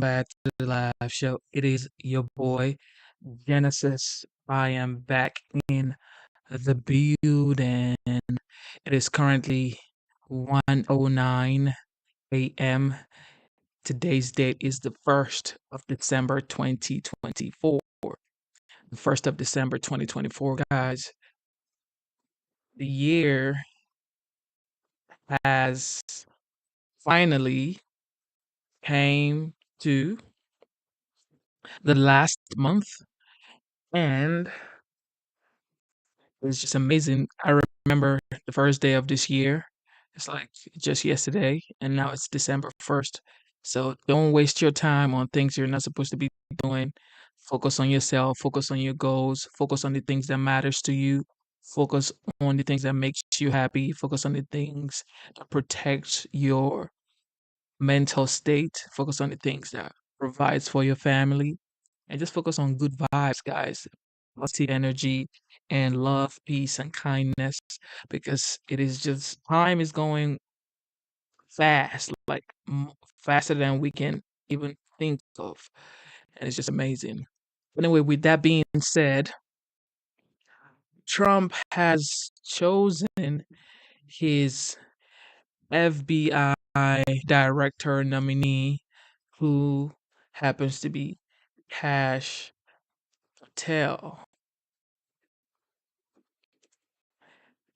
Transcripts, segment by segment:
back to the live show. It is your boy, Genesis. I am back in the building. It is currently 1:09 a.m. Today's date is the 1st of December 2024. The 1st of December 2024, guys. The year has finally came to the last month, and it's just amazing. I remember the first day of this year. It's like just yesterday, and now it's December 1st. So don't waste your time on things you're not supposed to be doing. Focus on yourself, focus on your goals, focus on the things that matters to you, focus on the things that makes you happy, focus on the things that protects your mental state, focus on the things that provides for your family, and just focus on good vibes, guys. Positive energy and love, peace, and kindness, because it is just time is going fast, like faster than we can even think of, and it's just amazing. Anyway, with that being said, Trump has chosen his FBI director nominee, who happens to be Kash Patel.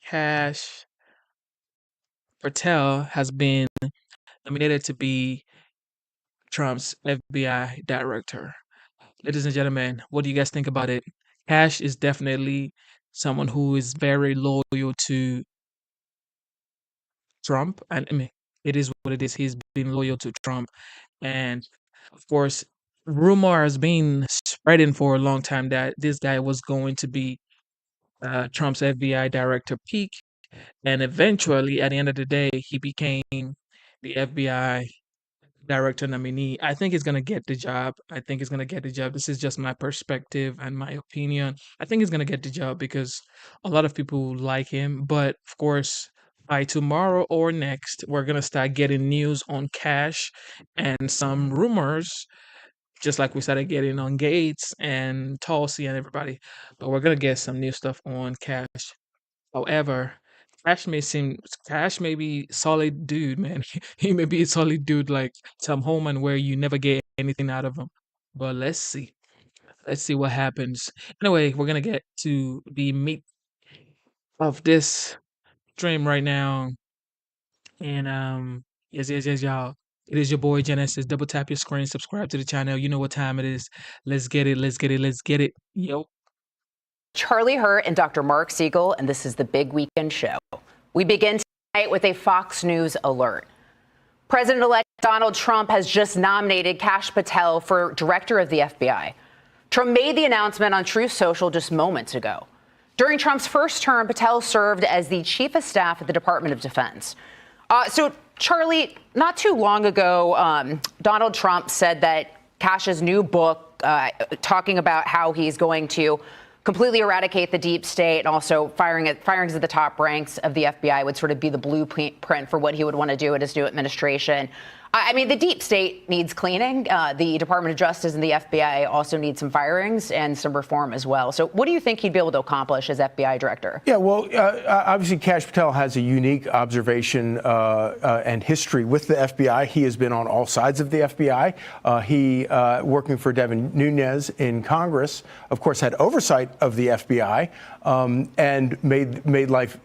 Kash Patel has been nominated to be Trump's FBI director. Ladies and gentlemen, what do you guys think about it? Cash is definitely someone who is very loyal to Trump. And I mean, it is what it is. He's been loyal to Trump. And of course, rumor has been spreading for a long time that this guy was going to be Trump's FBI director peak. And eventually, at the end of the day, he became the FBI director nominee. I think he's gonna get the job. I think he's gonna get the job. This is just my perspective and my opinion. I think he's gonna get the job because a lot of people like him. But of course, by tomorrow or next, we're gonna start getting news on Cash and some rumors, just like we started getting on Gates and Tulsi and everybody. But we're gonna get some new stuff on Cash. However, Cash may be solid dude, man. He may be a solid dude like Tom Holman, where you never get anything out of him. But let's see. Let's see what happens. Anyway, we're gonna get to the meat of this stream right now. And yes, y'all. It is your boy Genesis. Double tap your screen, subscribe to the channel. You know what time it is. Let's get it. Let's get it. Let's get it. Yo. Charlie Hurt and Dr. Mark Siegel, and this is the Big Weekend Show. We begin tonight with a Fox News alert. President-elect Donald Trump has just nominated Kash Patel for director of the FBI. Trump made the announcement on Truth Social just moments ago. During Trump's first term, Patel served as the chief of staff at the Department of Defense. So, Charlie, not too long ago, Donald Trump said that Kash's new book, talking about how he's going to completely eradicate the deep state and also firings at the top ranks of the FBI would sort of be the blueprint for what he would want to do in his new administration. I mean, the deep state needs cleaning. The Department of Justice and the FBI also need some firings and some reform as well. So what do you think he'd be able to accomplish as FBI director? Yeah, well, obviously, Kash Patel has a unique observation and history with the FBI. He has been on all sides of the FBI. He, working for Devin Nunes in Congress, of course, had oversight of the FBI and made life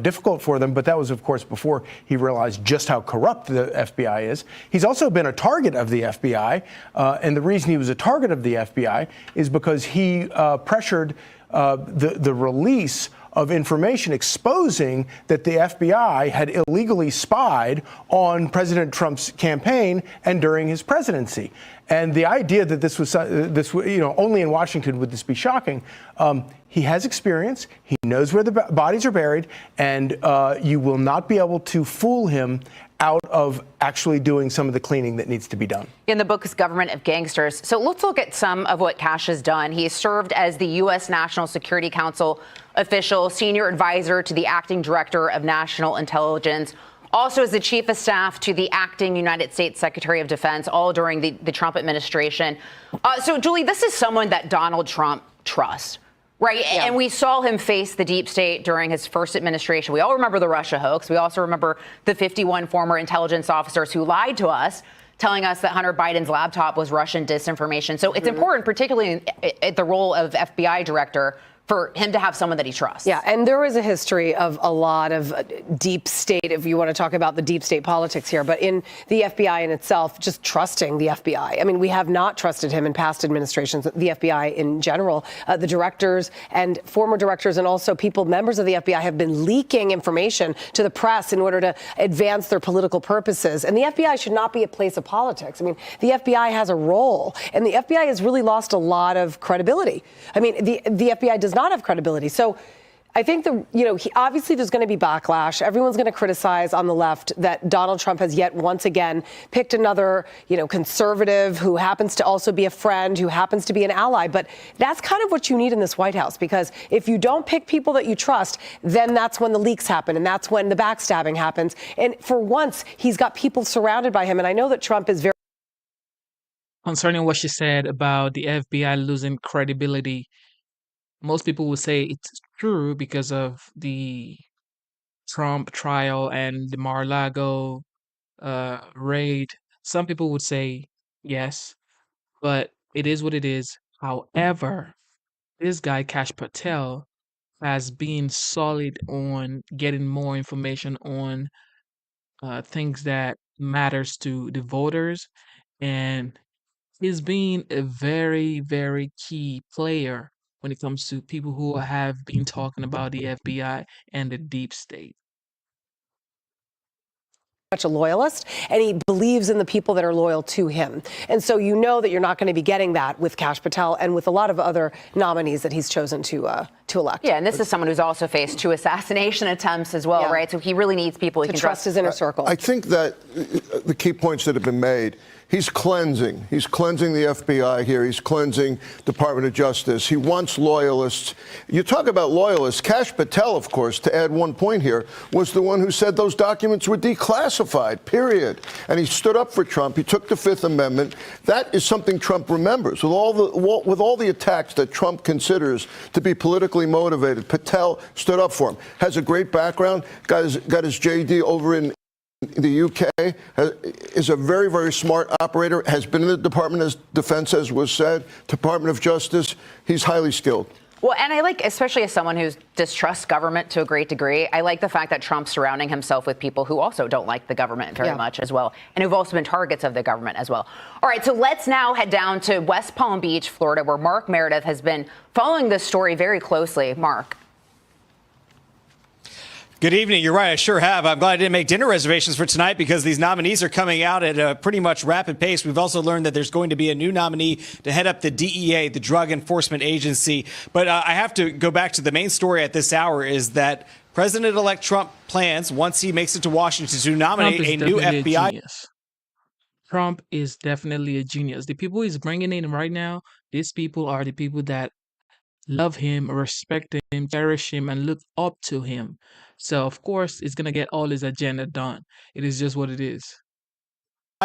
difficult for them. But that was, of course, before he realized just how corrupt the FBI is. He's also been a target of the FBI. And the reason he was a target of the FBI is because he pressured the release of information exposing that the FBI had illegally spied on President Trump's campaign and during his presidency. And the idea that this was, only in Washington would this be shocking. He has experience. He knows where the bodies are buried, and you will not be able to fool him out of actually doing some of the cleaning that needs to be done. In the book is Government of Gangsters. So let's look at some of what Kash has done. He has served as the U.S. National Security Council official, senior advisor to the acting director of national intelligence, also as the chief of staff to the acting United States Secretary of Defense, all during the Trump administration. So, Julie, this is someone that Donald Trump trusts. Right. Yeah. And we saw him face the deep state during his first administration. We all remember the Russia hoax. We also remember the 51 former intelligence officers who lied to us, telling us that Hunter Biden's laptop was Russian disinformation. So it's important, particularly at the role of FBI director, for him to have someone that he trusts. Yeah, and there is a history of a lot of deep state, if you want to talk about the deep state politics here, but in the FBI in itself, just trusting the FBI. I mean, we have not trusted him in past administrations, the FBI in general. The directors and former directors and also members of the FBI have been leaking information to the press in order to advance their political purposes. And the FBI should not be a place of politics. I mean, the FBI has a role, and the FBI has really lost a lot of credibility. I mean, the FBI does not have credibility. So I think obviously there's going to be backlash. Everyone's going to criticize on the left that Donald Trump has yet once again picked another, conservative who happens to also be a friend, who happens to be an ally. But that's kind of what you need in this White House, because if you don't pick people that you trust, then that's when the leaks happen and that's when the backstabbing happens. And for once, he's got people surrounded by him. And I know that Trump is very Concerning what she said about the FBI losing credibility, most people would say it's true because of the Trump trial and the Mar-a-Lago raid. Some people would say yes, but it is what it is. However, this guy, Kash Patel, has been solid on getting more information on things that matters to the voters, and he's been a very, very key player when it comes to people who have been talking about the FBI and the deep state. much a loyalist, and he believes in the people that are loyal to him. And so you know that you're not going to be getting that with Kash Patel and with a lot of other nominees that he's chosen to elect. Yeah, and this is someone who's also faced 2 assassination attempts as well, right? So he really needs people he can trust his inner circle. I think that the key points that have been made, he's cleansing. He's cleansing the FBI here. He's cleansing Department of Justice. He wants loyalists. You talk about loyalists. Kash Patel, of course, to add one point here, was the one who said those documents were declassified, period. And he stood up for Trump. He took the Fifth Amendment. That is something Trump remembers. With all the attacks that Trump considers to be politically motivated, Patel stood up for him. Has a great background. Got his JD over in the UK, is a very, very smart operator, has been in the Department of Defense, as was said, Department of Justice. He's highly skilled. Well, and I like, especially as someone who distrusts government to a great degree, I like the fact that Trump's surrounding himself with people who also don't like the government very much as well, and who've also been targets of the government as well. All right, so let's now head down to West Palm Beach, Florida, where Mark Meredith has been following this story very closely. Mark. Good evening. You're right. I sure have. I'm glad I didn't make dinner reservations for tonight because these nominees are coming out at a pretty much rapid pace. We've also learned that there's going to be a new nominee to head up the DEA, the Drug Enforcement Agency. But I have to go back to the main story at this hour is that President-elect Trump plans, once he makes it to Washington, to nominate a new FBI. Trump is definitely a genius. The people he's bringing in right now, these people are the people that love him, respect him, cherish him, and look up to him. So, of course, it's going to get all his agenda done. It is just what it is.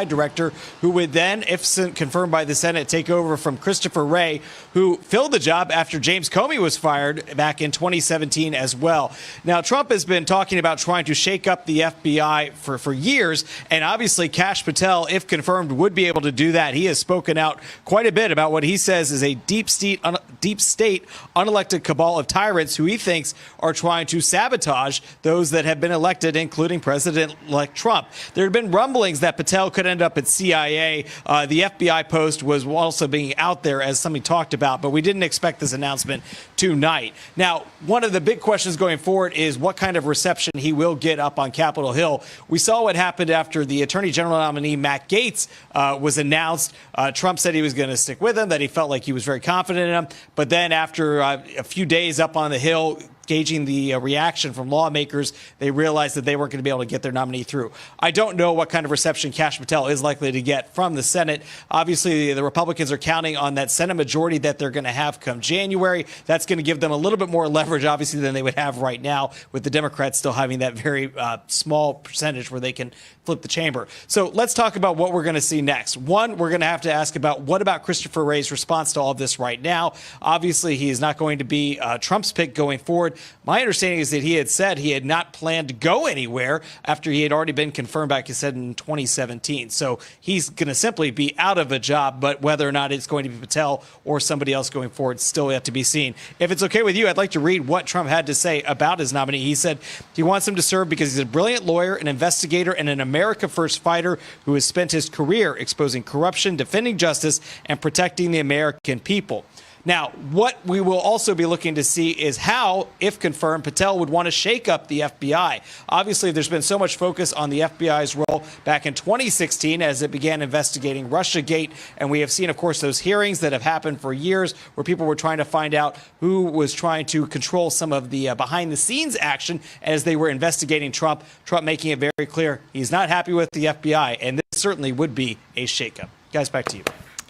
Director, who would then, if confirmed by the Senate, take over from Christopher Wray, who filled the job after James Comey was fired back in 2017 as well. Now, Trump has been talking about trying to shake up the FBI for years, and obviously Kash Patel, if confirmed, would be able to do that. He has spoken out quite a bit about what he says is a deep state unelected cabal of tyrants who he thinks are trying to sabotage those that have been elected, including President-elect Trump. There have been rumblings that Patel could end up at CIA. The FBI post was also being out there as somebody talked about, but we didn't expect this announcement tonight. Now, one of the big questions going forward is what kind of reception he will get up on Capitol Hill. We saw what happened after the Attorney General nominee, Matt Gaetz, was announced. Trump said he was going to stick with him, that he felt like he was very confident in him. But then after a few days up on the Hill, gauging the reaction from lawmakers, they realized that they weren't going to be able to get their nominee through. I don't know what kind of reception Kash Patel is likely to get from the Senate. Obviously, the Republicans are counting on that Senate majority that they're going to have come January. That's going to give them a little bit more leverage, obviously, than they would have right now, with the Democrats still having that very small percentage where they can flip the chamber. So let's talk about what we're going to see next. One, we're going to have to ask about what about Christopher Wray's response to all of this right now. Obviously, he is not going to be Trump's pick going forward. My understanding is that he had said he had not planned to go anywhere after he had already been confirmed, like I said, in 2017. So he's going to simply be out of a job, but whether or not it's going to be Patel or somebody else going forward, still yet to be seen. If it's okay with you, I'd like to read what Trump had to say about his nominee. He said he wants him to serve because he's a brilliant lawyer, an investigator, and an America First fighter who has spent his career exposing corruption, defending justice, and protecting the American people. Now, what we will also be looking to see is how, if confirmed, Patel would want to shake up the FBI. Obviously, there's been so much focus on the FBI's role back in 2016 as it began investigating Russiagate. And we have seen, of course, those hearings that have happened for years where people were trying to find out who was trying to control some of the behind-the-scenes action as they were investigating Trump. Trump making it very clear he's not happy with the FBI, and this certainly would be a shakeup. Guys, back to you.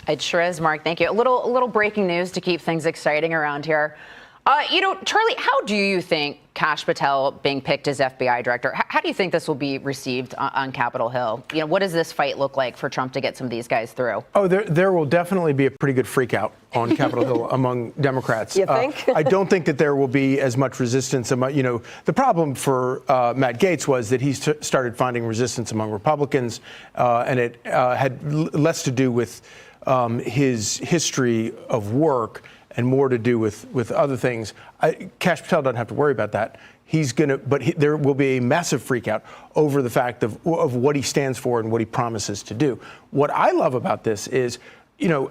It sure is, Mark. Thank you. A little breaking news to keep things exciting around here. Charlie, how do you think Kash Patel being picked as FBI director, how do you think this will be received on Capitol Hill? What does this fight look like for Trump to get some of these guys through? Oh, there will definitely be a pretty good freak out on Capitol Hill among Democrats. You think? I don't think that there will be as much resistance. The problem for Matt Gaetz was that he started finding resistance among Republicans, and it had less to do with his history of work and more to do with other things. Kash Patel doesn't have to worry about that. There will be a massive freakout over the fact of what he stands for and what he promises to do. What I love about this is, there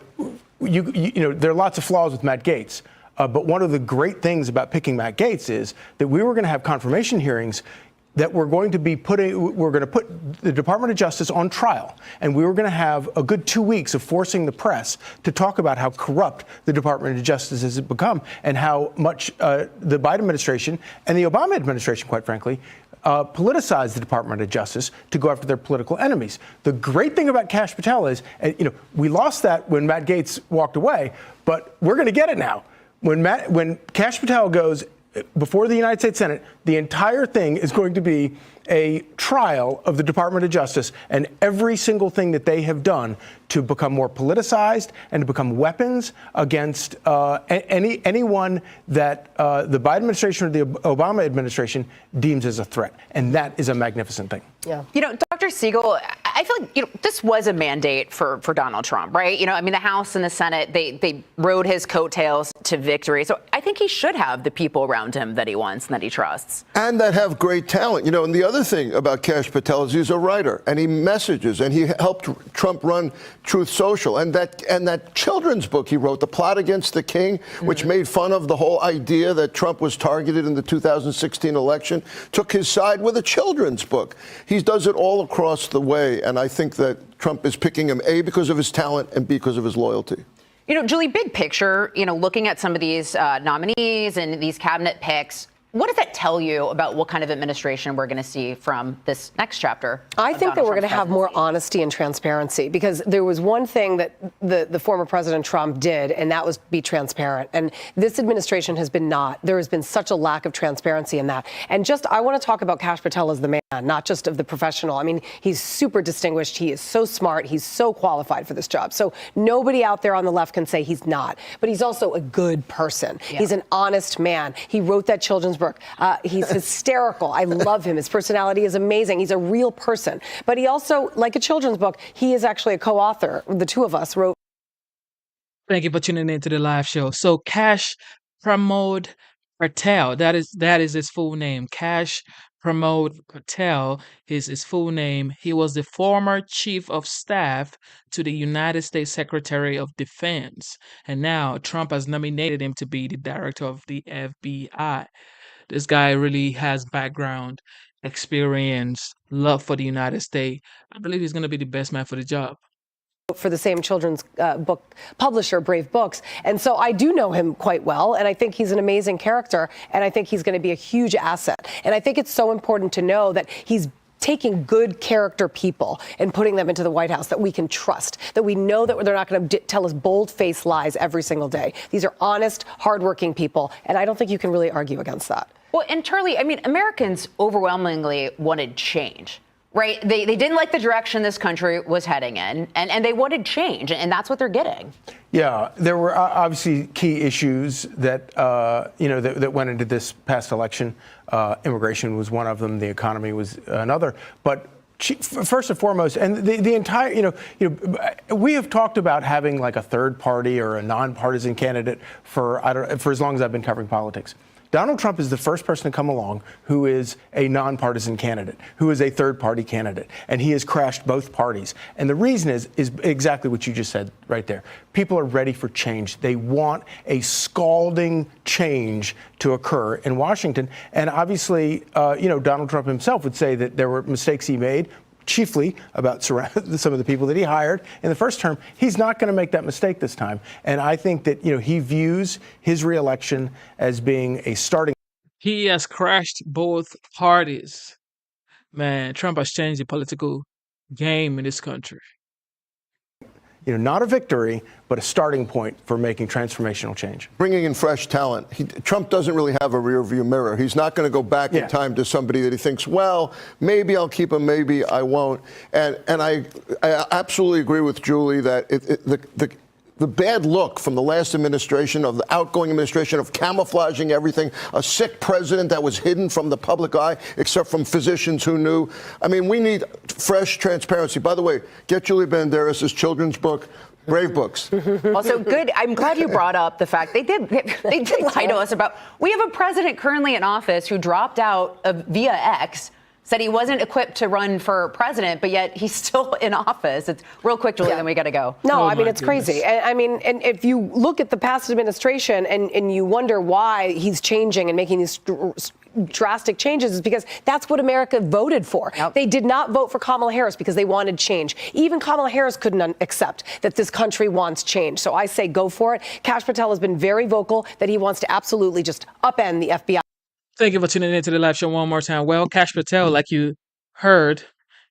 are lots of flaws with Matt Gaetz. But one of the great things about picking Matt Gaetz is that we were going to have confirmation hearings that we're going to put the Department of Justice on trial, and we were going to have a good 2 weeks of forcing the press to talk about how corrupt the Department of Justice has become and how much the Biden administration and the Obama administration, quite frankly, politicized the Department of Justice to go after their political enemies. The great thing about Kash Patel is, we lost that when Matt Gaetz walked away, but we're going to get it now. When Kash Patel goes before the United States Senate, the entire thing is going to be a trial of the Department of Justice and every single thing that they have done to become more politicized and to become weapons against anyone that the Biden administration or the Obama administration deems as a threat. And that is a magnificent thing. Yeah. Dr. Siegel, I feel like, this was a mandate for Donald Trump, right? The House and the Senate, they rode his coattails to victory. So I think he should have the people around him that he wants and that he trusts. And that have great talent. And the other thing about Kash Patel is he's a writer, and he messages, and he helped Trump run Truth Social. And that children's book he wrote, The Plot Against the King, which made fun of the whole idea that Trump was targeted in the 2016 election, took his side with a children's book. He does it all across the way, and I think that Trump is picking him, A, because of his talent and B, because of his loyalty. Julie, big picture, looking at some of these nominees and these cabinet picks, what does that tell you about what kind of administration we're going to see from this next chapter? I think that we're going to have more honesty and transparency, because there was one thing that the former President Trump did, and that was be transparent. And this administration has been not. There has been such a lack of transparency in that. And I want to talk about Kash Patel as the man, not just of the professional. I mean, he's super distinguished. He is so smart. He's so qualified for this job. So nobody out there on the left can say he's not. But he's also a good person. Yeah. He's an honest man. He wrote that children's book. He's hysterical. I love him. His personality is amazing. He's a real person. But he also, like a children's book, he is actually a co-author. The two of us wrote. Thank you for tuning in to the live show. So Kash Patel, that is his full name. Kash Patel is his full name. He was the former chief of staff to the United States Secretary of Defense. And now Trump has nominated him to be the director of the FBI. This guy really has background, experience, love for the United States. I believe he's going to be the best man for the job. for the same children's book publisher, Brave Books. And so I do know him quite well, and I think he's an amazing character, and I think he's going to be a huge asset. And I think it's so important to know that he's taking good character people and putting them into the White House that we can trust, that we know that they're not going to tell us bold-faced lies every single day. These are honest, hardworking people, and I don't think you can really argue against that. Well, and Charlie, I mean, Americans overwhelmingly wanted change. Right. They didn't like the direction this country was heading in, and they wanted change, and that's what they're getting. Yeah, there were obviously key issues that, that went into this past election. Immigration was one of them. The economy was another. But first and foremost, and the entire, we have talked about having like a third party or a nonpartisan candidate for as long as I've been covering politics. Donald Trump is the first person to come along who is a nonpartisan candidate, who is a third-party candidate, and he has crashed both parties. And the reason is exactly what you just said right there. People are ready for change. They want a scalding change to occur in Washington. And obviously, Donald Trump himself would say that there were mistakes he made, chiefly about some of the people that he hired in the first term. He's not going to make that mistake this time. And I think that, he views his reelection as being a starting. He has crashed both parties. Man, Trump has changed the political game in this country. Not a victory, but a starting point for making transformational change. Bringing in fresh talent. Trump doesn't really have a rear-view mirror. He's not going to go back in time to somebody that he thinks, well, maybe I'll keep him, maybe I won't. And I absolutely agree with Julie that the bad look from the last administration, of the outgoing administration, of camouflaging everything, a sick president that was hidden from the public eye, except from physicians who knew. I mean, we need fresh transparency. By the way, get Julie Banderas' children's book, Brave Books. Also, good. I'm glad you brought up the fact they did lie to us about. We have a president currently in office who dropped out via X, said he wasn't equipped to run for president, but yet he's still in office. It's real quick, Julie, then we got to go. No, I mean, it's crazy. And if you look at the past administration and you wonder why he's changing and making these drastic changes, is because that's what America voted for. Yep. They did not vote for Kamala Harris because they wanted change. Even Kamala Harris couldn't accept that this country wants change. So I say go for it. Kash Patel has been very vocal that he wants to absolutely just upend the FBI. Thank you for tuning into the live show one more time. Well, Kash Patel, like you heard,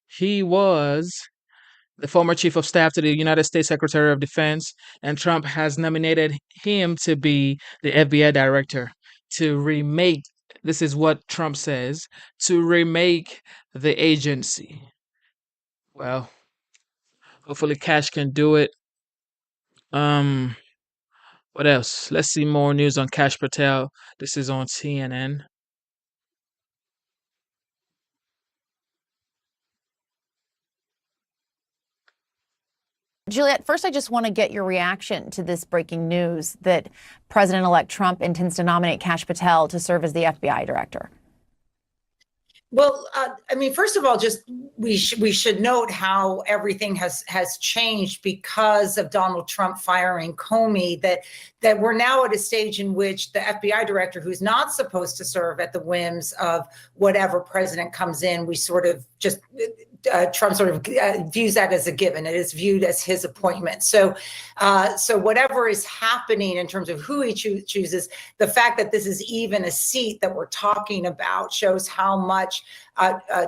he was the former chief of staff to the United States Secretary of Defense, and Trump has nominated him to be the FBI director to remake, this is what Trump says, to remake the agency. Well, hopefully Kash can do it. What else? Let's see more news on Kash Patel. This is on CNN. Juliet, first, I just want to get your reaction to this breaking news that President-elect Trump intends to nominate Kash Patel to serve as the FBI director. Well, I mean, first of all, just we should note how everything has changed because of Donald Trump firing Comey, that we're now at a stage in which the FBI director, who's not supposed to serve at the whims of whatever president comes in, we sort of just Trump sort of views that as a given. It is viewed as his appointment. So whatever is happening in terms of who he chooses, the fact that this is even a seat that we're talking about shows how much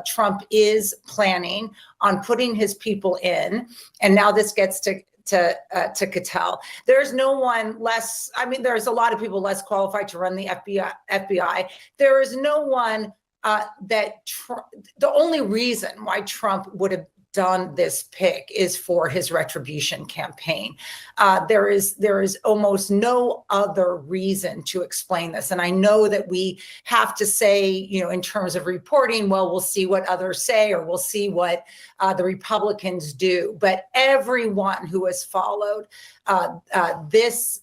Trump is planning on putting his people in. And now this gets to Patel. There's no one less. I mean, there's a lot of people less qualified to run the FBI. There is no one the only reason why Trump would have done this pick is for his retribution campaign. There is almost no other reason to explain this. And I know that we have to say, in terms of reporting, well, we'll see what others say, or we'll see what the Republicans do. But everyone who has followed this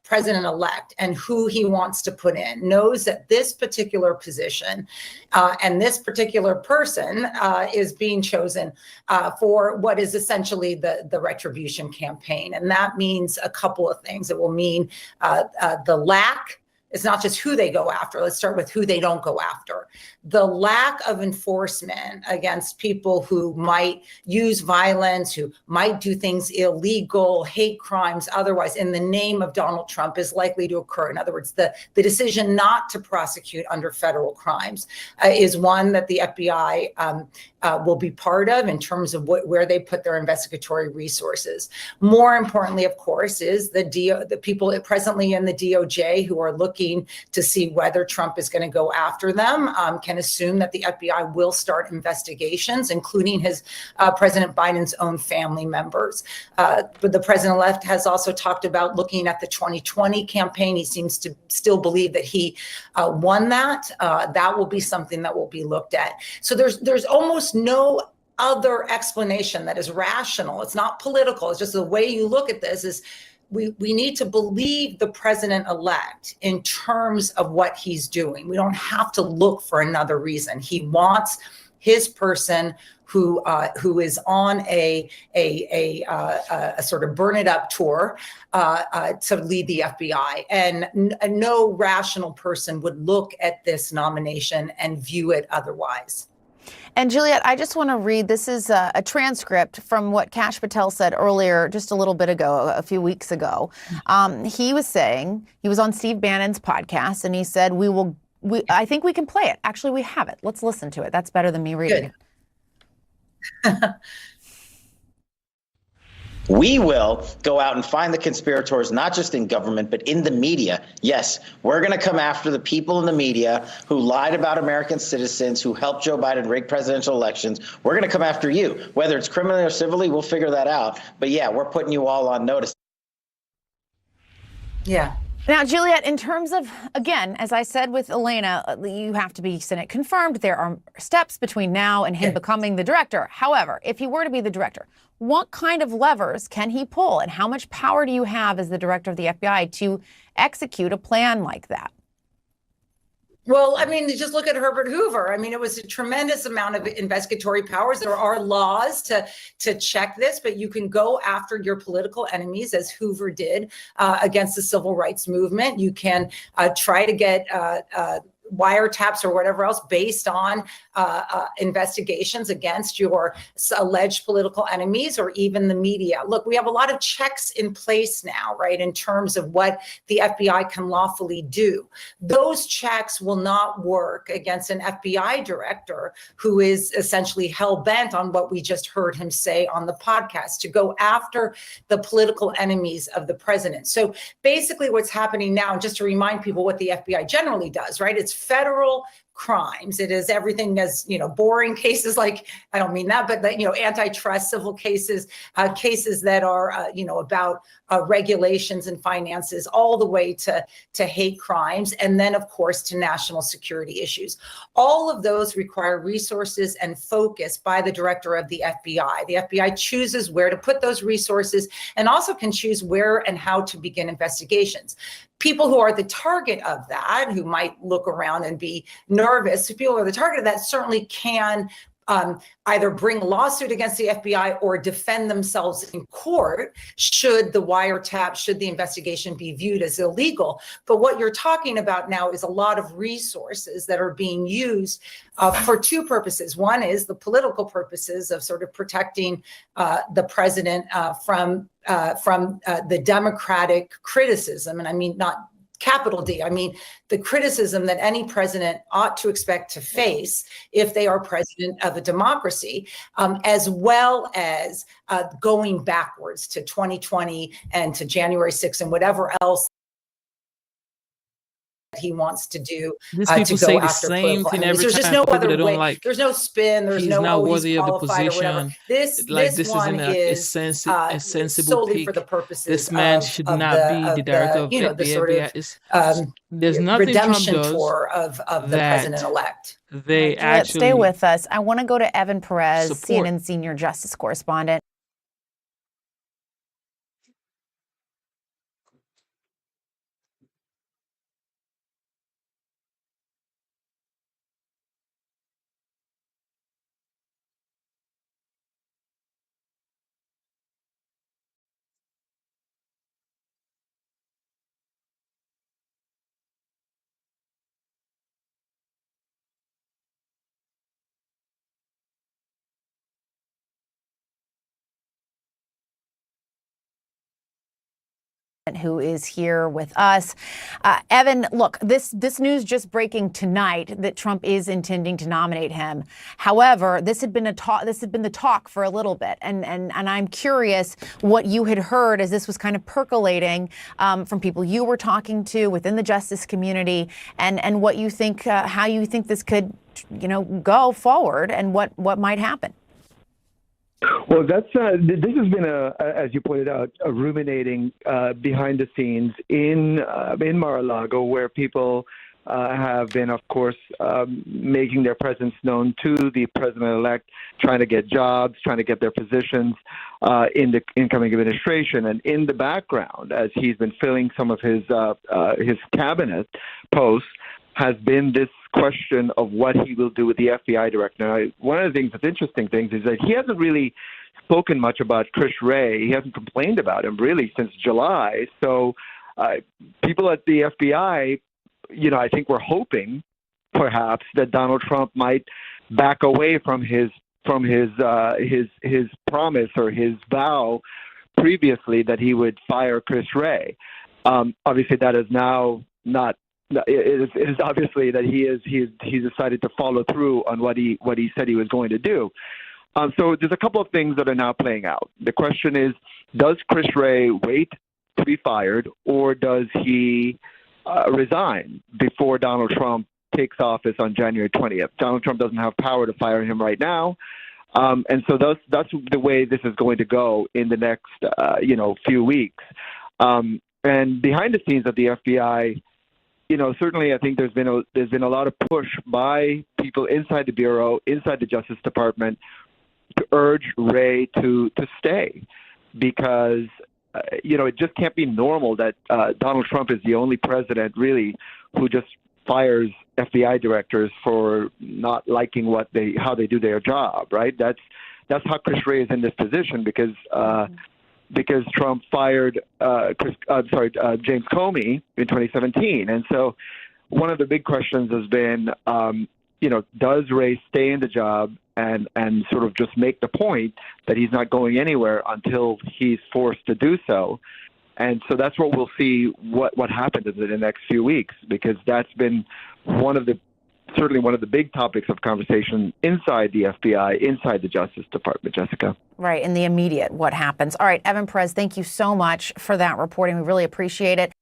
president-elect and who he wants to put in knows that this particular position and this particular person is being chosen for what is essentially the retribution campaign. And that means a couple of things. It will mean the lack It's not just who they go after. Let's start with who they don't go after. The lack of enforcement against people who might use violence, who might do things illegal, hate crimes, otherwise, in the name of Donald Trump is likely to occur. In other words, the decision not to prosecute under federal crimes is one that the FBI will be part of in terms of where they put their investigatory resources. More importantly, of course, is the people presently in the DOJ who are looking to see whether Trump is going to go after them can assume that the FBI will start investigations, including his President Biden's own family members. But the president-elect has also talked about looking at the 2020 campaign. He seems to still believe that he won that. That will be something that will be looked at. So there's almost no other explanation that is rational. It's not political. It's just the way you look at this is we need to believe the president-elect in terms of what he's doing. We don't have to look for another reason. He wants his person who is on a sort of burn it up tour to lead the FBI. And no rational person would look at this nomination and view it otherwise. And Juliet, I just want to read, this is a transcript from what Kash Patel said earlier, just a little bit ago, a few weeks ago. He was saying, he was on Steve Bannon's podcast, and he said, I think we can play it. Actually, we have it. Let's listen to it. That's better than me reading it. We will go out and find the conspirators, not just in government, but in the media. Yes, we're going to come after the people in the media who lied about American citizens, who helped Joe Biden rig presidential elections. We're going to come after you. Whether it's criminally or civilly, we'll figure that out. But yeah, we're putting you all on notice. Yeah. Now, Juliet, in terms of, again, as I said with Elena, you have to be Senate confirmed. There are steps between now and him becoming the director. However, if he were to be the director, what kind of levers can he pull? And how much power do you have as the director of the FBI to execute a plan like that? Well, I mean, just look at Herbert Hoover. I mean, it was a tremendous amount of investigatory powers. There are laws to check this, but you can go after your political enemies, as Hoover did against the civil rights movement. You can try to get wiretaps or whatever else based on investigations against your alleged political enemies or even the media. Look, we have a lot of checks in place now, right, in terms of what the FBI can lawfully do. Those checks will not work against an FBI director who is essentially hell-bent on what we just heard him say on the podcast, to go after the political enemies of the president. So basically what's happening now, and just to remind people what the FBI generally does, right, it's federal crimes. It is everything as, boring cases like, I don't mean that, but antitrust civil cases, cases that are, about regulations and finances, all the way to hate crimes. And then, of course, to national security issues. All of those require resources and focus by the director of the FBI. The FBI chooses where to put those resources and also can choose where and how to begin investigations. People who are the target of that, who might look around and be nervous, people who are the target of that certainly can either bring a lawsuit against the FBI or defend themselves in court should the investigation be viewed as illegal. But what you're talking about now is a lot of resources that are being used for two purposes. One is the political purposes of sort of protecting the president from the Democratic criticism. And I mean, not capital D. I mean, the criticism that any president ought to expect to face if they are president of a democracy, as well as going backwards to 2020 and to January 6th and whatever else he wants to do These to people go say the after same political thing enemies. every There's just time. no People other that don't way. like, There's no spin. There's he's no, not he's worthy of the qualified or whatever. position. This This one isn't is a sensible solely for pick. the purposes This man of should of not be the director of the the sort FBI. There's nothing Trump redemption does tour of the that president-elect. they Juliet, stay actually with us. I want to go to Evan Perez, support. CNN senior justice correspondent. President, who is here with us. Evan, look, this news just breaking tonight that Trump is intending to nominate him. However, this had been the talk for a little bit, and I'm curious what you had heard as this was kind of percolating from people you were talking to within the justice community, and what you think, how you think this could, go forward, and what might happen. Well, this has been as you pointed out, a ruminating behind the scenes in Mar-a-Lago, where people have been, of course, making their presence known to the president-elect, trying to get jobs, trying to get their positions in the incoming administration. And in the background, as he's been filling some of his cabinet posts, has been this question of what he will do with the FBI director. Now, one of the things that's interesting is that he hasn't really spoken much about Chris Wray. He hasn't complained about him really since July. So people at the FBI, I think we're hoping perhaps that Donald Trump might back away from his promise or his vow previously that he would fire Chris Wray. Obviously, that is now not. It is obviously that he's decided to follow through on what he said he was going to do. So there's a couple of things that are now playing out. The question is, does Chris Wray wait to be fired, or does he resign before Donald Trump takes office on January 20th? Donald Trump doesn't have power to fire him right now. And so that's the way this is going to go in the next few weeks. And behind the scenes at the FBI, certainly I think there's been a lot of push by people inside the Bureau, inside the Justice Department, to urge Wray to stay, because it just can't be normal that Donald Trump is the only president really who just fires FBI directors for not liking how they do their job, right? That's how Chris Wray is in this position, because Trump fired James Comey in 2017. And so one of the big questions has been, does Wray stay in the job and sort of just make the point that he's not going anywhere until he's forced to do so? And so that's what we'll see what happens in the next few weeks, because that's been certainly one of the big topics of conversation inside the FBI, inside the Justice Department, Jessica. Right, in the immediate, what happens. All right, Evan Perez, thank you so much for that reporting. We really appreciate it.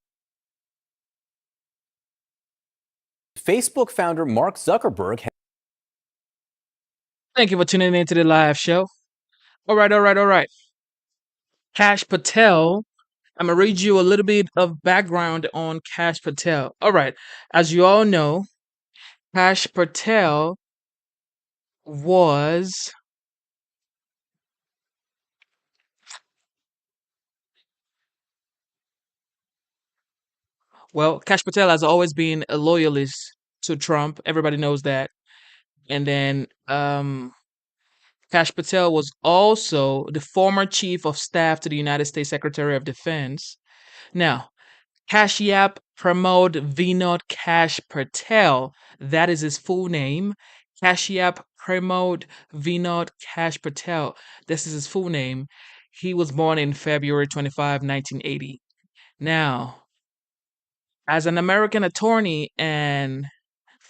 Facebook founder Mark Zuckerberg. Thank you for tuning in to the live show. All right. Kash Patel. I'm going to read you a little bit of background on Kash Patel. All right. As you all know, Kash Patel was Kash Patel has always been a loyalist to Trump. Everybody knows that. And then Kash Patel was also the former chief of staff to the United States Secretary of Defense. Now, Kashyap Pramod Vinod Kash Patel, that is his full name. Kashyap Pramod Vinod Kash Patel, this is his full name. He was born in February 25, 1980. Now, as an American attorney and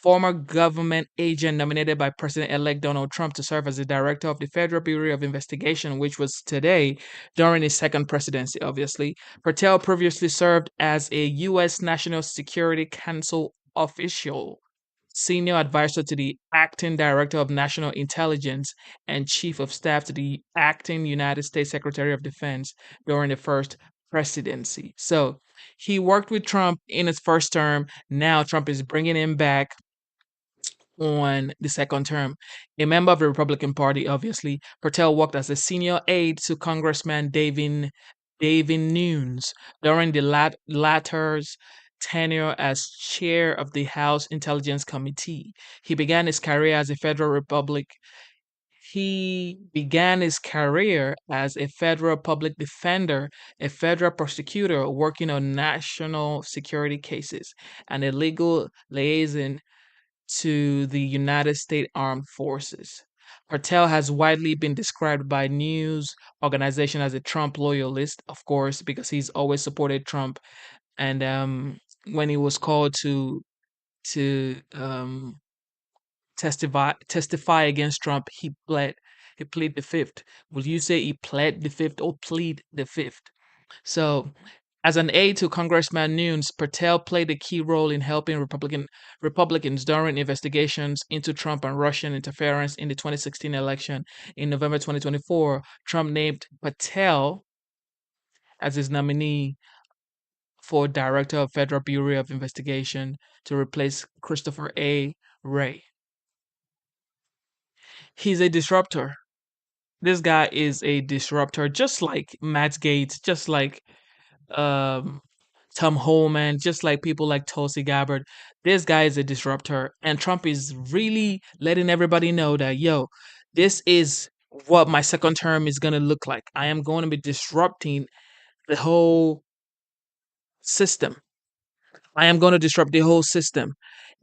former government agent nominated by President-elect Donald Trump to serve as the director of the Federal Bureau of Investigation, which was today during his second presidency, obviously. Patel previously served as a U.S. National Security Council official, senior advisor to the acting director of national intelligence, and chief of staff to the acting United States Secretary of Defense during the first presidency. So he worked with Trump in his first term. Now Trump is bringing him back on the second term. A member of the Republican Party, obviously, Patel worked as a senior aide to Congressman David Nunes during the latter's tenure as chair of the House Intelligence Committee. He began his career as a federal public defender, a federal prosecutor working on national security cases, and a legal liaison to the United States Armed Forces. Patel has widely been described by news organization as a Trump loyalist, of course, because he's always supported Trump. And when he was called to testify against Trump, he plead the fifth. Will you say he pled the fifth or plead the fifth? So, as an aide to Congressman Nunes, Patel played a key role in helping Republicans during investigations into Trump and Russian interference in the 2016 election. In November 2024, Trump named Patel as his nominee for Director of Federal Bureau of Investigation to replace Christopher A. Wray. He's a disruptor. This guy is a disruptor, just like Matt Gaetz, just like um, Tom Homan, just like people like Tulsi Gabbard. This guy is a disruptor, and Trump is really letting everybody know that, yo, this is what my second term is going to look like. I am going to be disrupting the whole system. I am going to disrupt the whole system.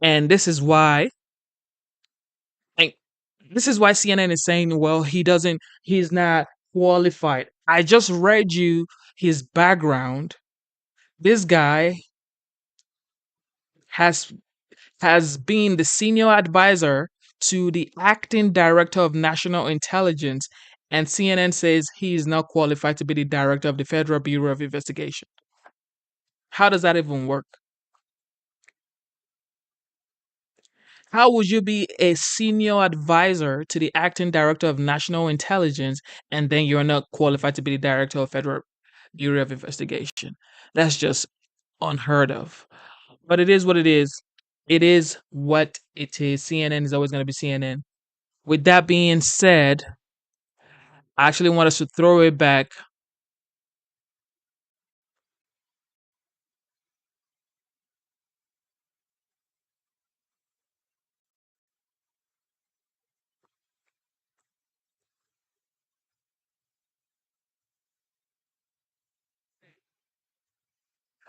And and this is why CNN is saying, well, he's not qualified. I just read you his background. This guy has has been the senior advisor to the acting director of national intelligence, and CNN says he is not qualified to be the director of the Federal Bureau of Investigation. How does that even work? How would you be a senior advisor to the acting director of national intelligence and then you're not qualified to be the director of Federal Bureau of Investigation? That's just unheard of. But it is what it is. It is what it is. CNN is always going to be CNN. With that being said, I actually want us to throw it back.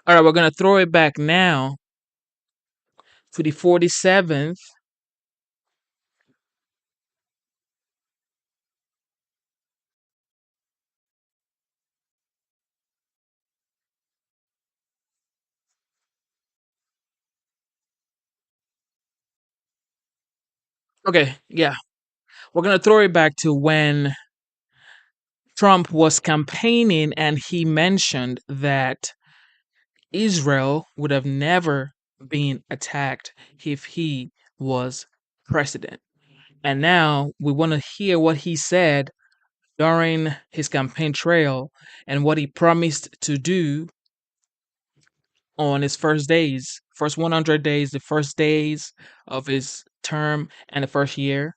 All right, we're going to throw it back now to the 47th. Okay, yeah. We're going to throw it back to when Trump was campaigning and he mentioned that Israel would have never been attacked if he was president. And now we want to hear what he said during his campaign trail and what he promised to do on his first 100 days, the first days of his term and the first year.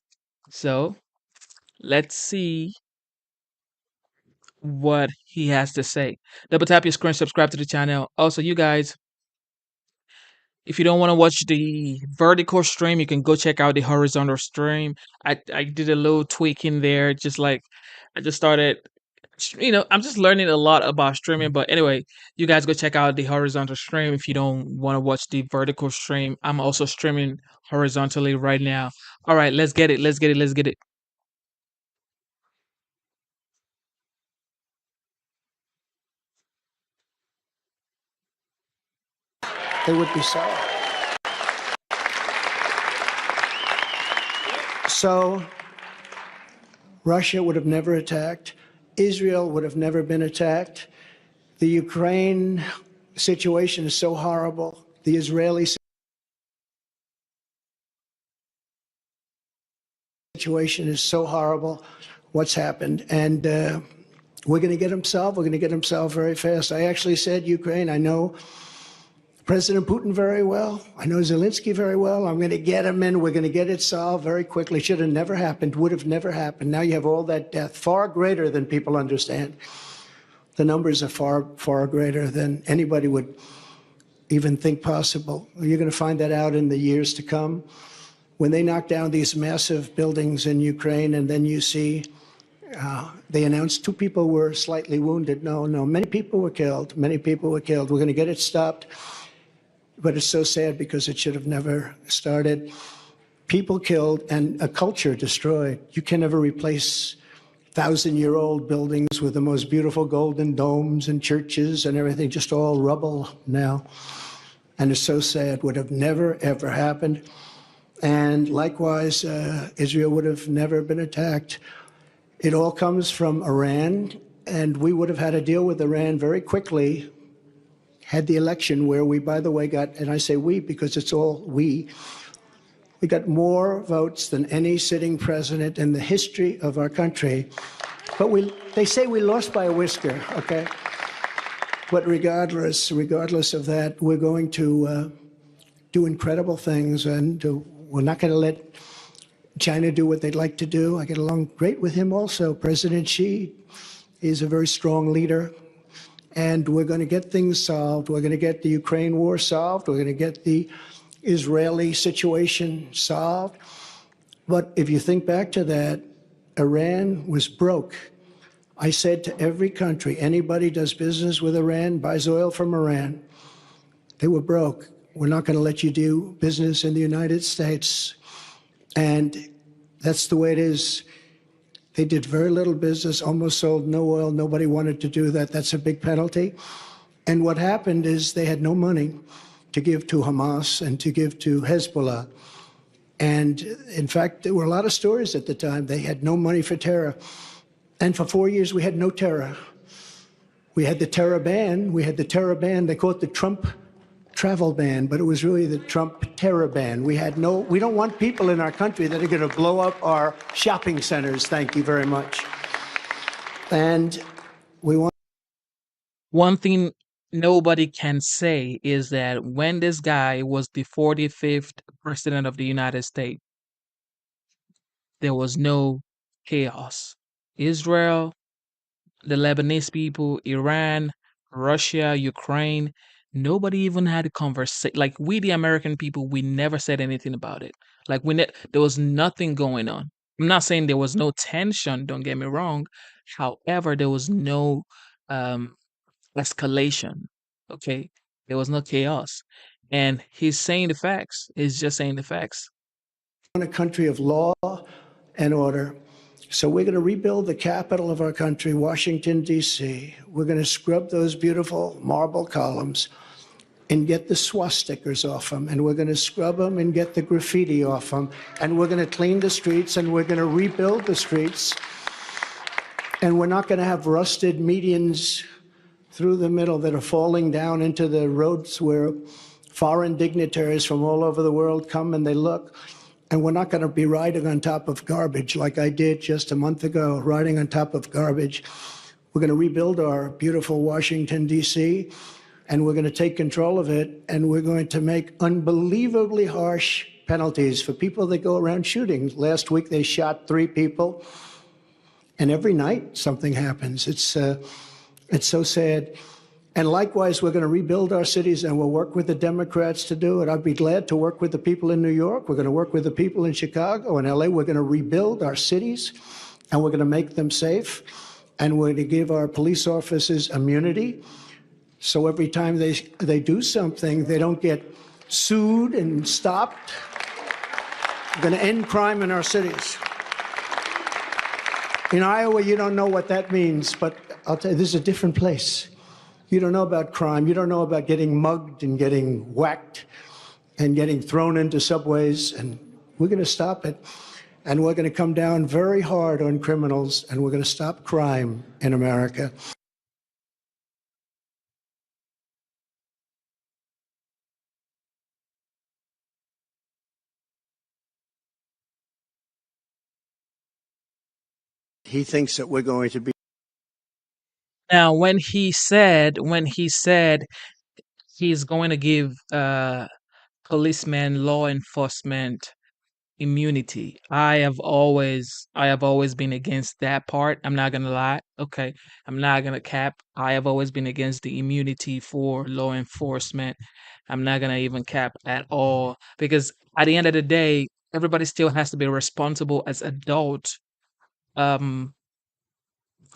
So let's see what he has to say. Double tap your screen, subscribe to the channel. Also, you guys, if you don't want to watch the vertical stream, you can go check out the horizontal stream. I did a little tweak in there, just like I just started. I'm just learning a lot about streaming. But anyway, you guys go check out the horizontal stream if you don't want to watch the vertical stream. I'm also streaming horizontally right now. All right, let's get it. Let's get it. Let's get it. They would be sorry. So Russia would have never attacked. Israel would have never been attacked. The Ukraine situation is so horrible. The Israeli situation is so horrible. What's happened? And we're going to get them solved. We're going to get them solved very fast. I actually said Ukraine. I know President Putin very well. I know Zelensky very well. I'm going to get him in. We're going to get it solved very quickly. Should have never happened. Would have never happened. Now you have all that death, far greater than people understand. The numbers are far, far greater than anybody would even think possible. You're going to find that out in the years to come. When they knock down these massive buildings in Ukraine, and then you see they announced 2 people were slightly wounded. No, many people were killed. Many people were killed. We're going to get it stopped. But it's so sad because it should have never started. people killed, and a culture destroyed. You can never replace 1,000-year-old buildings with the most beautiful golden domes and churches and everything, just all rubble now. And it's so sad, would have never, ever happened. And likewise, Israel would have never been attacked. It all comes from Iran, and we would have had to deal with Iran very quickly had the election where we, by the way, got, and I say we because it's all we got more votes than any sitting president in the history of our country. But they say we lost by a whisker, okay? But regardless of that, we're going to do incredible things, and we're not going to let China do what they'd like to do. I get along great with him also. President Xi is a very strong leader, and we're going to get things solved. We're going to get the Ukraine war solved. We're going to get the Israeli situation solved. But if you think back to that, Iran was broke. I said to every country, anybody does business with Iran, buys oil from Iran, they were broke. We're not going to let you do business in the United States. And that's the way it is. They did very little business, almost sold no oil. Nobody wanted to do that. That's a big penalty. And what happened is they had no money to give to Hamas and to give to Hezbollah. And in fact, there were a lot of stories at the time. They had no money for terror. And for 4 years, we had no terror. We had the terror ban. They call it the Trump travel ban, but it was really the Trump terror ban. We don't want people in our country that are going to blow up our shopping centers. Thank you very much. And we want. One thing nobody can say is that when this guy was the 45th president of the United States, there was no chaos. Israel, the Lebanese people, Iran, Russia, Ukraine, nobody even had a conversation. Like we, the American people, we never said anything about it. Like there was nothing going on. I'm not saying there was no tension, don't get me wrong. However, there was no escalation. Okay. There was no chaos. And he's saying the facts. He's just saying the facts. A country of law and order. So we're going to rebuild the capital of our country, Washington, D.C. We're going to scrub those beautiful marble columns and get the swastikas off them. And we're going to scrub them and get the graffiti off them. And we're going to clean the streets, and we're going to rebuild the streets. And we're not going to have rusted medians through the middle that are falling down into the roads where foreign dignitaries from all over the world come and they look. And we're not going to be riding on top of garbage like I did just a month ago, riding on top of garbage. We're going to rebuild our beautiful Washington, D.C., and we're going to take control of it, and we're going to make unbelievably harsh penalties for people that go around shooting. Last week they shot 3 people, and every night something happens. It's so sad. And likewise, we're going to rebuild our cities, and we'll work with the Democrats to do it. I'd be glad to work with the people in New York. We're going to work with the people in Chicago and LA. We're going to rebuild our cities, and we're going to make them safe. And we're going to give our police officers immunity. So every time they do something, they don't get sued and stopped. We're going to end crime in our cities. In Iowa, you don't know what that means, but I'll tell you, this is a different place. You don't know about crime. You don't know about getting mugged and getting whacked and getting thrown into subways. And we're going to stop it. And we're going to come down very hard on criminals, and we're going to stop crime in America. He thinks that we're going to be. Now, when he said he's going to give policemen, law enforcement immunity, I have always been against that part. I'm not gonna lie. Okay, I'm not gonna cap. I have always been against the immunity for law enforcement. I'm not gonna even cap at all, because at the end of the day, everybody still has to be responsible as adults um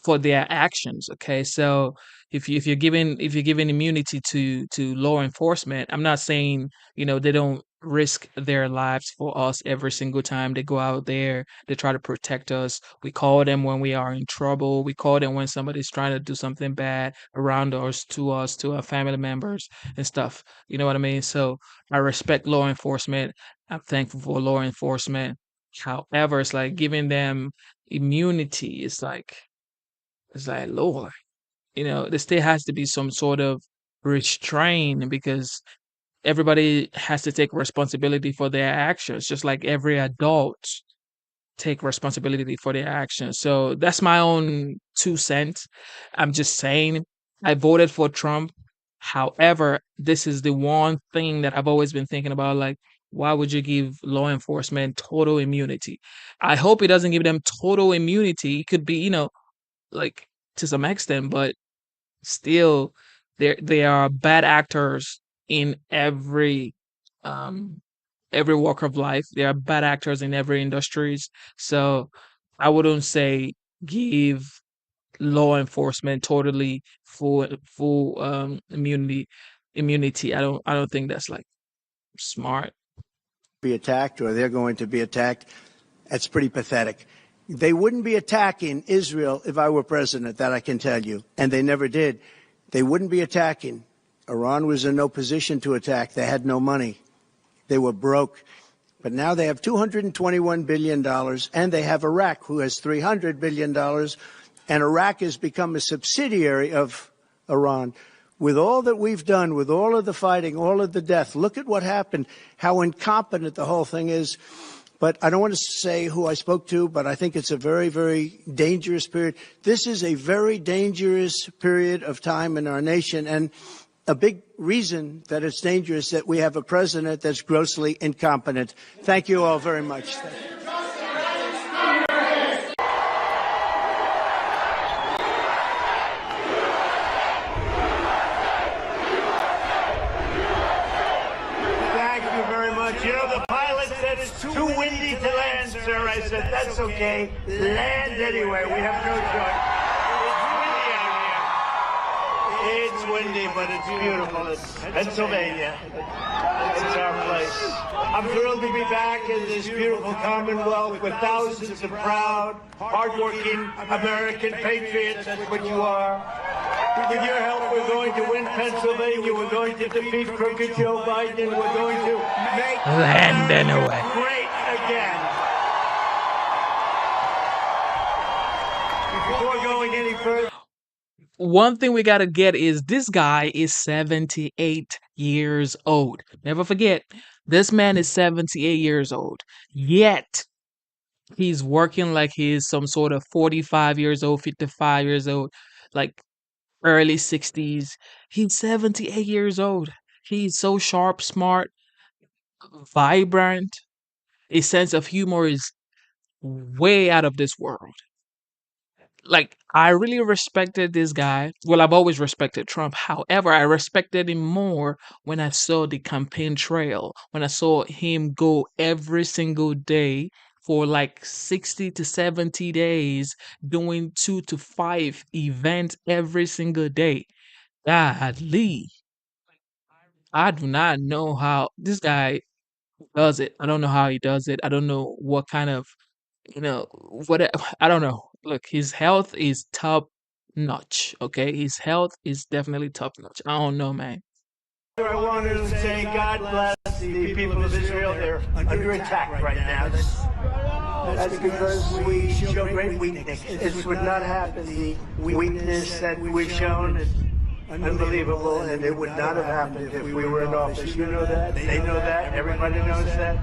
for their actions. Okay, so if you're giving immunity to law enforcement, I'm not saying they don't risk their lives for us every single time they go out there. They try to protect us. We call them when we are in trouble. We call them when somebody's trying to do something bad around us, to our family members and stuff. You know what I mean? So I respect law enforcement. I'm thankful for law enforcement. However, it's like giving them immunity. It's like, Lord, there still has to be some sort of restraint because everybody has to take responsibility for their actions, just like every adult take responsibility for their actions. So that's my own 2 cents. I'm just saying I voted for Trump. However, this is the one thing that I've always been thinking about, like, why would you give law enforcement total immunity? I hope it doesn't give them total immunity. It could be, like, to some extent, but still they are bad actors in um every walk of life. They are bad actors in every industries. So I wouldn't say give law enforcement totally full immunity. I don't think that's like smart. Be attacked or they're going to be attacked. That's pretty pathetic. They wouldn't be attacking Israel if I were president, that I can tell you, and they never did. They wouldn't be attacking. Iran was in no position to attack. They had no money. They were broke. But now they have $221 billion, and they have Iraq, who has $300 billion, and Iraq has become a subsidiary of Iran. With all that we've done, with all of the fighting, all of the death, look at what happened, how incompetent the whole thing is. But I don't want to say who I spoke to, but I think it's a very, very dangerous period. This is a very dangerous period of time in our nation, and a big reason that it's dangerous that we have a president that's grossly incompetent. Thank you all very much. Too windy to land, sir. I said, that's okay. Land anyway. We have no choice. It's windy out here. It's windy, but it's beautiful. It's Pennsylvania. It's our place. I'm thrilled to be back in this beautiful Commonwealth with thousands of proud, hardworking American patriots. That's what you are. With your help, we're going to win Pennsylvania. We're going to defeat crooked Joe Biden. We're going to make Land anyway. great again. Before going any further, One thing we gotta get is this guy is 78 years old. Never forget, this man is 78 years old. Yet he's working like he's some sort of 45 years old, 55 years old, like early 60s. He's 78 years old. He's so sharp, smart, vibrant. His sense of humor is way out of this world. Like, I really respected this guy. Well, I've always respected Trump. However, I respected him more when I saw the campaign trail, when I saw him go every single day for like 60 to 70 days, doing 2 to 5 events every single day. Godly. I do not know how this guy does it. I don't know how he does it. I don't know what kind of, what I don't know. Look, his health is top notch. Okay, his health is definitely top notch. I don't know, man. I wanted to say God bless the people of Israel. They're under attack right now. That's because we show great weakness. This would not happen. The weakness that we've shown is unbelievable, and it would not have happened if we were in office. You know that. They know that. Everybody knows that.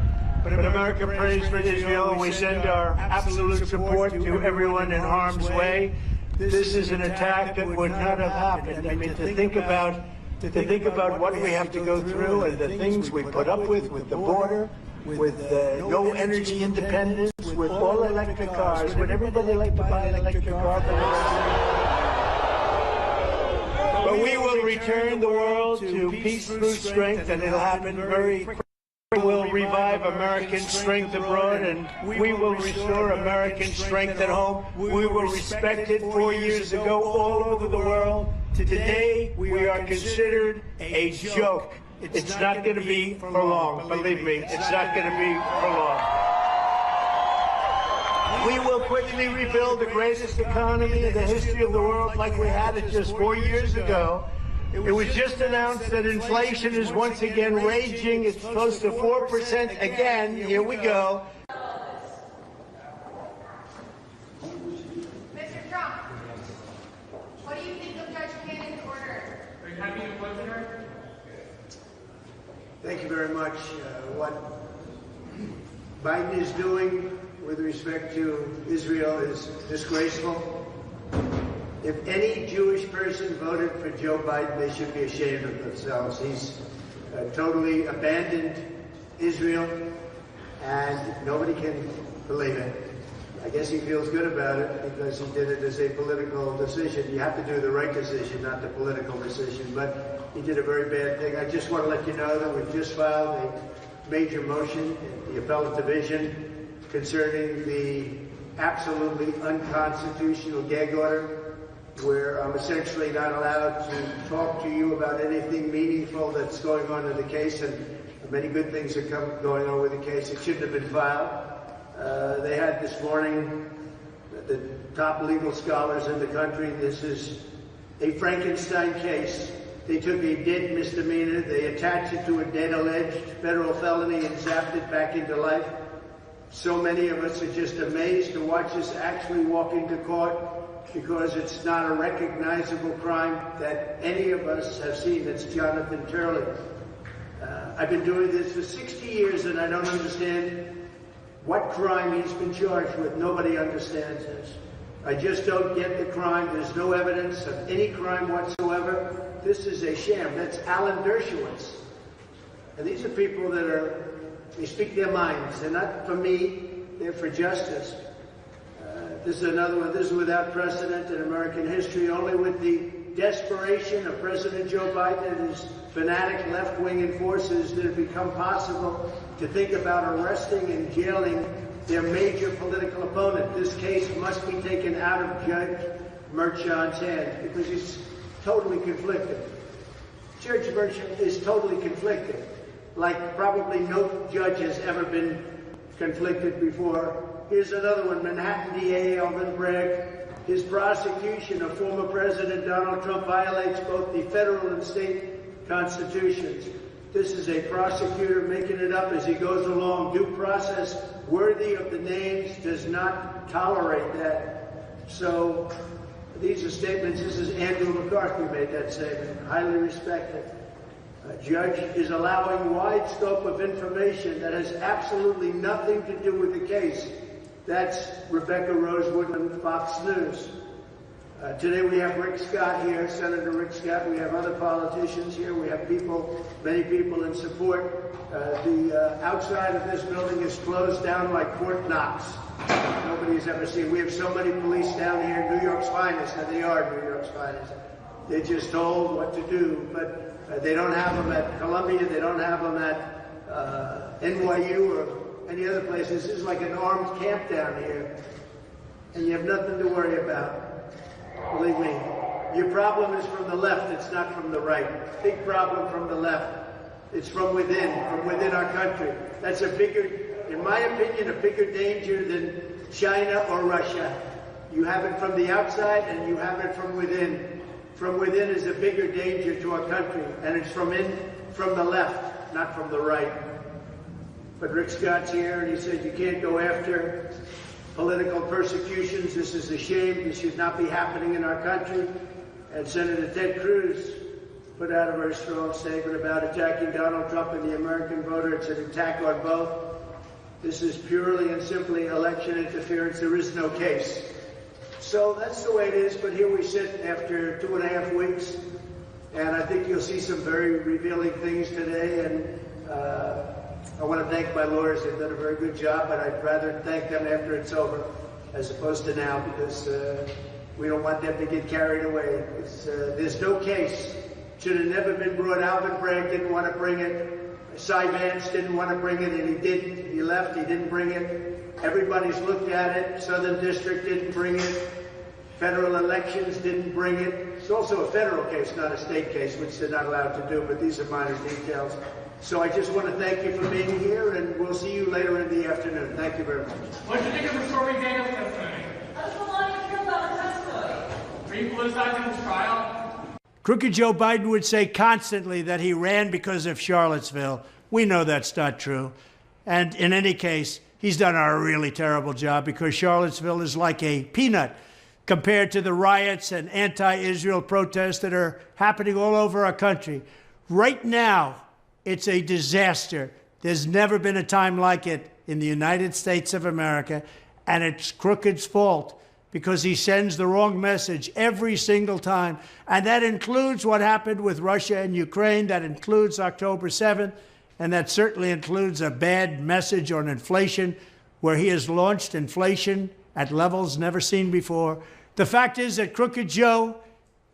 But America prays for Israel, and we send our absolute support to everyone in harm's way. This is an attack that would not have happened. I mean, to think about what we have to go through and the things we put up with the border, with no energy independence, with all electric cars. Would everybody like to buy an electric car? But we will return the world to peace through strength, and it'll happen very quickly. We will revive American strength abroad, and we will restore American strength at home. We were respected 4 years ago all over the world. Today, we are considered a joke. It's not going to be for long. Believe me, it's not going to be for long. We will quickly rebuild the greatest economy in the history of the world like we had it just 4 years ago. It was just announced that inflation is once again raging. It's close to 4% again. Here we go. Mr. Trump, what do you think of Judge Cannon's order? Are you happy to vote for her? Thank you very much. What Biden is doing with respect to Israel is disgraceful. If any Jewish person voted for Joe Biden, they should be ashamed of themselves. He's totally abandoned Israel, and nobody can believe it. I guess he feels good about it because he did it as a political decision. You have to do the right decision, not the political decision. But he did a very bad thing. I just want to let you know that we've just filed a major motion in the appellate division concerning the absolutely unconstitutional gag order, where I'm essentially not allowed to talk to you about anything meaningful that's going on in the case, and many good things are going on with the case. It shouldn't have been filed. They had this morning the top legal scholars in the country. This is a Frankenstein case. They took a dead misdemeanor, they attached it to a dead alleged federal felony and zapped it back into life. So many of us are just amazed to watch this actually walk into court, because it's not a recognizable crime that any of us have seen. That's Jonathan Turley. I've been doing this for 60 years and I don't understand what crime he's been charged with. Nobody understands this. I just don't get the crime. There's no evidence of any crime whatsoever. This is a sham. That's Alan Dershowitz. And these are people that they speak their minds. They're not for me, they're for justice. This is another one. This is without precedent in American history, only with the desperation of President Joe Biden and his fanatic left-wing enforcers did it become possible to think about arresting and jailing their major political opponent. This case must be taken out of Judge Merchan's hands because he's totally conflicted. Judge Merchan is totally conflicted, like probably no judge has ever been conflicted before. Here's another one, Manhattan DA Alvin Bragg. His prosecution of former President Donald Trump violates both the federal and state constitutions. This is a prosecutor making it up as he goes along. Due process worthy of the names does not tolerate that. So these are statements. This is Andrew McCarthy made that statement, highly respected. A judge is allowing wide scope of information that has absolutely nothing to do with the case. That's Rebecca Rose Woodman, Fox News. Today we have Rick Scott here, Senator Rick Scott. We have other politicians here. We have people, many people in support. The outside of this building is closed down like Fort Knox. Nobody's ever seen. We have so many police down here, New York's finest, and they are New York's finest. They're just told what to do, but they don't have them at Columbia. They don't have them at NYU or any other places. This is like an armed camp down here, and you have nothing to worry about. Believe me, your problem is from the left, it's not from the right. Big problem from the left. It's from within our country. That's a bigger, in my opinion, a bigger danger than China or Russia. You have it from the outside and you have it from within. From within is a bigger danger to our country, and it's from the left, not from the right. But Rick Scott's here, and he said you can't go after political persecutions. This is a shame. This should not be happening in our country. And Senator Ted Cruz put out a very strong statement about attacking Donald Trump and the American voter. It's an attack on both. This is purely and simply election interference. There is no case. So that's the way it is. But here we sit after 2.5 weeks, and I think you'll see some very revealing things today. And I want to thank my lawyers. They've done a very good job, but I'd rather thank them after it's over as opposed to now, because we don't want them to get carried away. There's no case. Should have never been brought. Alvin Bragg didn't want to bring it. Cy Vance didn't want to bring it, and he didn't. He left. He didn't bring it. Everybody's looked at it. Southern District didn't bring it. Federal elections didn't bring it. It's also a federal case, not a state case, which they're not allowed to do, but these are minor details. So I just want to thank you for being here, and we'll see you later in the afternoon. Thank you very much. What do you think of the Stormy Daniels testimony? How does the line feel about the testimony? Are you politicizing this trial? Crooked Joe Biden would say constantly that he ran because of Charlottesville. We know that's not true. And in any case, he's done a really terrible job because Charlottesville is like a peanut compared to the riots and anti-Israel protests that are happening all over our country. Right now, it's a disaster. There's never been a time like it in the United States of America, and it's Crooked's fault because he sends the wrong message every single time. And that includes what happened with Russia and Ukraine. That includes October 7th. And that certainly includes a bad message on inflation, where he has launched inflation at levels never seen before. The fact is that Crooked Joe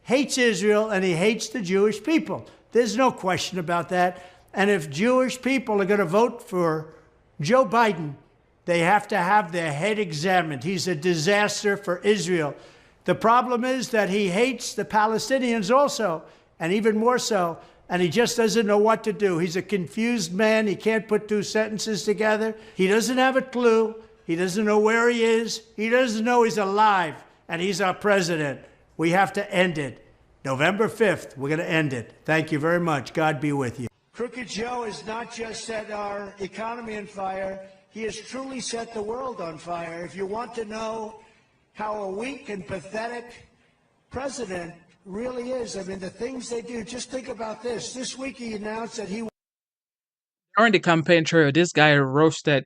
hates Israel and he hates the Jewish people. There's no question about that. And if Jewish people are going to vote for Joe Biden, they have to have their head examined. He's a disaster for Israel. The problem is that he hates the Palestinians also, and even more so, and he just doesn't know what to do. He's a confused man. He can't put two sentences together. He doesn't have a clue. He doesn't know where he is. He doesn't know he's alive, and he's our president. We have to end it. November 5th, we're going to end it. Thank you very much. God be with you. Crooked Joe has not just set our economy on fire, he has truly set the world on fire. If you want to know how a weak and pathetic president really is, I mean, the things they do, just think about this. This week he announced that he... During the campaign trail, this guy roasted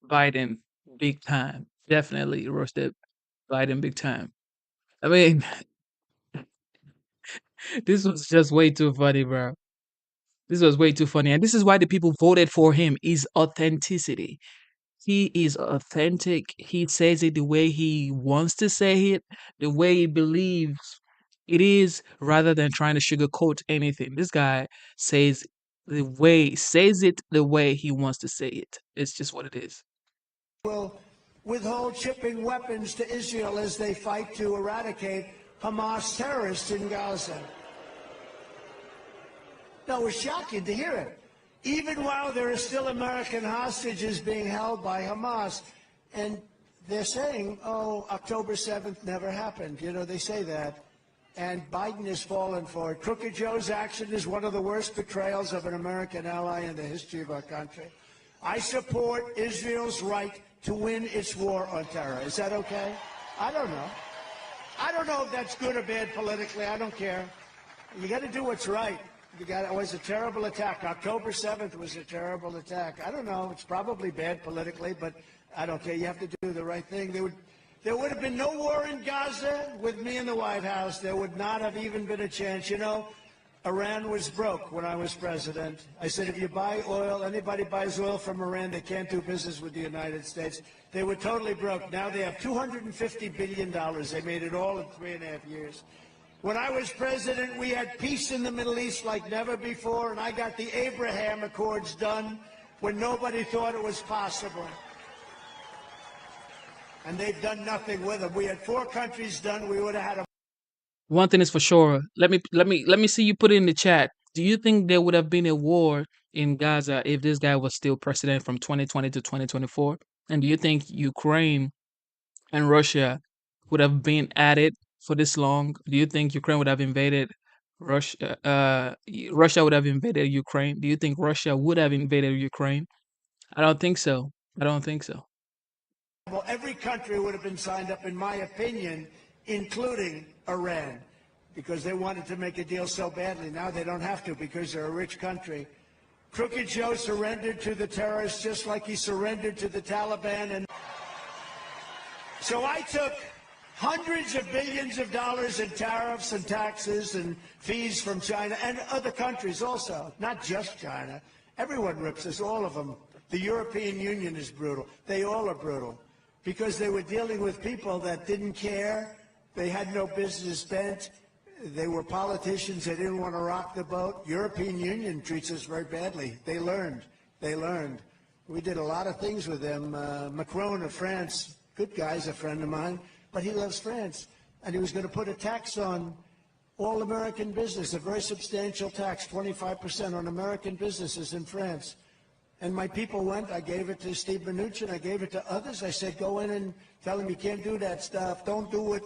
Biden big time. Definitely roasted Biden big time. I mean, this was just way too funny, bro. This was way too funny. And this is why the people voted for him, is authenticity. He is authentic. He says it the way he wants to say it, the way he believes it is, rather than trying to sugarcoat anything. This guy says it the way he wants to say it. It's just what it is. will withhold shipping weapons to Israel as they fight to eradicate Hamas terrorists in Gaza. No, it was shocking to hear it. Even while there are still American hostages being held by Hamas. And they're saying, oh, October 7th never happened. You know, they say that. And Biden has fallen for it. Crooked Joe's action is one of the worst betrayals of an American ally in the history of our country. I support Israel's right to win its war on terror. Is that okay? I don't know. I don't know if that's good or bad politically. I don't care. You got to do what's right. It was a terrible attack. October 7th was a terrible attack. I don't know. It's probably bad politically, but I don't care. You have to do the right thing. There would have been no war in Gaza with me in the White House. There would not have even been a chance. You know, Iran was broke when I was president. I said, if you buy oil, anybody buys oil from Iran, they can't do business with the United States. They were totally broke. Now they have $250 billion. They made it all in 3.5 years. When I was president, we had peace in the Middle East like never before, and I got the Abraham Accords done when nobody thought it was possible. And they've done nothing with them. We had 4 countries done. We would have had a... One thing is for sure. Let me see you put it in the chat. Do you think there would have been a war in Gaza if this guy was still president from 2020 to 2024? And do you think Ukraine and Russia would have been at it for this long? Do you think Ukraine would have invaded Russia? Russia would have invaded Ukraine. Do you think Russia would have invaded Ukraine? I don't think so. I don't think so. Well, every country would have been signed up, in my opinion, including Iran, because they wanted to make a deal so badly. Now they don't have to because they're a rich country. Crooked Joe surrendered to the terrorists just like he surrendered to the Taliban. And so I took hundreds of billions of dollars in tariffs and taxes and fees from China and other countries also, not just China. Everyone rips us, all of them. The European Union is brutal. They all are brutal because they were dealing with people that didn't care. They had no business bent. They were politicians. They didn't want to rock the boat. European Union treats us very badly. They learned. They learned. We did a lot of things with them. Macron of France, good guy's a friend of mine, but he loves France. And he was going to put a tax on all American business, a very substantial tax, 25% on American businesses in France. And my people went, I gave it to Steve Mnuchin, I gave it to others. I said, go in and tell him you can't do that stuff, don't do it.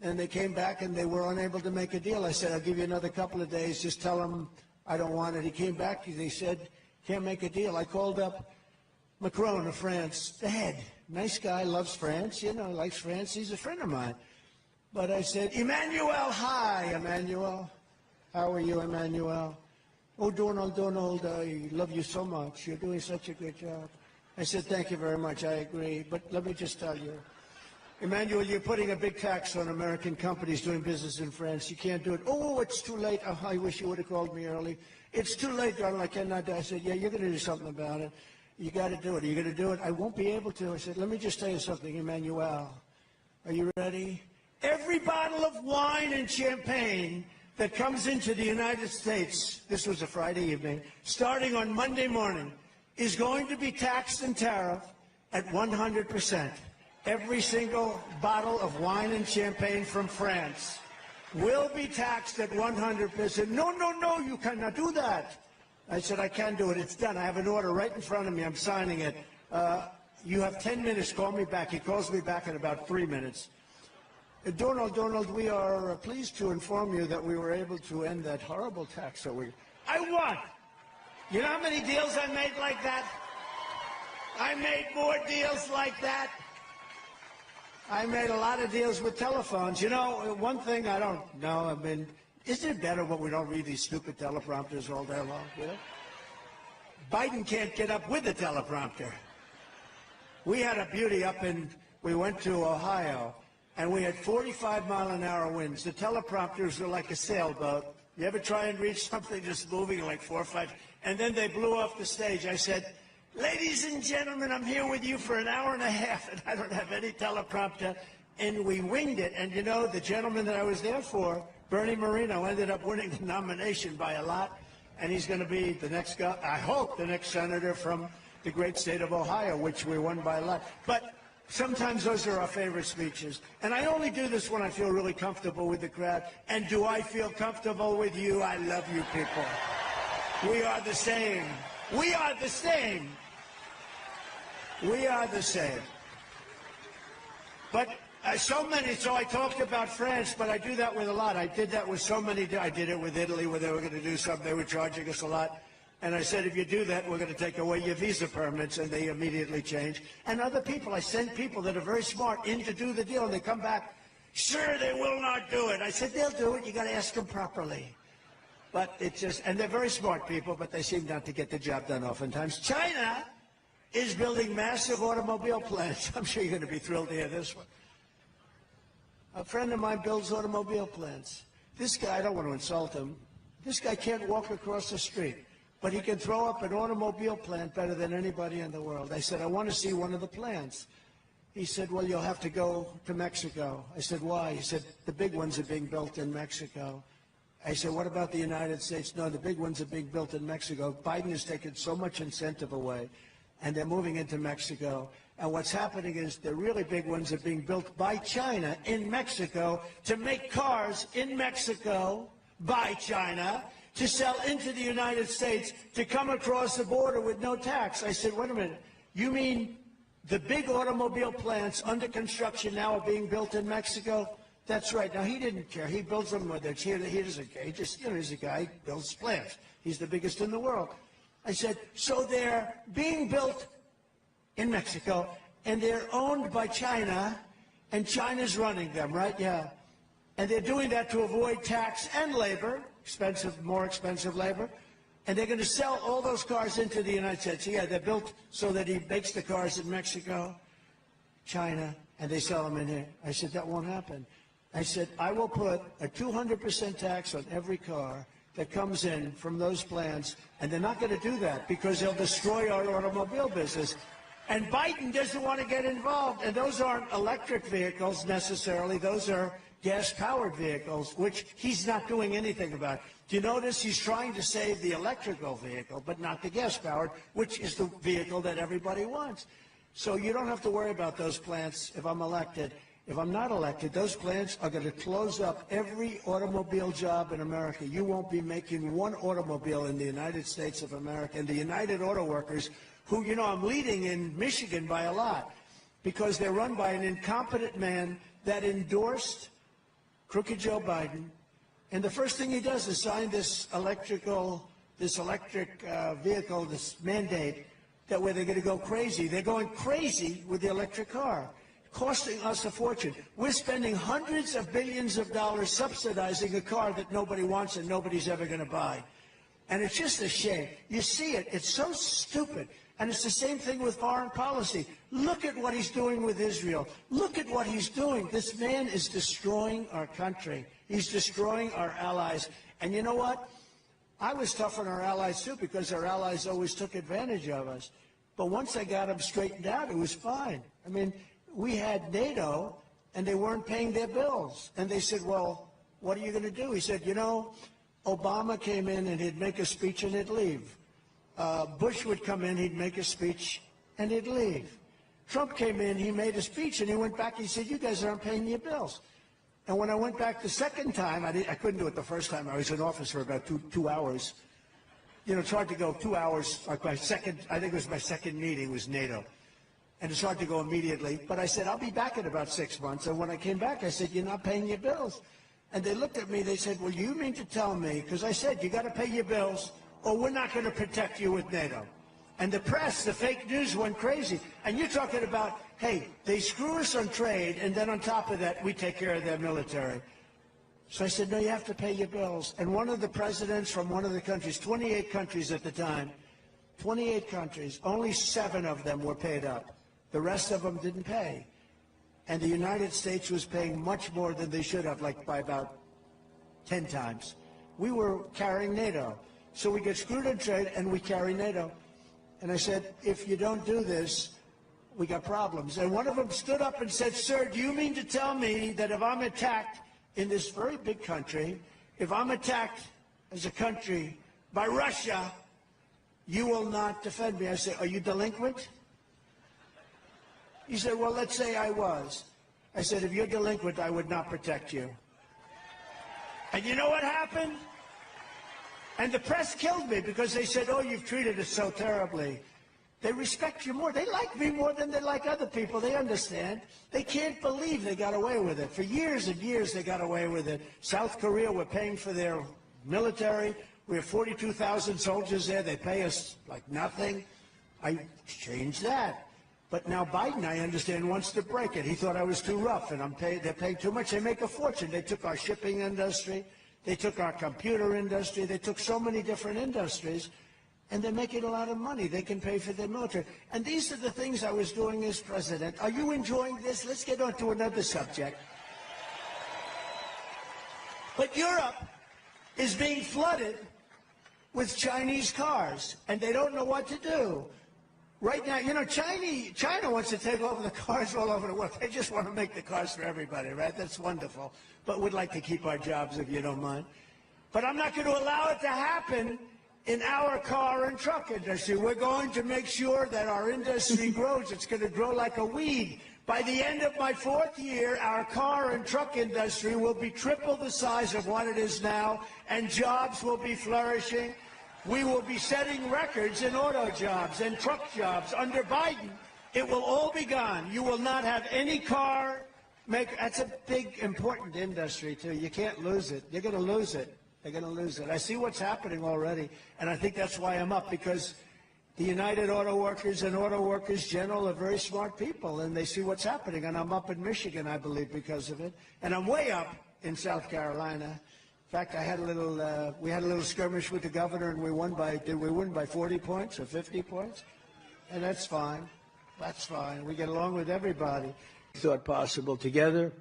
And they came back and they were unable to make a deal. I said, I'll give you another couple of days, just tell him I don't want it. He came back, they said, can't make a deal. I called up Macron of France, the head, nice guy, loves France, likes France, he's a friend of mine. But I said, Emmanuel, hi, Emmanuel. How are you, Emmanuel? Oh, Donald, I love you so much. You're doing such a good job. I said, thank you very much, I agree. But let me just tell you, Emmanuel, you're putting a big tax on American companies doing business in France. You can't do it. Oh, it's too late. Oh, I wish you would have called me early. It's too late, Donald, I cannot do it. I said, yeah, you're going to do something about it. You got to do it. Are you going to do it? I won't be able to. I said, let me just tell you something, Emmanuel. Are you ready? Every bottle of wine and champagne that comes into the United States, this was a Friday evening, starting on Monday morning, is going to be taxed and tariffed at 100%. Every single bottle of wine and champagne from France will be taxed at 100%. No, you cannot do that. I said, I can do it. It's done. I have an order right in front of me. I'm signing it. You have 10 minutes. Call me back. He calls me back in about 3 minutes. Donald, we are pleased to inform you that we were able to end that horrible tax that I won. You know how many deals I made like that? I made more deals like that. I made a lot of deals with telephones. One thing I don't know, isn't it better when we don't read these stupid teleprompters all day long? Biden can't get up with the teleprompter. We had a beauty we went to Ohio, and we had 45-mile-an-hour winds. The teleprompters were like a sailboat. You ever try and read something just moving like 4 or 5? And then they blew off the stage. I said, ladies and gentlemen, I'm here with you for an hour and a half, and I don't have any teleprompter. And we winged it. And the gentleman that I was there for, Bernie Moreno, ended up winning the nomination by a lot. And he's going to be the next guy, I hope, the next senator from the great state of Ohio, which we won by a lot. But sometimes those are our favorite speeches. And I only do this when I feel really comfortable with the crowd. And do I feel comfortable with you? I love you people. We are the same. We are the same. We are the same. But so I talked about France, but I do that with a lot. I did that with so many. I did it with Italy, where they were going to do something. They were charging us a lot. And I said, if you do that, we're going to take away your visa permits. And they immediately changed. And other people, I send people that are very smart in to do the deal. And they come back, sir, they will not do it. I said, they'll do it. You got to ask them properly. But it's just, and they're very smart people, but they seem not to get the job done oftentimes. China is building massive automobile plants. I'm sure you're going to be thrilled to hear this one. A friend of mine builds automobile plants. This guy, I don't want to insult him, this guy can't walk across the street, but he can throw up an automobile plant better than anybody in the world. I said, I want to see one of the plants. He said, well, you'll have to go to Mexico. I said, why? He said, the big ones are being built in Mexico. I said, what about the United States? No, the big ones are being built in Mexico. Biden has taken so much incentive away, and they're moving into Mexico. And what's happening is the really big ones are being built by China in Mexico to make cars in Mexico by China to sell into the United States to come across the border with no tax. I said, wait a minute, you mean the big automobile plants under construction now are being built in Mexico? That's right. Now, he didn't care. He builds them with it. He doesn't care. He just, he's a guy who builds plants. He's the biggest in the world. I said, so they're being built in Mexico, and they're owned by China, and China's running them, right? Yeah. And they're doing that to avoid tax and labor, more expensive labor, and they're going to sell all those cars into the United States. Yeah, they're built so that he makes the cars in Mexico, China, and they sell them in here. I said, that won't happen. I said, I will put a 200% tax on every car that comes in from those plants, and they're not going to do that because they'll destroy our automobile business. And Biden doesn't want to get involved, and those aren't electric vehicles necessarily. Those are gas-powered vehicles, which he's not doing anything about. Do you notice he's trying to save the electrical vehicle, but not the gas-powered, which is the vehicle that everybody wants. So you don't have to worry about those plants if I'm elected. If I'm not elected, those plants are going to close up every automobile job in America. You won't be making one automobile in the United States of America. And the United Auto Workers, who, you know, I'm leading in Michigan by a lot, because they're run by an incompetent man that endorsed crooked Joe Biden. And the first thing he does is sign this electric vehicle, this mandate, that where they're going to go crazy. They're going crazy with the electric car, costing us a fortune. We're spending hundreds of billions of dollars subsidizing a car that nobody wants and nobody's ever going to buy. And it's just a shame. You see it. It's so stupid. And it's the same thing with foreign policy. Look at what he's doing with Israel. Look at what he's doing. This man is destroying our country. He's destroying our allies. And you know what? I was tough on our allies, too, because our allies always took advantage of us. But once I got them straightened out, it was fine. I mean, we had NATO, and they weren't paying their bills. And they said, well, what are you going to do? He said, you know, Obama came in and he'd make a speech and he'd leave. Bush would come in, he'd make a speech and he'd leave. Trump came in, he made a speech and he went back, he said, you guys aren't paying your bills. And when I went back the second time, I couldn't do it the first time. I was in office for about two hours. You know, it's hard to go 2 hours. Like I think it was my second meeting was NATO. And it's hard to go immediately. But I said, I'll be back in about 6 months. And when I came back, I said, you're not paying your bills. And they looked at me, they said, well, you mean to tell me, because I said, you got to pay your bills or we're not going to protect you with NATO. And the press, the fake news went crazy. And you're talking about, hey, they screw us on trade, and then on top of that, we take care of their military. So I said, no, you have to pay your bills. And one of the presidents from one of the countries, 28 countries at the time, 28 countries, only 7 of them were paid up. The rest of them didn't pay. And the United States was paying much more than they should have, like by about 10 times. We were carrying NATO. So we get screwed on trade, and we carry NATO. And I said, if you don't do this, we got problems. And one of them stood up and said, sir, do you mean to tell me that if I'm attacked in this very big country, if I'm attacked as a country by Russia, you will not defend me? I said, are you delinquent? He said, well, let's say I was. I said, if you're delinquent, I would not protect you. And you know what happened? And the press killed me because they said, oh, you've treated us so terribly. They respect you more. They like me more than they like other people. They understand. They can't believe they got away with it. For years and years, they got away with it. South Korea, we're paying for their military. We have 42,000 soldiers there. They pay us like nothing. I changed that. But now Biden, I understand, wants to break it. He thought I was too rough, and they're paying too much. They make a fortune. They took our shipping industry. They took our computer industry. They took so many different industries, and they're making a lot of money. They can pay for their military. And these are the things I was doing as president. Are you enjoying this? Let's get on to another subject. But Europe is being flooded with Chinese cars, and they don't know what to do. Right now, you know, China wants to take over the cars all over the world. They just want to make the cars for everybody, right? That's wonderful. But we'd like to keep our jobs, if you don't mind. But I'm not going to allow it to happen in our car and truck industry. We're going to make sure that our industry grows. It's going to grow like a weed. By the end of my 4th year, our car and truck industry will be triple the size of what it is now, and jobs will be flourishing. We will be setting records in auto jobs and truck jobs. Under Biden, it will all be gone. You will not have any car maker. That's a big, important industry, too. You can't lose it. You're going to lose it. They're going to lose it. I see what's happening already, and I think that's why I'm up, because the United Auto Workers and Auto Workers General are very smart people, and they see what's happening. And I'm up in Michigan, I believe, because of it. And I'm way up in South Carolina. In fact, we had a little skirmish with the governor, and did we win by 40 points or 50 points? And that's fine. That's fine. We get along with everybody. Thought possible. Together,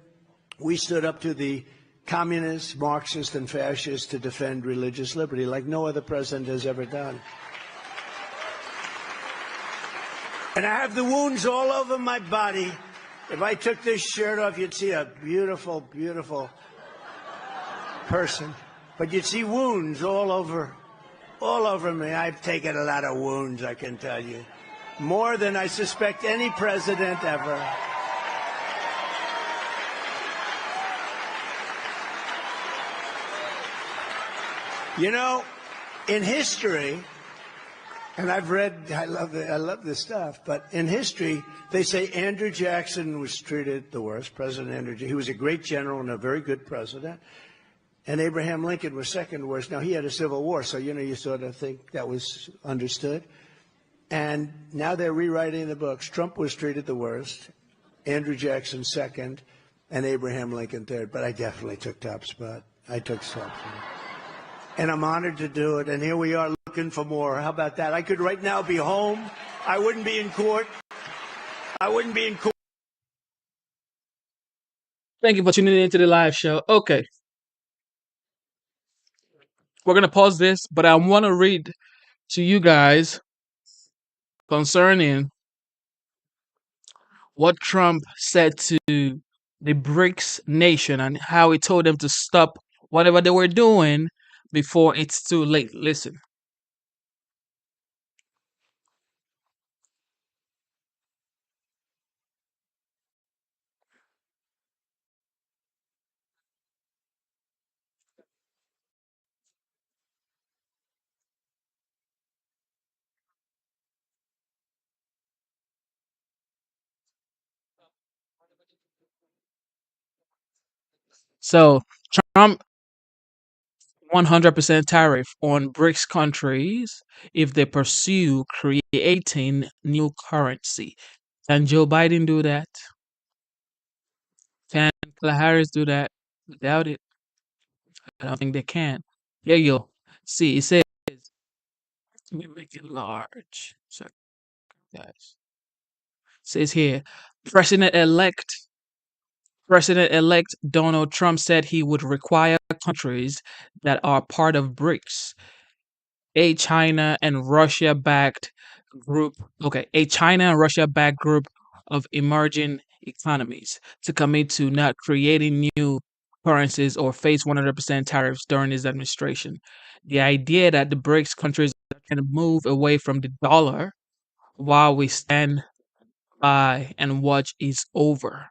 we stood up to the communists, Marxists, and fascists to defend religious liberty like no other president has ever done. And I have the wounds all over my body. If I took this shirt off, you'd see a beautiful, beautiful person, but you'd see wounds all over me. I've taken a lot of wounds, I can tell you, more than I suspect any president ever. You know, in history, and I've read, I love this stuff, but in history, they say Andrew Jackson was treated the worst, President Andrew. He was a great general and a very good president. And Abraham Lincoln was second worst. Now, he had a civil war, so, you sort of think that was understood. And now they're rewriting the books. Trump was treated the worst, Andrew Jackson second, and Abraham Lincoln third. But I definitely took top spot. I took top spot. And I'm honored to do it. And here we are looking for more. How about that? I could right now be home. I wouldn't be in court. I wouldn't be in court. Thank you for tuning into the live show. Okay. We're going to pause this, but I want to read to you guys concerning what Trump said to the BRICS nation and how he told them to stop whatever they were doing before it's too late. Listen. So, Trump 100% tariff on BRICS countries if they pursue creating new currency. Can Joe Biden do that? Can Kamala Harris do that? I doubt it. I don't think they can. Here you go. See, it says, let me make it large. So, guys, it says here, President-elect President-elect Donald Trump said he would require countries that are part of BRICS, a China and Russia-backed group, a China and Russia-backed group of emerging economies, to commit to not creating new currencies or face 100% tariffs during his administration. The idea that the BRICS countries can move away from the dollar while we stand by and watch is over.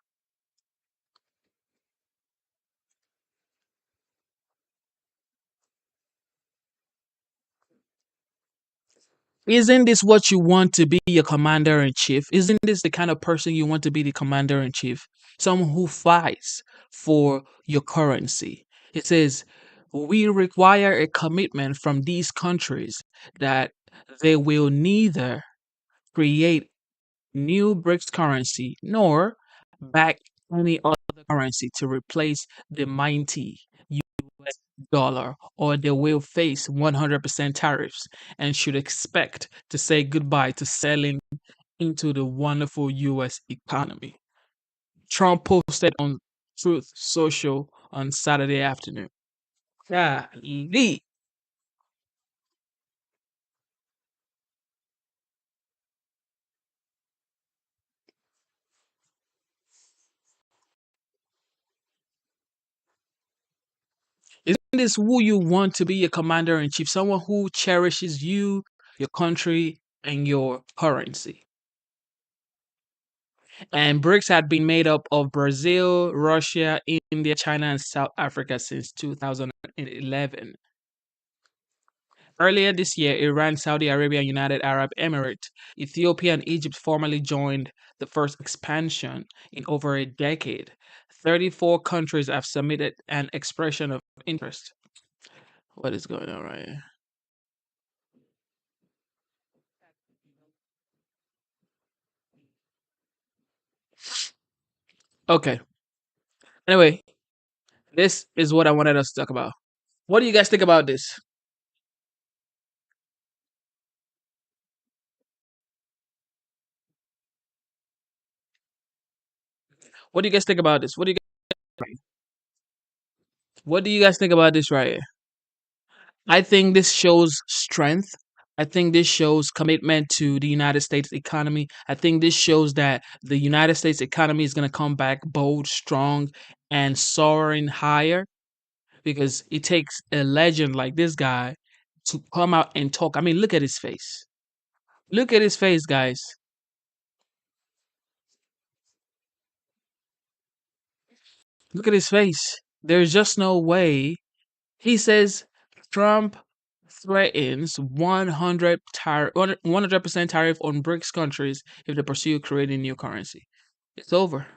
Isn't this what you want to be your commander in chief? Isn't this the kind of person you want to be the commander in chief? Someone who fights for your currency. It says, we require a commitment from these countries that they will neither create new BRICS currency nor back any other currency to replace the mighty US dollar, or they will face 100% tariffs and should expect to say goodbye to selling into the wonderful US economy. Trump posted on Truth Social on Saturday afternoon. Golly. Isn't this who you want to be a commander in chief? Someone who cherishes you, your country, and your currency. And BRICS had been made up of Brazil, Russia, India, China, and South Africa since 2011. Earlier this year, Iran, Saudi Arabia, and United Arab Emirates, Ethiopia, and Egypt formally joined the first expansion in over a decade. 34 countries have submitted an expression of interest. What is going on right here? Okay. Anyway, this is what I wanted us to talk about. What do you guys think about this? What do you guys think about this? What do you guys think about this right here? I think this shows strength. I think this shows commitment to the United States economy. I think this shows that the United States economy is going to come back bold, strong, and soaring higher, because it takes a legend like this guy to come out and talk. I mean, look at his face. Look at his face, guys. Look at his face. There's just no way. He says Trump threatens 100% tariff on BRICS countries if they pursue creating new currency. It's over.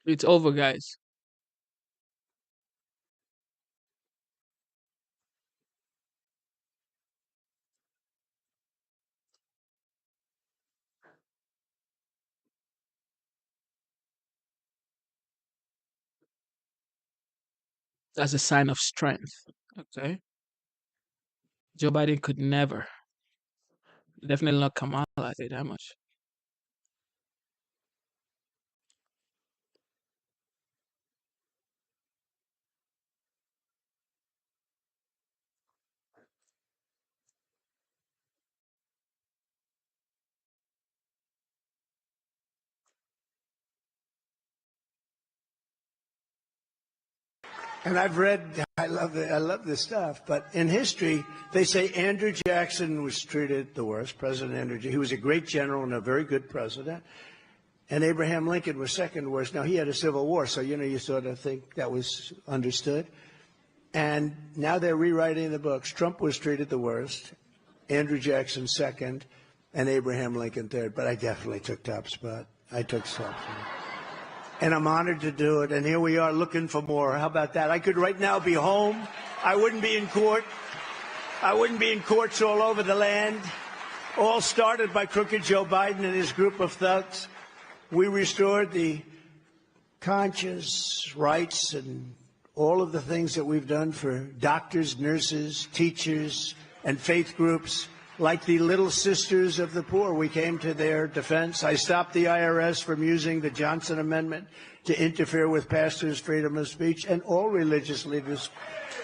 It's over, guys. That's a sign of strength. Okay. Joe Biden could never, definitely not Kamala, I say that much. And I've read, I love this stuff, but in history, they say Andrew Jackson was treated the worst, President Andrew Jackson. He was a great general and a very good president. And Abraham Lincoln was second worst. Now, he had a civil war, so, you sort of think that was understood. And now they're rewriting the books. Trump was treated the worst, Andrew Jackson second, and Abraham Lincoln third. But I definitely took top spot. I took top spot. And I'm honored to do it. And here we are looking for more. How about that? I could right now be home. I wouldn't be in court. I wouldn't be in courts all over the land. All started by crooked Joe Biden and his group of thugs. We restored the conscience, rights, and all of the things that we've done for doctors, nurses, teachers, and faith groups like the Little Sisters of the Poor. We came to their defense. I stopped the IRS from using the Johnson Amendment to interfere with pastors' freedom of speech, and all religious leaders,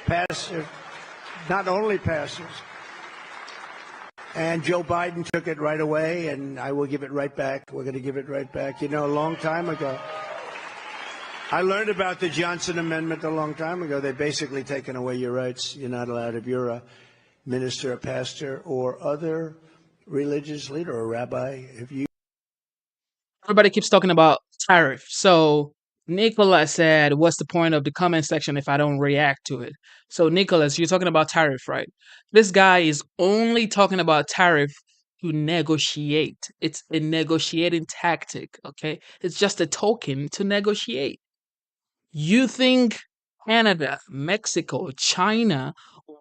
pastors, not only pastors. And Joe Biden took it right away, and I will give it right back. We're going to give it right back. A long time ago, I learned about the Johnson Amendment a long time ago. They've basically taken away your rights. You're not allowed, if you're a minister, a pastor, or other religious leader or rabbi, if you... Everybody keeps talking about tariff. So Nicholas said, what's the point of the comment section if I don't react to it? So Nicholas, you're talking about tariff, right? This guy is only talking about tariff to negotiate. It's a negotiating tactic, okay? It's just a token to negotiate. You think Canada, Mexico, China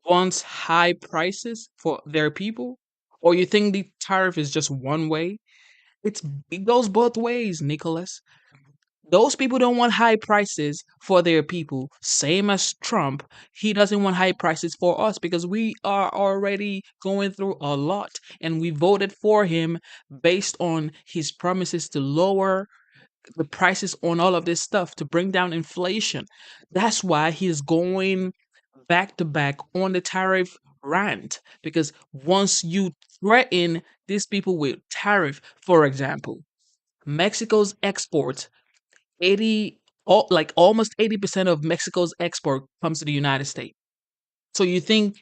wants high prices for their people? Or you think the tariff is just one way? It goes both ways, Nicholas. Those people don't want high prices for their people. Same as Trump, he doesn't want high prices for us because we are already going through a lot and we voted for him based on his promises to lower the prices on all of this stuff to bring down inflation. That's why he's going back to back on the tariff rant because once you threaten these people with tariff, for example, Mexico's exports almost 80% of Mexico's export comes to the United States. So you think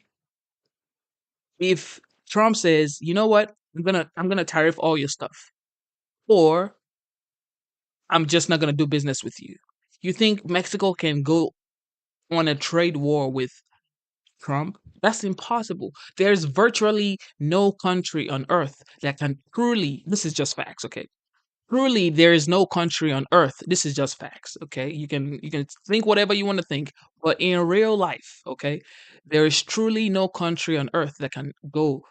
if Trump says, you know what, I'm gonna tariff all your stuff, or I'm just not gonna do business with you. You think Mexico can go on a trade war with Trump? That's impossible. There's virtually no country on earth that can truly, this is just facts, okay? Truly, there is no country on earth. This is just facts, okay? You can think whatever you want to think, but in real life, okay, there is truly no country on earth that can go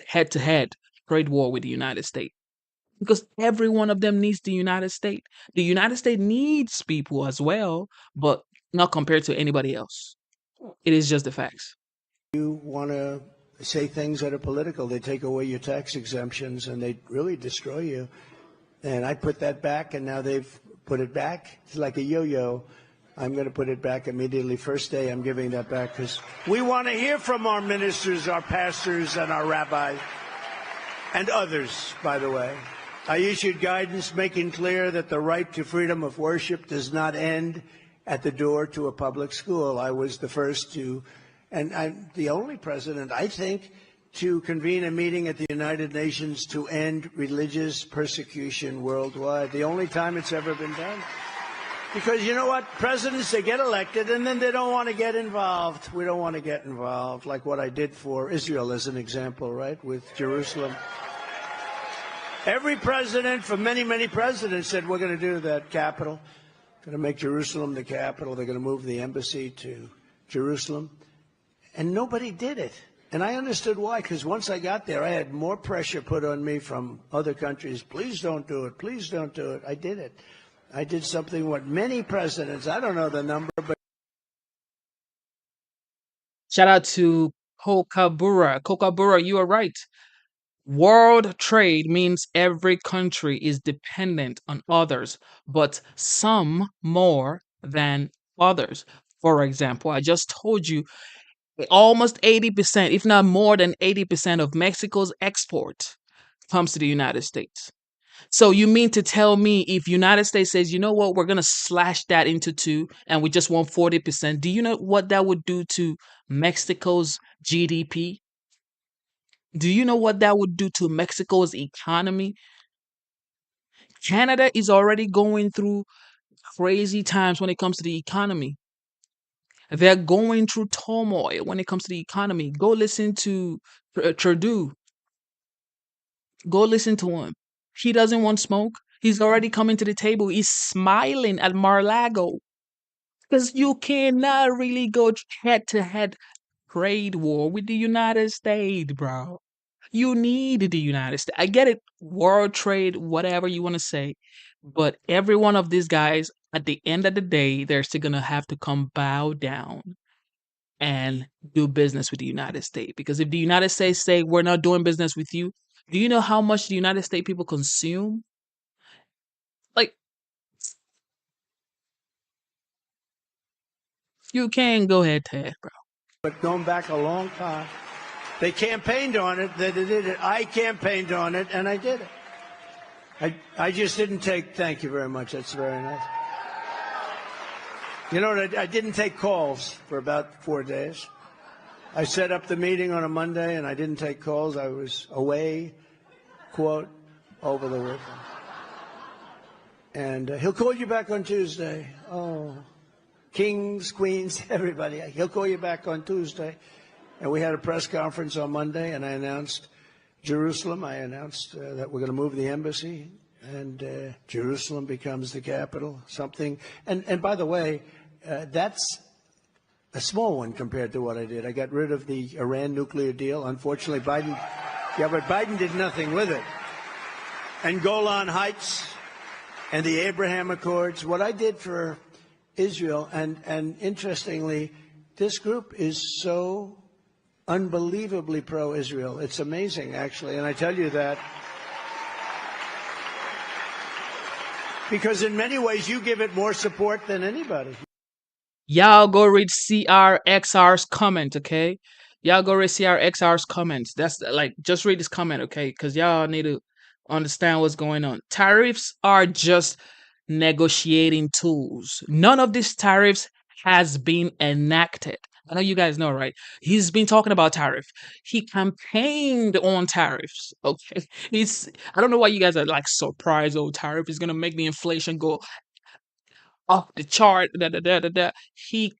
head to head trade war with the United States because every one of them needs the United States. The United States needs people as well, but not compared to anybody else. It is just the facts. You want to say things that are political. They take away your tax exemptions and they really destroy you. And I put that back, and now they've put it back. It's like a yo-yo. I'm going to put it back immediately. First day, I'm giving that back because we want to hear from our ministers, our pastors, and our rabbis, and others, by the way. I issued guidance making clear that the right to freedom of worship does not end at the door to a public school. I was the first to, and I'm the only president, I think, to convene a meeting at the United Nations to end religious persecution worldwide. The only time it's ever been done. Because you know what? Presidents, they get elected and then they don't want to get involved. We don't want to get involved, like what I did for Israel as an example, right, with Jerusalem. Every president, for many, many presidents, said we're going to do that capital. Going to make Jerusalem the capital. They're going to move the embassy to Jerusalem. And nobody did it. And I understood why, because once I got there, I had more pressure put on me from other countries. Please don't do it. Please don't do it. I did it. I did something what many presidents, I don't know the number, but. Shout out to Kokabura. Kokabura, you are right. World trade means every country is dependent on others, but some more than others. For example, I just told you almost 80%, if not more than 80% of Mexico's export comes to the United States. So you mean to tell me if United States says, you know what, we're going to slash that into two and we just want 40%, do you know what that would do to Mexico's GDP? Do you know what that would do to Mexico's economy? Canada is already going through crazy times when it comes to the economy. They're going through turmoil when it comes to the economy. Go listen to Trudeau. Go listen to him. He doesn't want smoke. He's already coming to the table. He's smiling at Mar-a-Lago. Because you cannot really go head to head trade war with the United States, bro. You need the United States. I get it, world trade, whatever you want to say. But every one of these guys, at the end of the day, they're still going to have to come bow down and do business with the United States. Because if the United States say, we're not doing business with you, do you know how much the United States people consume? Like, you can go ahead, Ted, bro. But going back a long time, they campaigned on it, they did it. I campaigned on it, and I did it. I just didn't take, thank you very much, that's very nice. You know, I didn't take calls for about 4 days. I set up the meeting on a Monday, and I didn't take calls. I was away, quote, over the weekend. And he'll call you back on Tuesday. Oh, kings, queens, everybody. He'll call you back on Tuesday. And we had a press conference on Monday, and I announced Jerusalem. I announced that we're going to move the embassy, and Jerusalem becomes the capital, something. And by the way, that's a small one compared to what I did. I got rid of the Iran nuclear deal. Unfortunately, Biden did nothing with it. And Golan Heights and the Abraham Accords, what I did for Israel, and interestingly, this group is so unbelievably pro-Israel. It's amazing, actually, and I tell you that because in many ways you give it more support than anybody. Y'all go read CRXR's comment, okay? Y'all go read CRXR's comments. That's like, just read this comment, okay? Because y'all need to understand what's going on. Tariffs are just negotiating tools. None of these tariffs has been enacted. I know you guys know, right? He's been talking about tariff. He campaigned on tariffs. Okay. I don't know why you guys are like surprised, oh, tariff is gonna make the inflation go off the chart. He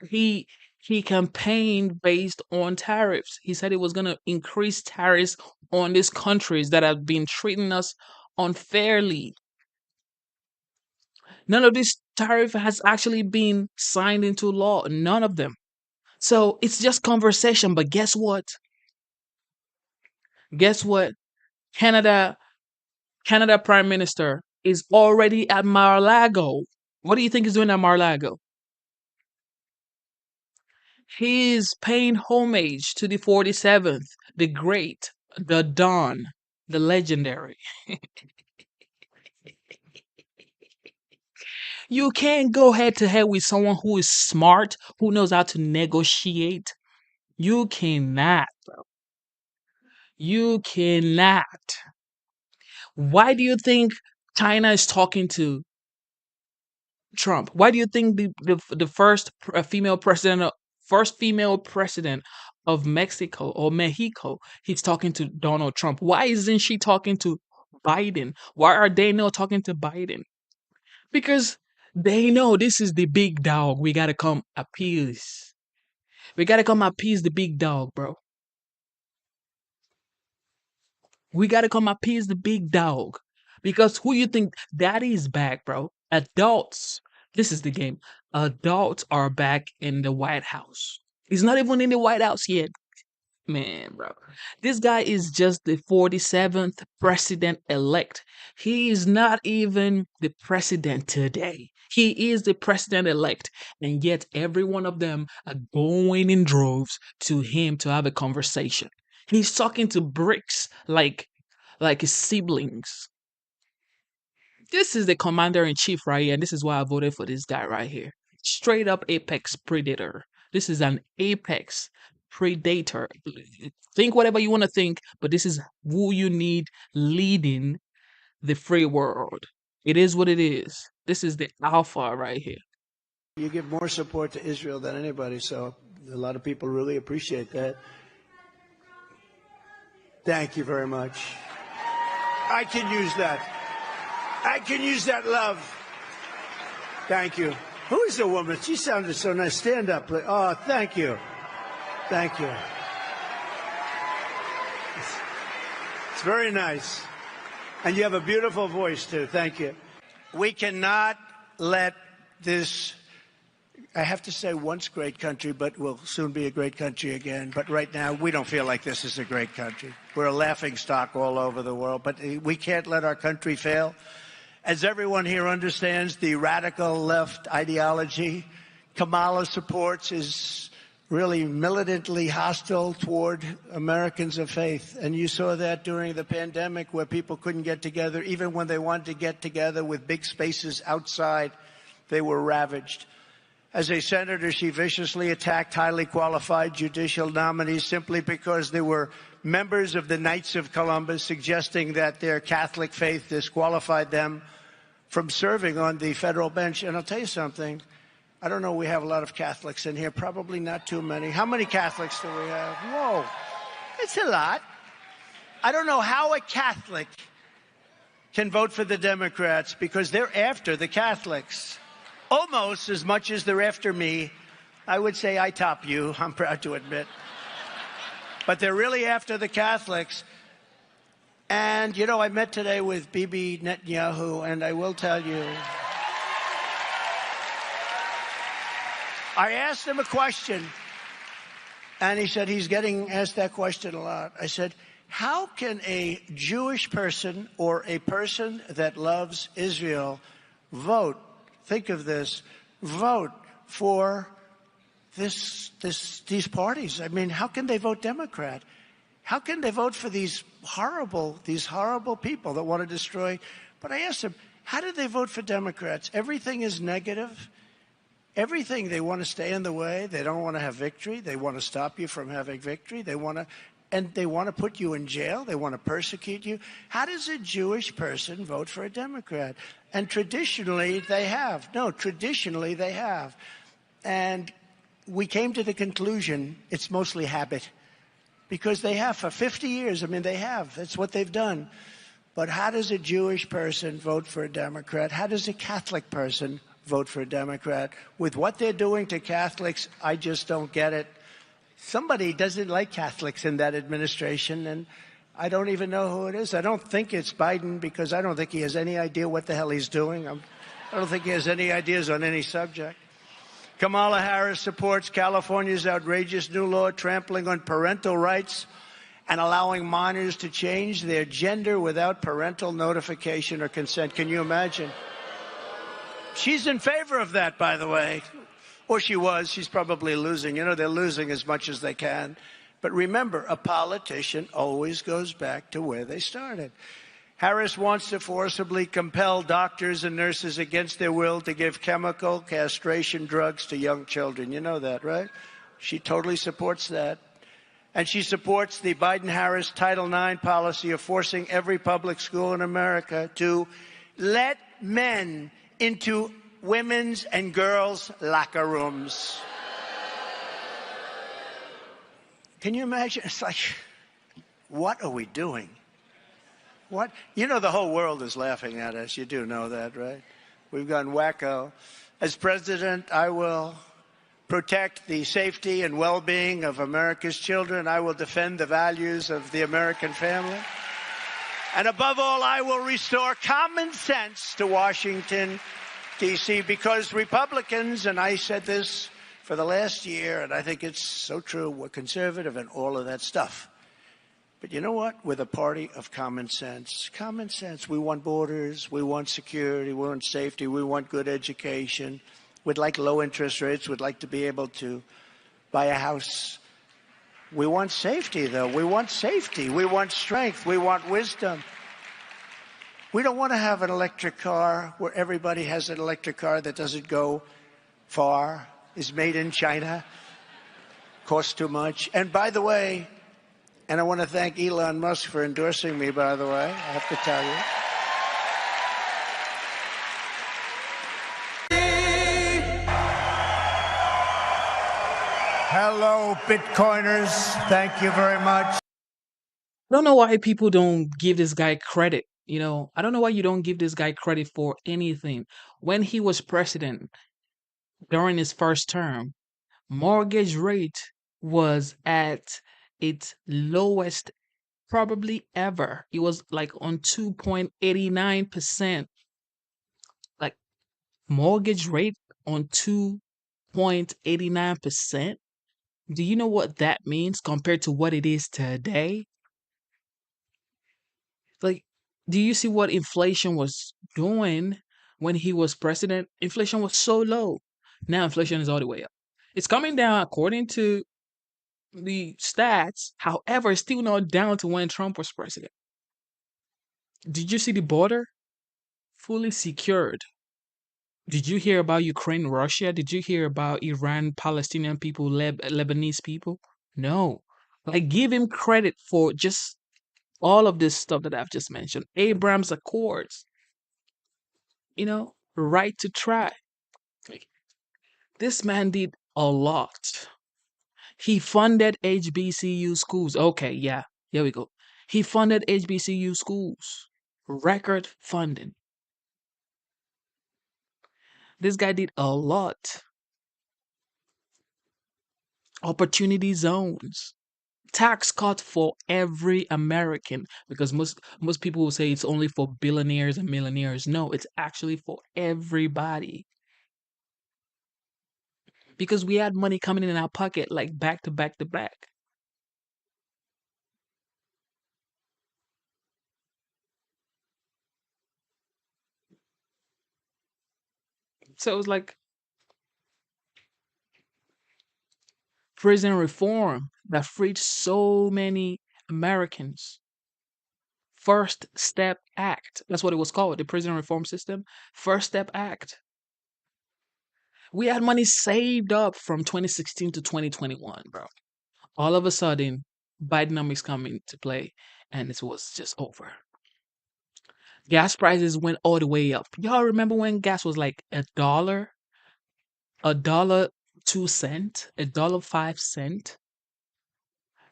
he he campaigned based on tariffs. He said it was gonna increase tariffs on these countries that have been treating us unfairly. None of this tariff has actually been signed into law. None of them. So it's just conversation. But guess what? Guess what? Canada Prime Minister is already at Mar-a-Lago. What do you think he's doing at Mar-a-Lago? He's paying homage to the 47th, the great, the Don, the legendary. You can't go head to head with someone who is smart, who knows how to negotiate. You cannot, bro. You cannot. Why do you think China is talking to Trump? Why do you think the first female president of Mexico or Mexico, he's talking to Donald Trump. Why isn't she talking to Biden? Why are they not talking to Biden? Because they know this is the big dog. We gotta come appease. We gotta come appease the big dog, bro. We gotta come appease the big dog. Because who you think daddy is back, bro? Adults. This is the game. Adults are back in the White House. He's not even in the White House yet. Man, bro. This guy is just the 47th president elect. He is not even the president today. He is the president elect. And yet, every one of them are going in droves to him to have a conversation. He's talking to BRICS like his siblings. This is the commander in chief right here. And this is why I voted for this guy right here. Straight up apex predator. This is an apex predator. Think whatever you want to think, but this is who you need leading the free world. It is what it is. This is the alpha right here. You give more support to Israel than anybody, so a lot of people really appreciate that. Thank you very much. I can use that. I can use that love. Thank you. Who is the woman? She sounded so nice. Stand up. Oh, thank you. Thank you. It's very nice. And you have a beautiful voice, too. Thank you. We cannot let this, I have to say, once great country, but will soon be a great country again. But right now, we don't feel like this is a great country. We're a laughingstock all over the world. But we can't let our country fail. As everyone here understands, the radical left ideology Kamala supports is really militantly hostile toward Americans of faith. And you saw that during the pandemic where people couldn't get together. Even when they wanted to get together with big spaces outside, they were ravaged. As a senator, she viciously attacked highly qualified judicial nominees simply because they were members of the Knights of Columbus, suggesting that their Catholic faith disqualified them from serving on the federal bench. And I'll tell you something. I don't know, we have a lot of Catholics in here. Probably not too many. How many Catholics do we have? Whoa, it's a lot. I don't know how a Catholic can vote for the Democrats because they're after the Catholics. Almost as much as they're after me. I would say I top you, I'm proud to admit. But they're really after the Catholics. And, you know, I met today with Bibi Netanyahu, and I will tell you, I asked him a question, and he said he's getting asked that question a lot. I said, how can a Jewish person or a person that loves Israel vote? Think of this, vote for these parties. I mean, how can they vote Democrat? How can they vote for these horrible people that want to destroy? But I asked them, how do they vote for Democrats? Everything is negative. Everything, they want to stay in the way. They don't want to have victory. They want to stop you from having victory. They want to put you in jail. They want to persecute you. How does a Jewish person vote for a Democrat? And traditionally, they have. No, traditionally, they have. And we came to the conclusion it's mostly habit. Because they have for 50 years. I mean, they have. That's what they've done. But how does a Jewish person vote for a Democrat? How does a Catholic person vote for a Democrat? With what they're doing to Catholics, I just don't get it. Somebody doesn't like Catholics in that administration, and I don't even know who it is. I don't think it's Biden because I don't think he has any idea what the hell he's doing. I don't think he has any ideas on any subject. Kamala Harris supports California's outrageous new law trampling on parental rights and allowing minors to change their gender without parental notification or consent. Can you imagine? She's in favor of that, by the way. Or she was. She's probably losing. You know, they're losing as much as they can. But remember, a politician always goes back to where they started. Harris wants to forcibly compel doctors and nurses against their will to give chemical castration drugs to young children. You know that, right? She totally supports that. And she supports the Biden-Harris Title IX policy of forcing every public school in America to let men into women's and girls' locker rooms. Can you imagine? It's like, what are we doing? What? You know, the whole world is laughing at us. You do know that, right? We've gone wacko. As president, I will protect the safety and well-being of America's children. I will defend the values of the American family. And above all, I will restore common sense to Washington, D.C., because Republicans, and I said this for the last year, and I think it's so true, we're conservative and all of that stuff. But you know what? We're the party of common sense. Common sense. We want borders. We want security. We want safety. We want good education. We'd like low interest rates. We'd like to be able to buy a house. We want safety, though. We want safety. We want strength. We want wisdom. We don't want to have an electric car where everybody has an electric car that doesn't go far, is made in China, costs too much. And by the way, and I want to thank Elon Musk for endorsing me, by the way, I have to tell you. Hello, Bitcoiners. Thank you very much. I don't know why people don't give this guy credit. You know, I don't know why you don't give this guy credit for anything. When he was president during his first term, mortgage rate was at its lowest probably ever. It was like on 2.89%. Like mortgage rate on 2.89%. Do you know what that means compared to what it is today? Like, do you see what inflation was doing when he was president? Inflation was so low. Now inflation is all the way up. It's coming down according to the stats. However, it's still not down to when Trump was president. Did you see the border? Fully secured. Did you hear about Ukraine, Russia? Did you hear about Iran, Palestinian people, Lebanese people? No. Like, give him credit for just all of this stuff that I've just mentioned. Abraham's Accords. You know, right to try. Like, this man did a lot. He funded HBCU schools. Okay, yeah, here we go. He funded HBCU schools. Record funding. This guy did a lot. Opportunity zones. Tax cut for every American, because most people will say it's only for billionaires and millionaires. No, it's actually for everybody. Because we had money coming in our pocket like back to back to back. So it was like prison reform that freed so many Americans. First Step Act. That's what it was called, the prison reform system. First Step Act. We had money saved up from 2016 to 2021, bro. All of a sudden, Bidenomics come into play, and it was just over. Gas prices went all the way up. Y'all remember when gas was like $1, $1.02, $1.05?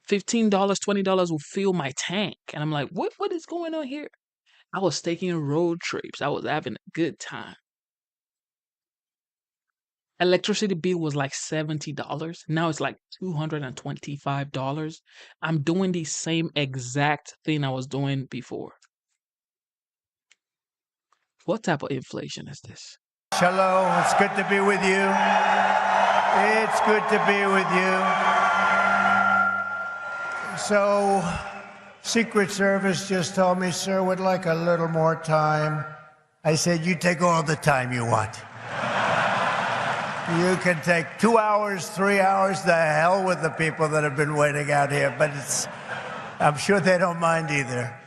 $15, $20 will fill my tank. And I'm like, what is going on here? I was taking road trips. I was having a good time. Electricity bill was like $70. Now it's like $225. I'm doing the same exact thing I was doing before. What type of inflation is this? Hello, it's good to be with you. It's good to be with you. So, Secret Service just told me, sir, would like a little more time. I said, you take all the time you want. You can take 2 hours, 3 hours, the hell with the people that have been waiting out here. But I'm sure they don't mind either.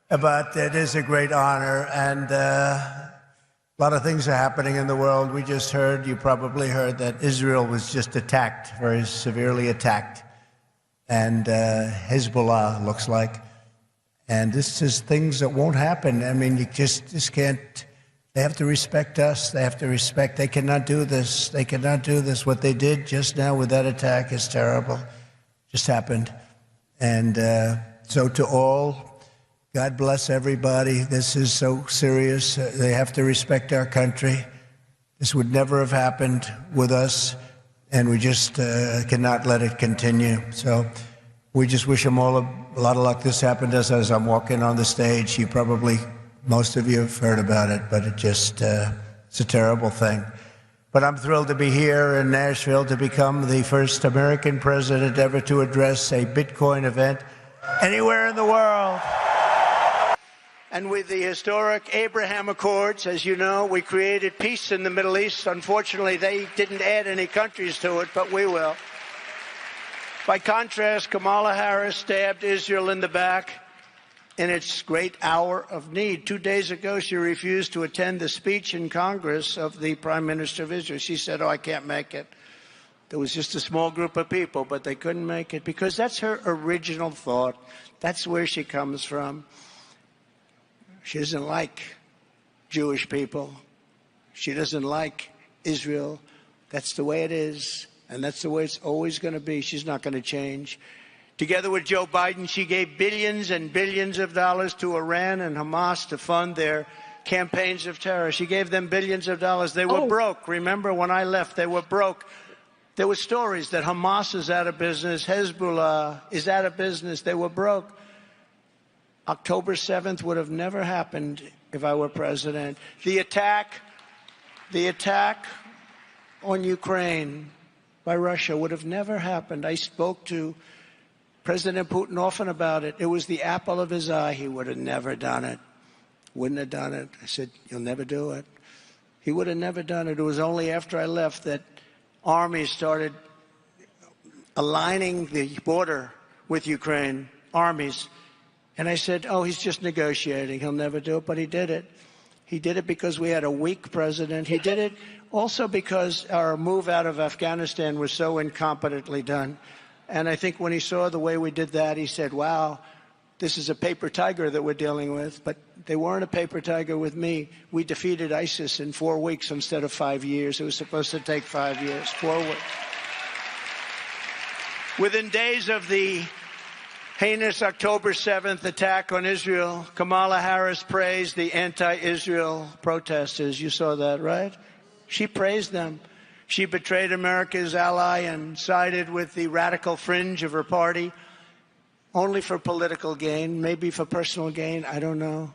But it is a great honor, and a lot of things are happening in the world. We just heard, you probably heard, that Israel was just attacked, very severely attacked. And Hezbollah looks like. And this is things that won't happen. I mean, you just can't. They have to respect us. They have to respect. They cannot do this. They cannot do this. What they did just now with that attack is terrible. just happened. And so to all, God bless everybody. This is so serious. They have to respect our country. This would never have happened with us, and we just cannot let it continue. So we just wish them all a lot of luck. This happened as I'm walking on the stage. Most of you have heard about it, but it's a terrible thing. But I'm thrilled to be here in Nashville to become the first American president ever to address a Bitcoin event anywhere in the world. And with the historic Abraham Accords, as you know, we created peace in the Middle East. Unfortunately, they didn't add any countries to it, but we will. By contrast, Kamala Harris stabbed Israel in the back in its great hour of need. 2 days ago, she refused to attend the speech in Congress of the Prime Minister of Israel. She said, I can't make it. There was just a small group of people, but they couldn't make it because that's her original thought. That's where she comes from. She doesn't like Jewish people. She doesn't like Israel. That's the way it is, and that's the way it's always going to be. She's not going to change. Together with Joe Biden, she gave billions and billions of dollars to Iran and Hamas to fund their campaigns of terror. She gave them billions of dollars. They were broke. Remember, when I left, they were broke. There were stories that Hamas is out of business, Hezbollah is out of business. They were broke. October 7th would have never happened if I were president. The attack on Ukraine by Russia would have never happened. I spoke to President Putin often about it. It was the apple of his eye. He would have never done it. Wouldn't have done it. I said, you'll never do it. He would have never done it. It was only after I left that armies started aligning the border with Ukraine, armies. And I said, he's just negotiating. He'll never do it. But he did it. He did it because we had a weak president. He did it also because our move out of Afghanistan was so incompetently done. And I think when he saw the way we did that, he said, wow, this is a paper tiger that we're dealing with. But they weren't a paper tiger with me. We defeated ISIS in 4 weeks instead of 5 years. It was supposed to take 5 years, 4 weeks. Within days of the heinous October 7th attack on Israel, Kamala Harris praised the anti-Israel protesters. You saw that, right? She praised them. She betrayed America's ally and sided with the radical fringe of her party, only for political gain, maybe for personal gain, I don't know.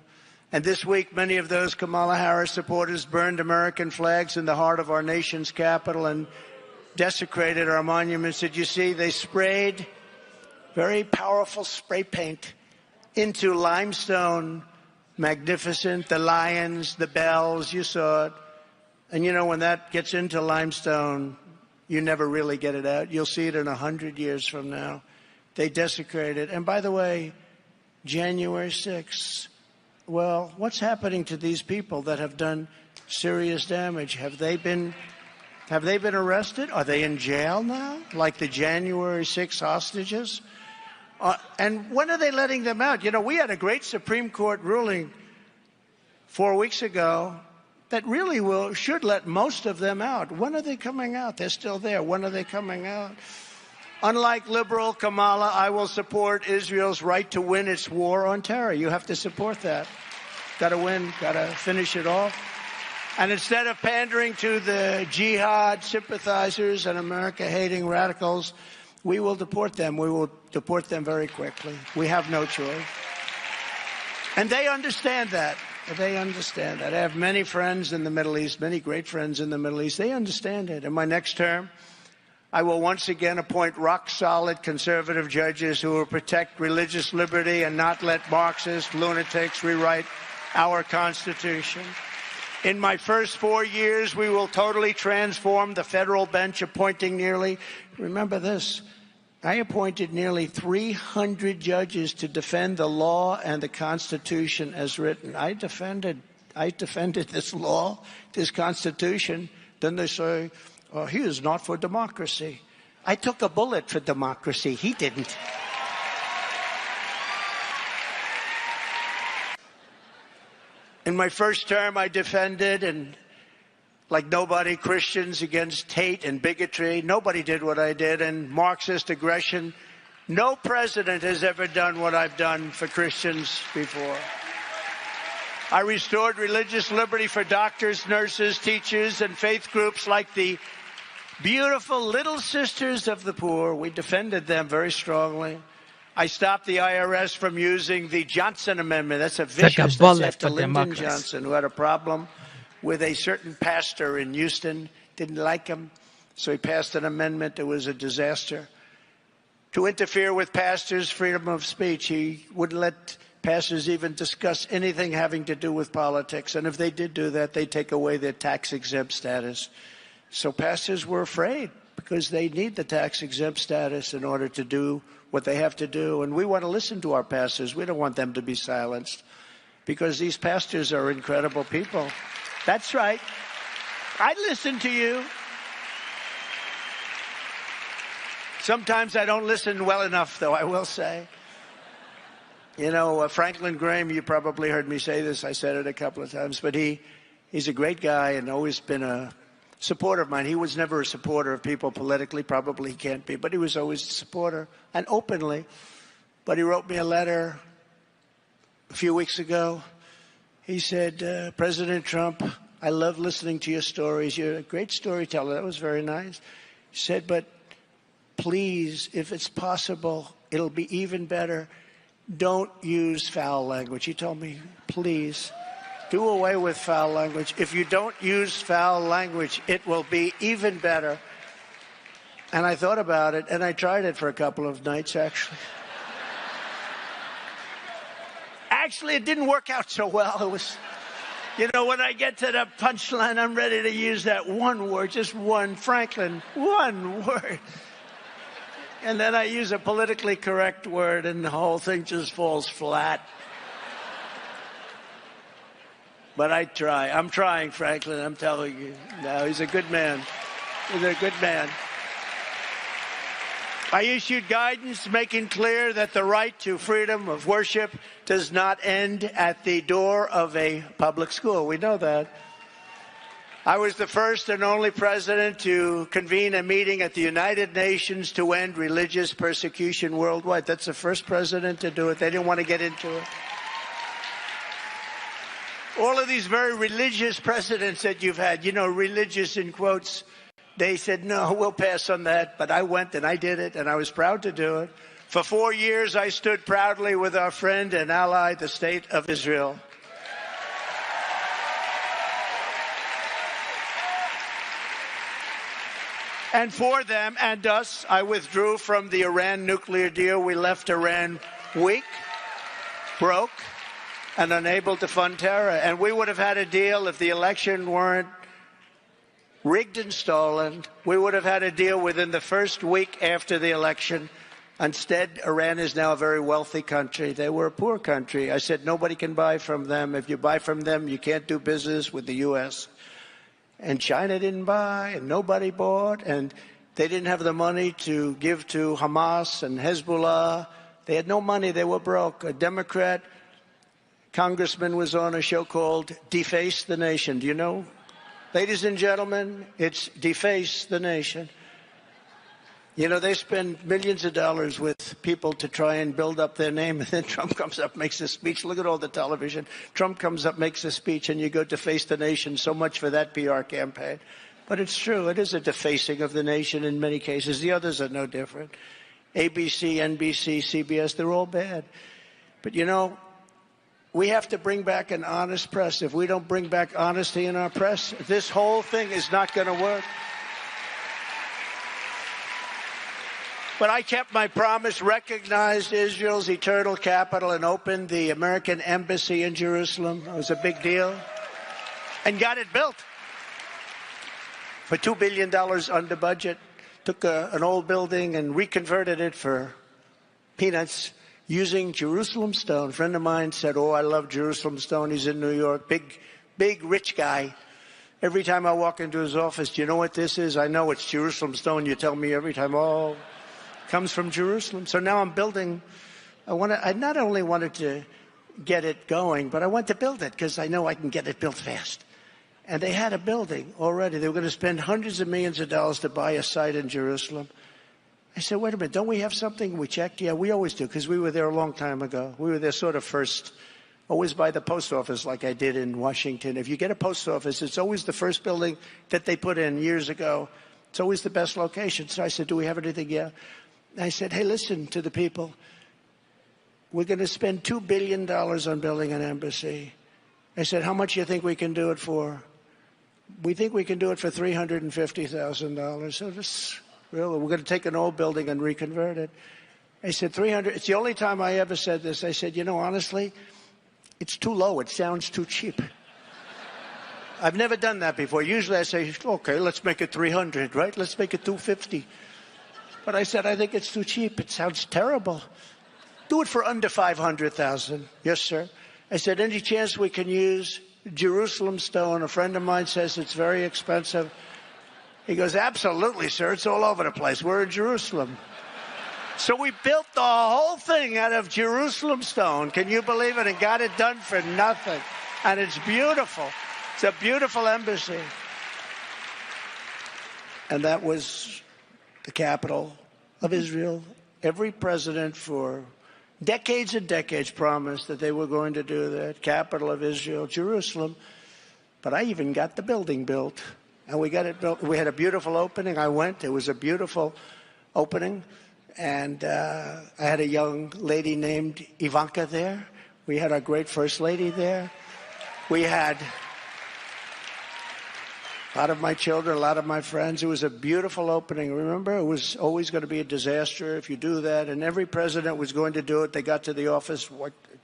And this week, many of those Kamala Harris supporters burned American flags in the heart of our nation's capital and desecrated our monuments. Did you see? They sprayed very powerful spray paint into limestone. Magnificent, the lions, the bells, you saw it. And you know, when that gets into limestone, you never really get it out. You'll see it in 100 years from now. They desecrate it. And by the way, January 6th, well, what's happening to these people that have done serious damage? Have they been arrested? Are they in jail now, like the January 6th hostages? And when are they letting them out? You know, we had a great Supreme Court ruling 4 weeks ago that really should let most of them out. When are they coming out? They're still there. When are they coming out? Unlike liberal Kamala, I will support Israel's right to win its war on terror. You have to support that. Got to win. Got to finish it off. And instead of pandering to the jihad sympathizers and America-hating radicals, we will deport them. We will deport them very quickly. We have no choice. And they understand that. They understand that. I have many friends in the Middle East, many great friends in the Middle East. They understand it. In my next term, I will once again appoint rock-solid conservative judges who will protect religious liberty and not let Marxist lunatics rewrite our Constitution. In my first 4 years, we will totally transform the federal bench, appointing remember this, I appointed nearly 300 judges to defend the law and the Constitution as written. I defended this law, this Constitution. Then they say, he is not for democracy. I took a bullet for democracy. He didn't. In my first term, I defended, and like nobody, Christians against hate and bigotry. Nobody did what I did, and Marxist aggression No president has ever done what I've done for Christians before. I restored religious liberty for doctors, nurses, teachers, and faith groups like the beautiful Little Sisters of the Poor. We defended them very strongly. I stopped the IRS from using the Johnson Amendment. That's a vicious, that's after Lyndon Johnson, who had a problem with a certain pastor in Houston, didn't like him, so he passed an amendment that was a disaster. To interfere with pastors' freedom of speech, he wouldn't let pastors even discuss anything having to do with politics, and if they did do that, they'd take away their tax-exempt status. So pastors were afraid because they need the tax-exempt status in order to do what they have to do, and we want to listen to our pastors. We don't want them to be silenced because these pastors are incredible people. That's right. I listen to you. Sometimes I don't listen well enough, though, I will say. You know, Franklin Graham, you probably heard me say this. I said it a couple of times, but he's a great guy and always been a supporter of mine. He was never a supporter of people politically. Probably he can't be, but he was always a supporter, and openly. But he wrote me a letter a few weeks ago. He said, President Trump, I love listening to your stories. You're a great storyteller. That was very nice. He said, but please, if it's possible, it'll be even better. Don't use foul language. He told me, please, do away with foul language. If you don't use foul language, it will be even better. And I thought about it, and I tried it for a couple of nights, actually. Actually, it didn't work out so well. It was, you know, when I get to the punchline, I'm ready to use that one word, just one, Franklin, one word. And then I use a politically correct word, and the whole thing just falls flat. But I try. I'm trying, Franklin. I'm telling you. No, he's a good man. He's a good man. I issued guidance making clear that the right to freedom of worship does not end at the door of a public school. We know that. I was the first and only president to convene a meeting at the United Nations to end religious persecution worldwide. That's the first president to do it. They didn't want to get into it. All of these very religious presidents that you've had, you know, religious in quotes, they said, no, we'll pass on that. But I went and I did it, and I was proud to do it. For 4 years, I stood proudly with our friend and ally, the State of Israel. And for them and us, I withdrew from the Iran nuclear deal. We left Iran weak, broke, and unable to fund terror. And we would have had a deal if the election weren't rigged and stolen. We would have had a deal within the first week after the election. Instead, Iran is now a very wealthy country. They were a poor country. I said, nobody can buy from them. If you buy from them, you can't do business with the U.S. And China didn't buy, and nobody bought, and they didn't have the money to give to Hamas and Hezbollah. They had no money. They were broke. A Democrat congressman was on a show called Deface the Nation. Do you know? Ladies and gentlemen, it's Deface the Nation. You know, they spend millions of dollars with people to try and build up their name, and then Trump comes up, makes a speech. Look at all the television. Trump comes up, makes a speech, and you go Deface the Nation. So much for that PR campaign. But it's true. It is a defacing of the nation in many cases. The others are no different. ABC, NBC, CBS, they're all bad. But, you know, we have to bring back an honest press. If we don't bring back honesty in our press, this whole thing is not going to work. But I kept my promise, recognized Israel's eternal capital, and opened the American embassy in Jerusalem. It was a big deal. And got it built for $2 billion under budget. Took an old building and reconverted it for peanuts using Jerusalem stone. A friend of mine said, oh, I love Jerusalem stone. He's in New York. Big, rich guy. Every time I walk into his office, do you know what this is? I know it's Jerusalem stone. You tell me every time, oh, comes from Jerusalem. So now I'm building. I not only wanted to get it going, but I want to build it because I know I can get it built fast. And they had a building already. They were going to spend hundreds of millions of dollars to buy a site in Jerusalem. I said, wait a minute, don't we have something? We checked. Yeah, we always do, because we were there a long time ago. We were there sort of first, always by the post office, like I did in Washington. If you get a post office, it's always the first building that they put in years ago. It's always the best location. So I said, do we have anything? Yeah. I said, hey, listen to the people. We're going to spend $2 billion on building an embassy. I said, how much do you think we can do it for? We think we can do it for $350,000. So this, really, we're going to take an old building and reconvert it. I said, 300. It's the only time I ever said this. I said, honestly, it's too low. It sounds too cheap. I've never done that before. Usually I say, okay, let's make it 300, right? Let's make it 250. But I said, I think it's too cheap. It sounds terrible. Do it for under 500,000. Yes, sir. I said, any chance we can use Jerusalem stone? A friend of mine says it's very expensive. He goes, absolutely, sir. It's all over the place. We're in Jerusalem. So we built the whole thing out of Jerusalem stone. Can you believe it? And got it done for nothing. And it's beautiful. It's a beautiful embassy. And that was the capital of Israel. Every president for decades and decades promised that they were going to do that. Capital of Israel, Jerusalem. But I even got the building built. And we got it built. We had a beautiful opening. I went. It was a beautiful opening. And I had a young lady named Ivanka there. We had our great first lady there. We had a lot of my children, a lot of my friends. It was a beautiful opening. Remember, it was always going to be a disaster if you do that. And every president was going to do it. They got to the office.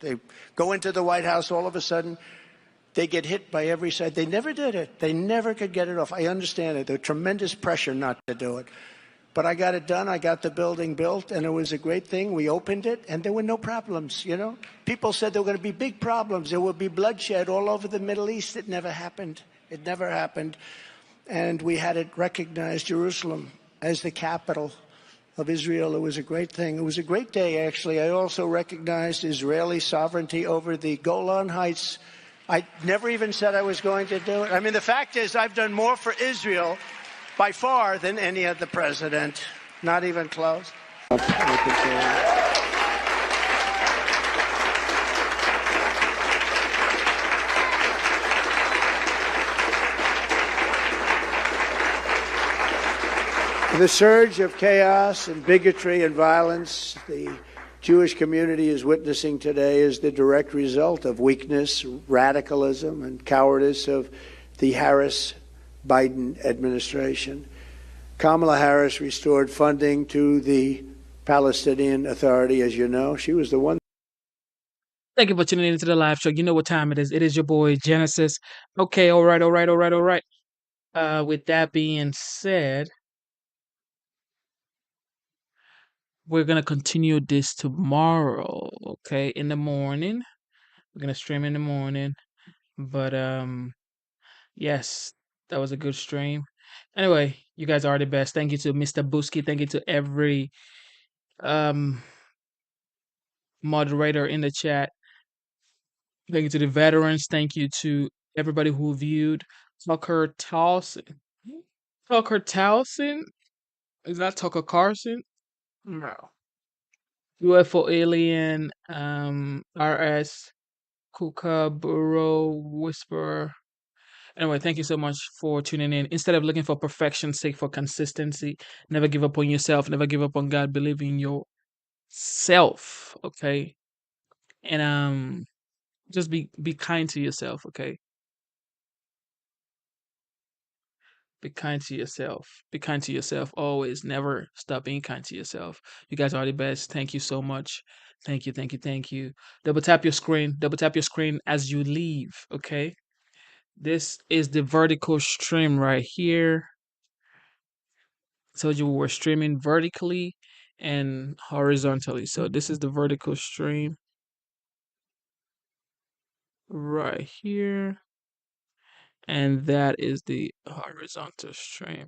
They go into the White House. All of a sudden, they get hit by every side. They never did it. They never could get it off. I understand it. There was tremendous pressure not to do it. But I got it done. I got the building built, and it was a great thing. We opened it, and there were no problems, People said there were going to be big problems. There would be bloodshed all over the Middle East. It never happened. It never happened. And we had it recognized, Jerusalem, as the capital of Israel. It was a great thing. It was a great day, actually. I also recognized Israeli sovereignty over the Golan Heights. I never even said I was going to do it. I mean, the fact is, I've done more for Israel by far than any other president. Not even close. The surge of chaos and bigotry and violence the Jewish community is witnessing today is the direct result of weakness, radicalism, and cowardice of the Harris-Biden administration. Kamala Harris restored funding to the Palestinian Authority, as you know. She was the one. Thank you for tuning in to the live show. You know what time it is. It is your boy Genesis. Okay, all right. With that being said, we're gonna continue this tomorrow. Okay, in the morning. We're gonna stream in the morning. But yes, that was a good stream. Anyway, you guys are the best. Thank you to Mr. Busky. Thank you to every um moderator in the chat. Thank you to the veterans. Thank you to everybody who viewed. Tucker Towson. Tucker Towson? Is that Tucker Carlson? No. UFO Alien, RS, Kuka, Burrow, Whisperer. Anyway, thank you so much for tuning in. Instead of looking for perfection, seek for consistency. Never give up on yourself. Never give up on God. Believe in yourself. Okay. And just be kind to yourself, okay? Be kind to yourself. Be kind to yourself always. Never stop being kind to yourself. You guys are the best. Thank you so much. Thank you, thank you, thank you. Double tap your screen. Double tap your screen as you leave, okay? This is the vertical stream right here. I told you we're streaming vertically and horizontally. So this is the vertical stream right here. And that is the horizontal stream.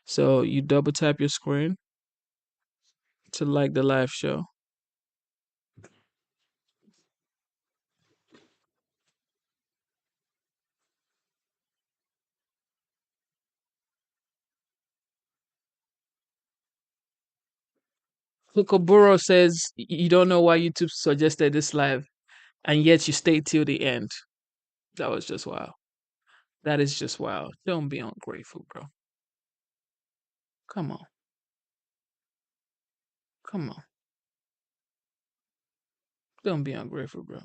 So you double tap your screen to like the live show. Kukoburo says you don't know why YouTube suggested this live, and yet you stayed till the end. That was just wild. That is just wild. Don't be ungrateful, bro. Come on. Come on. Don't be ungrateful, bro.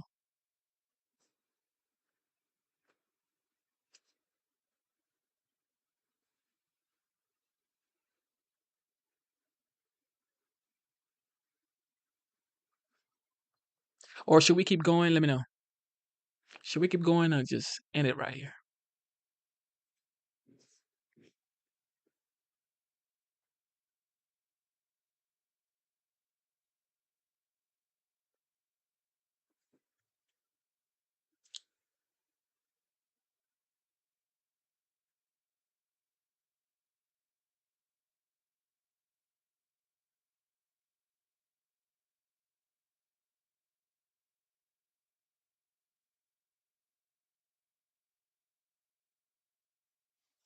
Or should we keep going? Let me know. Should we keep going or just end it right here?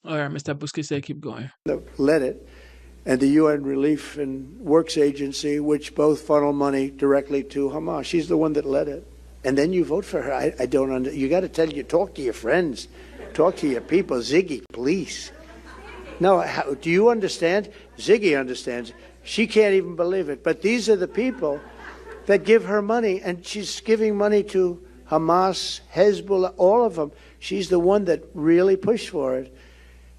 All right, Mr. Busky said keep going. Led it, and the UN Relief and Works Agency, which both funnel money directly to Hamas. She's the one that led it. And then you vote for her. I don't you got to talk to your friends, talk to your people. Ziggy, please. No, do you understand? Ziggy understands. She can't even believe it. But these are the people that give her money, and she's giving money to Hamas, Hezbollah, all of them. She's the one that really pushed for it.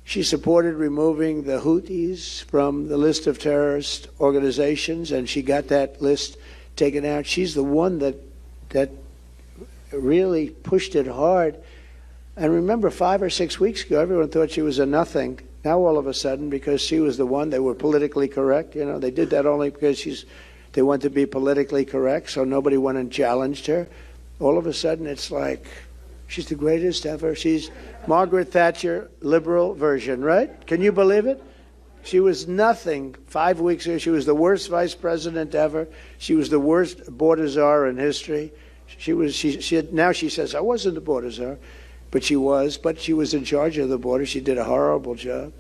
She supported removing the Houthis from the list of terrorist organizations, and she got that list taken out. She's the one that really pushed it hard. And remember, 5 or 6 weeks ago, everyone thought she was a nothing. Now, all of a sudden, because she was the one, they were politically correct. You know, they did that only because they want to be politically correct, so nobody went and challenged her. All of a sudden, it's like she's the greatest ever. She's Margaret Thatcher, liberal version, right? Can you believe it? She was nothing 5 weeks ago. She was the worst vice president ever. She was the worst border czar in history. Now she says, I wasn't the border czar, but she was in charge of the border. She did a horrible job.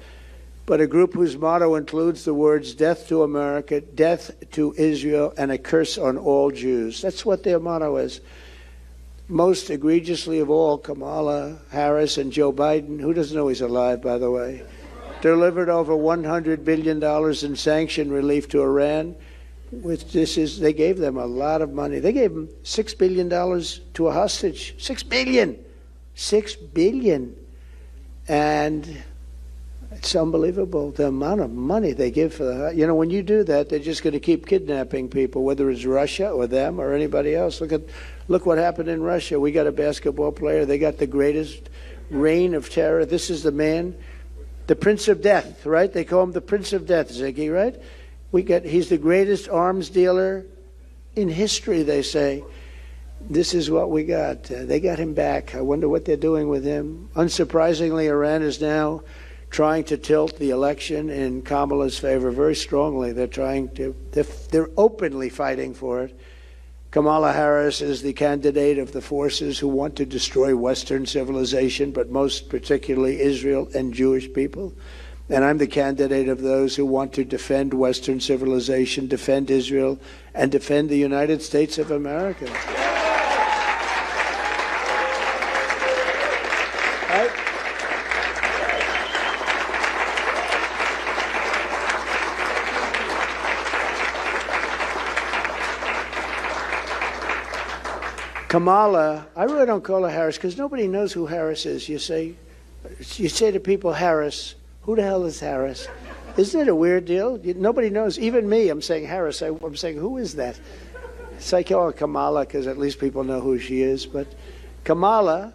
But a group whose motto includes the words death to America, death to Israel, and a curse on all Jews. That's what their motto is. Most egregiously of all, Kamala Harris and Joe Biden, who doesn't know he's alive, by the way, delivered over $100 billion in sanction relief to Iran. They gave them a lot of money. They gave them $6 billion to a hostage. $6 billion. $6 billion. And it's unbelievable the amount of money they give for the. You know, when you do that, they're just going to keep kidnapping people, whether it's Russia or them or anybody else. Look what happened in Russia. We got a basketball player. They got the greatest reign of terror. This is the man, the Prince of Death, right? They call him the Prince of Death, Ziggy, right? He's the greatest arms dealer in history, they say. This is what we got. They got him back. I wonder what they're doing with him. Unsurprisingly, Iran is now trying to tilt the election in Kamala's favor very strongly. They're openly fighting for it. Kamala Harris is the candidate of the forces who want to destroy Western civilization, but most particularly Israel and Jewish people. And I'm the candidate of those who want to defend Western civilization, defend Israel, and defend the United States of America. Right? Kamala, I really don't call her Harris because nobody knows who Harris is. You say to people, Harris. Who the hell is Harris? Isn't it a weird deal? Nobody knows. Even me, I'm saying Harris. I'm saying, who is that? It's like, oh, Kamala, because at least people know who she is. But Kamala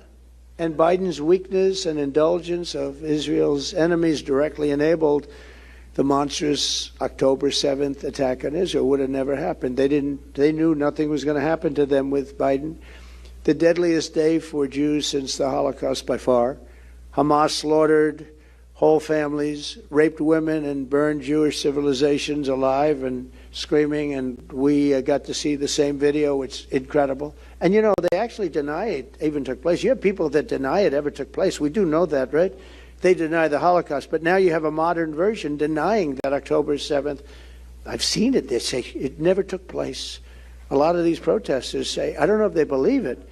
and Biden's weakness and indulgence of Israel's enemies directly enabled the monstrous October 7th attack on Israel. Would have never happened. They knew nothing was going to happen to them with Biden. The deadliest day for Jews since the Holocaust by far. Hamas slaughtered whole families, raped women, and burned Jewish civilizations alive and screaming. And we got to see the same video. It's incredible. And, you know, they actually deny it even took place. You have people that deny it ever took place. We do know that, right? They deny the Holocaust. But now you have a modern version denying that October 7th I've seen it. They say it never took place. A lot of these protesters say, I don't know if they believe it,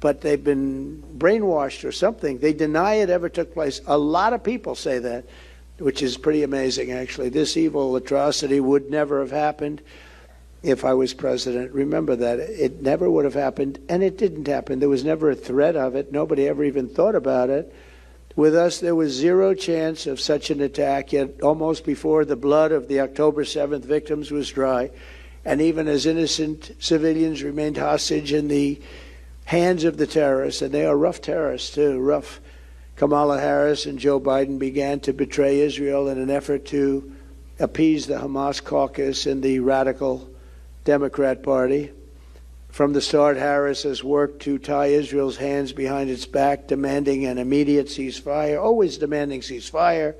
but they've been brainwashed or something. They deny it ever took place. A lot of people say that, which is pretty amazing, actually. This evil atrocity would never have happened if I was president. Remember that. It never would have happened, and it didn't happen. There was never a threat of it. Nobody ever even thought about it. With us, there was zero chance of such an attack, yet almost before the blood of the October 7th victims was dry, and even as innocent civilians remained hostage in the hands of the terrorists, and they are rough terrorists too, rough. Kamala Harris and Joe Biden began to betray Israel in an effort to appease the Hamas caucus and the radical Democrat Party. From the start, Harris has worked to tie Israel's hands behind its back, demanding an immediate ceasefire, always demanding ceasefire.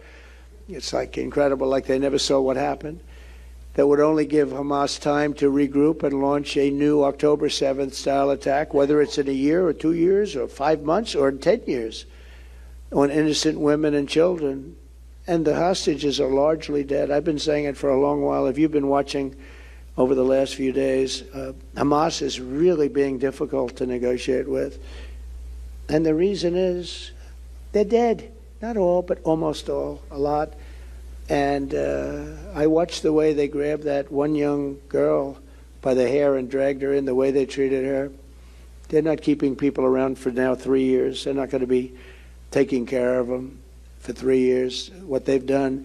It's like incredible, like they never saw what happened. That would only give Hamas time to regroup and launch a new October 7th style attack, whether it's in a year or 2 years or 5 months or 10 years, on innocent women and children. And the hostages are largely dead. I've been saying it for a long while. If you've been watching over the last few days, Hamas is really being difficult to negotiate with. And the reason is they're dead. Not all, but almost all, a lot. And I watched the way they grabbed that one young girl by the hair and dragged her in, the way they treated her. They're not keeping people around for now 3 years. They're not going to be taking care of them for 3 years, what they've done.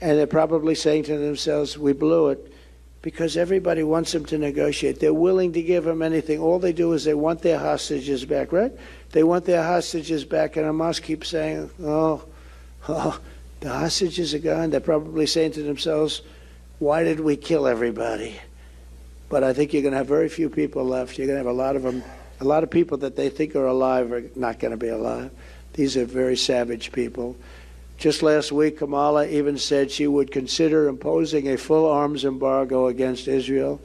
And they're probably saying to themselves, we blew it, because everybody wants them to negotiate. They're willing to give them anything. All they do is they want their hostages back, right? They want their hostages back, and Hamas keeps saying, oh, the hostages are gone. They're probably saying to themselves, why did we kill everybody? But I think you're going to have very few people left. You're going to have a lot of them. A lot of people that they think are alive are not going to be alive. These are very savage people. Just last week, Kamala even said she would consider imposing a full arms embargo against Israel,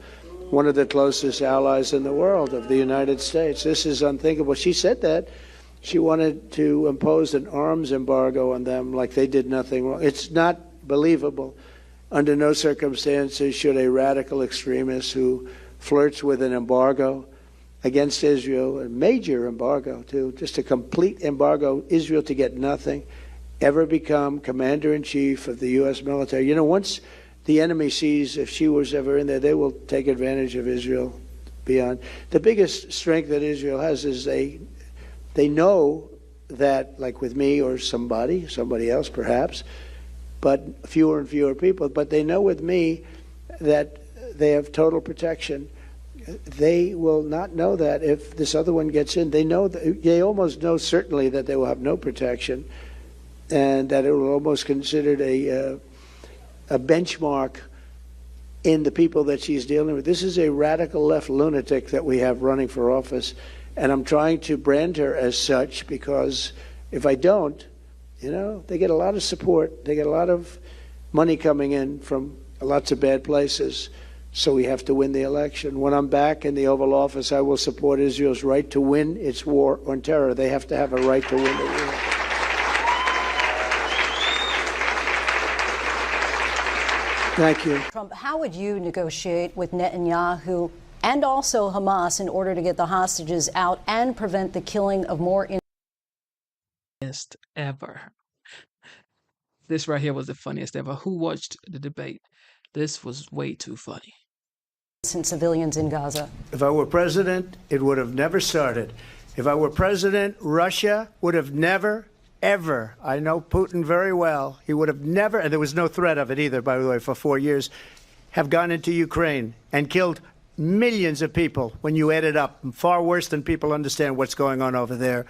one of the closest allies in the world of the United States. This is unthinkable. She said that. She wanted to impose an arms embargo on them like they did nothing wrong. It's not believable. Under no circumstances should a radical extremist who flirts with an embargo against Israel, a major embargo too, just a complete embargo, Israel to get nothing, ever become commander-in-chief of the U.S. military. You know, once the enemy sees if she was ever in there, they will take advantage of Israel beyond. The biggest strength that Israel has is they know that, like with me or somebody else perhaps, but fewer and fewer people, but they know with me that they have total protection. They will not know that if this other one gets in. They know that, they almost know certainly that they will have no protection, and that it will almost considered a benchmark in the people that she's dealing with. This is a radical left lunatic that we have running for office, and I'm trying to brand her as such, because if I don't, you know, they get a lot of support. They get a lot of money coming in from lots of bad places. So we have to win the election. When I'm back in the Oval Office, I will support Israel's right to win its war on terror. They have to have a right to win the war. Thank you. Trump, how would you negotiate with Netanyahu and also Hamas in order to get the hostages out and prevent the killing of more ever? This right here was the funniest ever. Who watched the debate? This was way too funny. Civilians in Gaza? If I were president, it would have never started. If I were president, Russia would have never, ever, I know Putin very well, he would have never, and there was no threat of it either, by the way, for 4 years, have gone into Ukraine and killed millions of people when you add it up, far worse than people understand what's going on over there.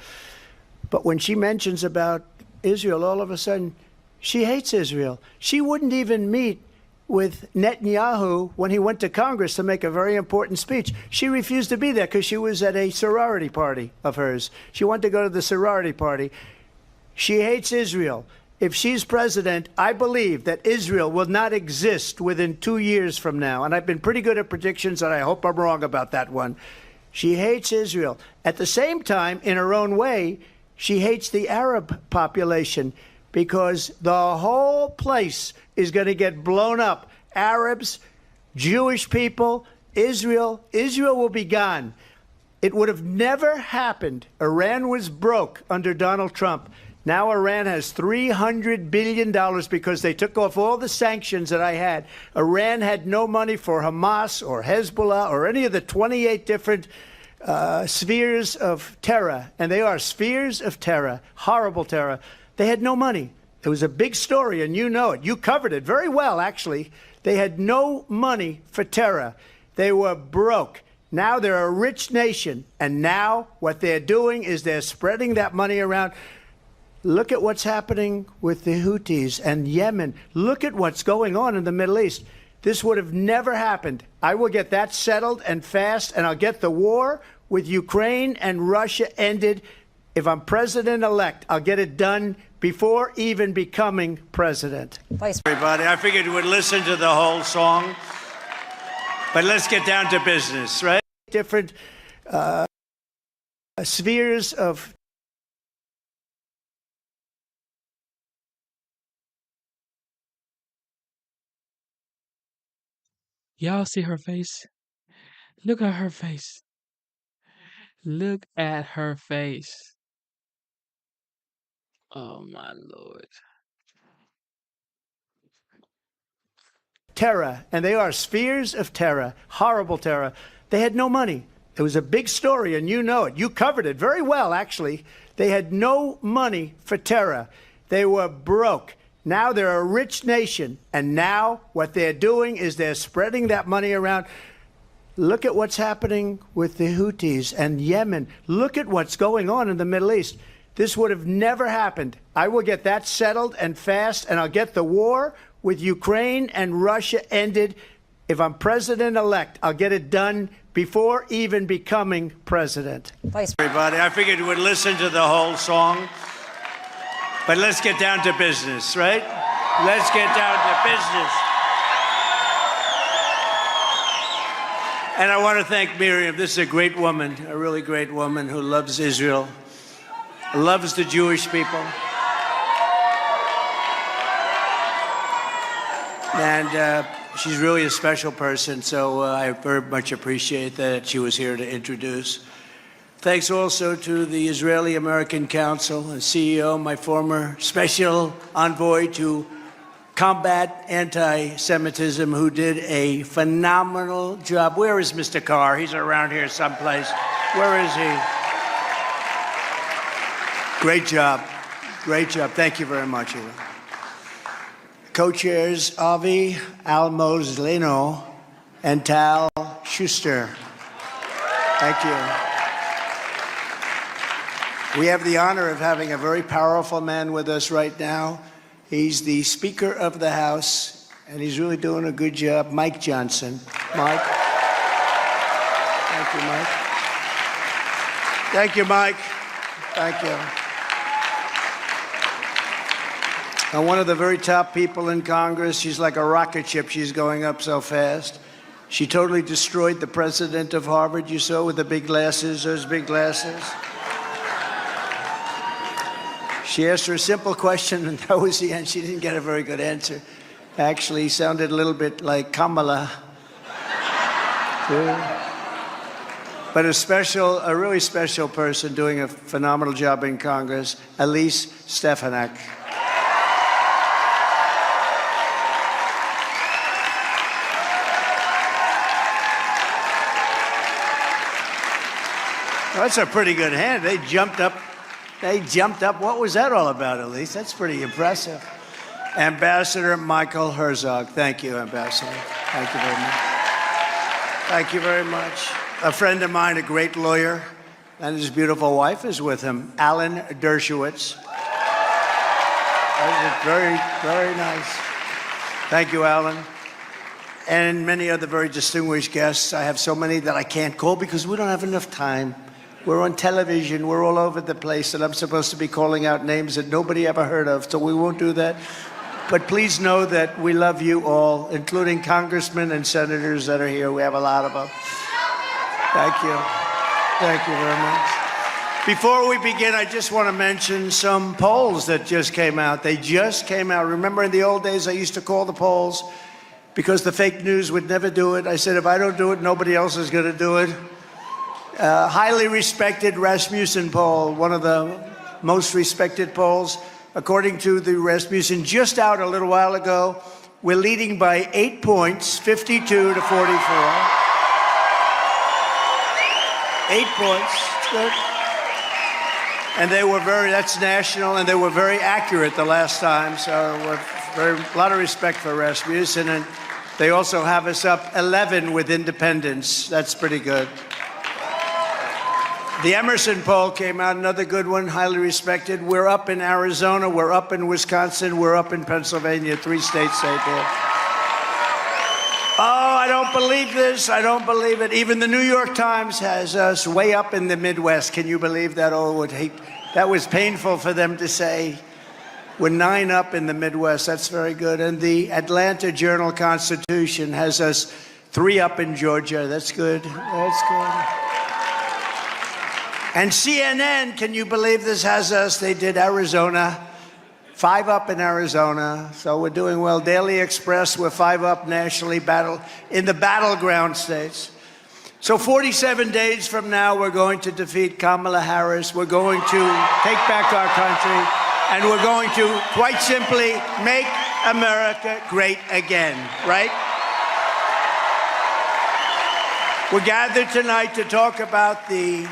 But when she mentions about Israel, all of a sudden, she hates Israel. She wouldn't even meet with Netanyahu when he went to Congress to make a very important speech. She refused to be there because she was at a sorority party of hers. She wanted to go to the sorority party. She hates Israel. If she's president, I believe that Israel will not exist within 2 years from now. And I've been pretty good at predictions, and I hope I'm wrong about that one. She hates Israel. At the same time, in her own way, she hates the Arab population, because the whole place is going to get blown up Arabs, Jewish people, Israel. Israel will be gone. It would have never happened. Iran was broke under Donald Trump. Now Iran has $300 billion because they took off all the sanctions that I had. Iran had no money for Hamas or Hezbollah or any of the 28 different spheres of terror. And they are spheres of terror, horrible terror. They had no money. It was a big story, and you know it. You covered it very well, actually. They had no money for terror. They were broke. Now they're a rich nation. And now what they're doing is they're spreading that money around. Look at what's happening with the Houthis and Yemen. Look at what's going on in the Middle East. This would have never happened. I will get that settled and fast, and I'll get the war with Ukraine and Russia ended. If I'm president-elect, I'll get it done before even becoming president. Everybody, I figured you would listen to the whole song, but let's get down to business, right? Different spheres of Y'all see her face? Look at her face. Look at her face. Oh my Lord. terror, and they are spheres of terror, horrible terror. They had no money. It was a big story, and you know it. You covered it very well, actually. They had no money for terror. They were broke. Now they're a rich nation, and now what they're doing is they're spreading that money around. Look at what's happening with the Houthis and Yemen. Look at what's going on in the Middle East. This would have never happened. I will get that settled and fast, and I'll get the war with Ukraine and Russia ended. If I'm president-elect, I'll get it done before even becoming president. Everybody, I figured you would listen to the whole song, but let's get down to business, right? Let's get down to business. And I want to thank Miriam. This is a great woman, a really great woman who loves Israel, loves the Jewish people. And she's really a special person, so I very much appreciate that she was here to introduce. Thanks also to the Israeli-American Council and CEO, my former special envoy to combat anti-Semitism, who did a phenomenal job. Where is Mr. Carr? He's around here someplace. Where is he? Great job. Great job. Thank you very much, Eva. Co-chairs Avi Almozlino and Tal Schuster. Thank you. We have the honor of having a very powerful man with us right now. He's the Speaker of the House, and he's really doing a good job. Mike Johnson. Mike. Thank you, Mike. Thank you, Mike. Thank you. And one of the very top people in Congress. She's like a rocket ship. She's going up so fast. She totally destroyed the president of Harvard, you saw, with the big glasses, those big glasses. She asked her a simple question, and that was the end. She didn't get a very good answer. Actually, sounded a little bit like Kamala. But a really special person doing a phenomenal job in Congress, Elise Stefanik. That's a pretty good hand. They jumped up. What was that all about, Elise? That's pretty impressive. Ambassador Michael Herzog. Thank you, Ambassador. Thank you very much. Thank you very much. A friend of mine, a great lawyer, and his beautiful wife is with him, Alan Dershowitz. That was very, very nice. Thank you, Alan. And many other very distinguished guests. I have so many that I can't call because we don't have enough time. We're on television, we're all over the place, and I'm supposed to be calling out names that nobody ever heard of, so we won't do that. But please know that we love you all, including congressmen and senators that are here. We have a lot of them. Thank you. Thank you very much. Before we begin, I just want to mention some polls that just came out. They just came out. Remember in the old days, I used to call the polls because the fake news would never do it. I said, if I don't do it, nobody else is going to do it. Highly respected Rasmussen poll, one of the most respected polls. According to the Rasmussen, just out a little while ago, we're leading by 8 points, 52 to 44. 8 points, it's good. And they were that's national, and they were very accurate the last time, so a lot of respect for Rasmussen. And they also have us up 11 with independents. That's pretty good. The Emerson poll came out, another good one, highly respected. We're up in Arizona, we're up in Wisconsin, we're up in Pennsylvania, 3 states say there. Oh, I don't believe this, I don't believe it. Even the New York Times has us way up in the Midwest. Can you believe that? Oh, that was painful for them to say. We're 9 up in the Midwest, that's very good. And the Atlanta Journal-Constitution has us 3 up in Georgia, that's good, that's good. And CNN, can you believe this, has us? They did Arizona, 5 up in Arizona, so we're doing well. Daily Express, we're 5 up nationally, in the battleground states. So 47 days from now, we're going to defeat Kamala Harris. We're going to take back our country, and we're going to, quite simply, make America great again, right? We're gathered tonight to talk about the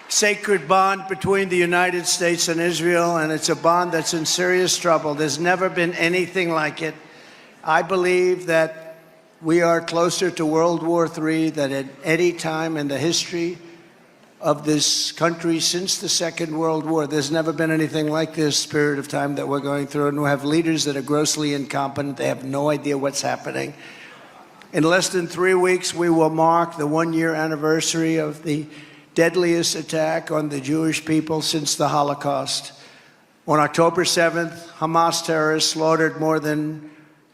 sacred bond between the United States and Israel, and it's a bond that's in serious trouble. There's never been anything like it. I believe that we are closer to World War III than at any time in the history of this country since the Second World War. There's never been anything like this period of time that we're going through, and we have leaders that are grossly incompetent. They have no idea what's happening. In less than 3 weeks, we will mark the 1-year anniversary of the deadliest attack on the Jewish people since the Holocaust. On October 7th, Hamas terrorists slaughtered more than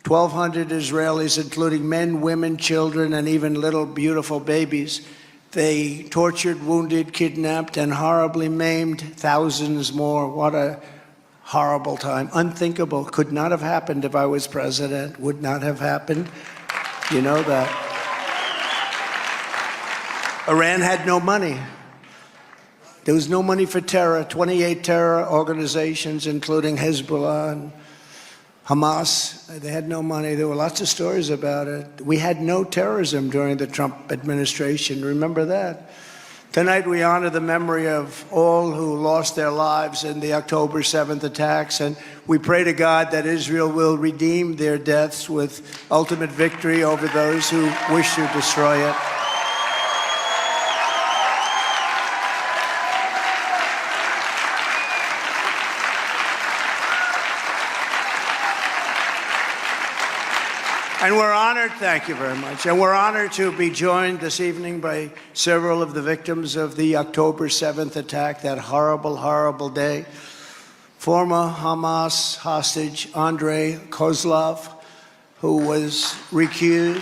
1,200 Israelis, including men, women, children, and even little beautiful babies. They tortured, wounded, kidnapped, and horribly maimed thousands more. What a horrible time. Unthinkable. Could not have happened if I was president. Would not have happened. You know that. Iran had no money. There was no money for terror. 28 terror organizations, including Hezbollah and Hamas, they had no money. There were lots of stories about it. We had no terrorism during the Trump administration. Remember that? Tonight we honor the memory of all who lost their lives in the October 7th attacks, and we pray to God that Israel will redeem their deaths with ultimate victory over those who wish to destroy it. And we're honored, thank you very much, and we're honored to be joined this evening by several of the victims of the October 7th attack, that horrible, horrible day. Former Hamas hostage Andrei Kozlov, who was recused.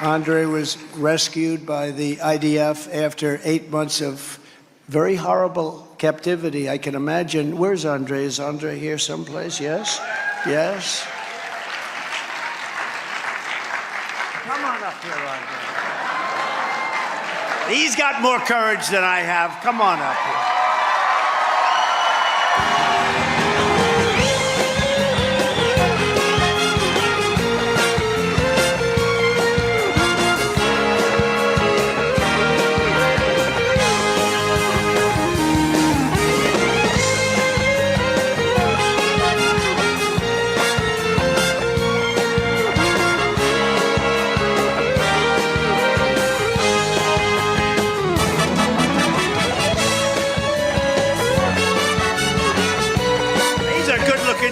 Andrei was rescued by the IDF after 8 months of very horrible captivity. I can imagine. Where's Andrei? Is Andrei here someplace? Yes? Yes. Come on up here, Andrei. He's got more courage than I have. Come on up here.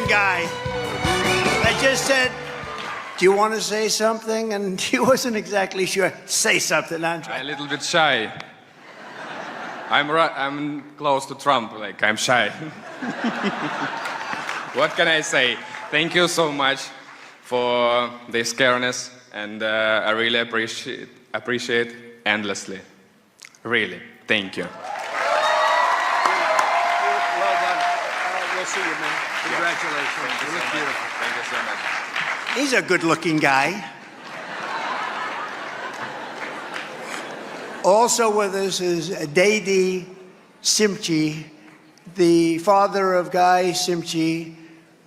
Guy. I just said, do you want to say something? And he wasn't exactly sure. Say something, Andrei. I'm a little bit shy. I'm close to Trump, like I'm shy. What can I say? Thank you so much for this careness, and I really appreciate endlessly. Really, thank you. Well done. We'll see you, man. Congratulations. Thank you You so look much. beautiful. Thank you so much. He's a good-looking guy. Also with us is Dede Simchi, the father of Guy Simchi,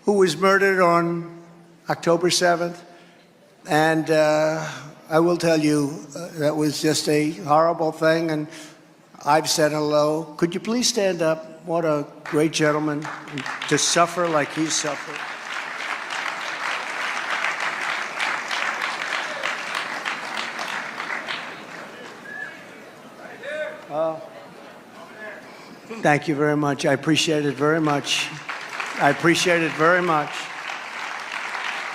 who was murdered on October 7th. And I will tell you, that was just a horrible thing, and I've said hello. Could you please stand up? What a great gentleman to suffer like he's suffered. Thank you very much. I appreciate it very much. I appreciate it very much.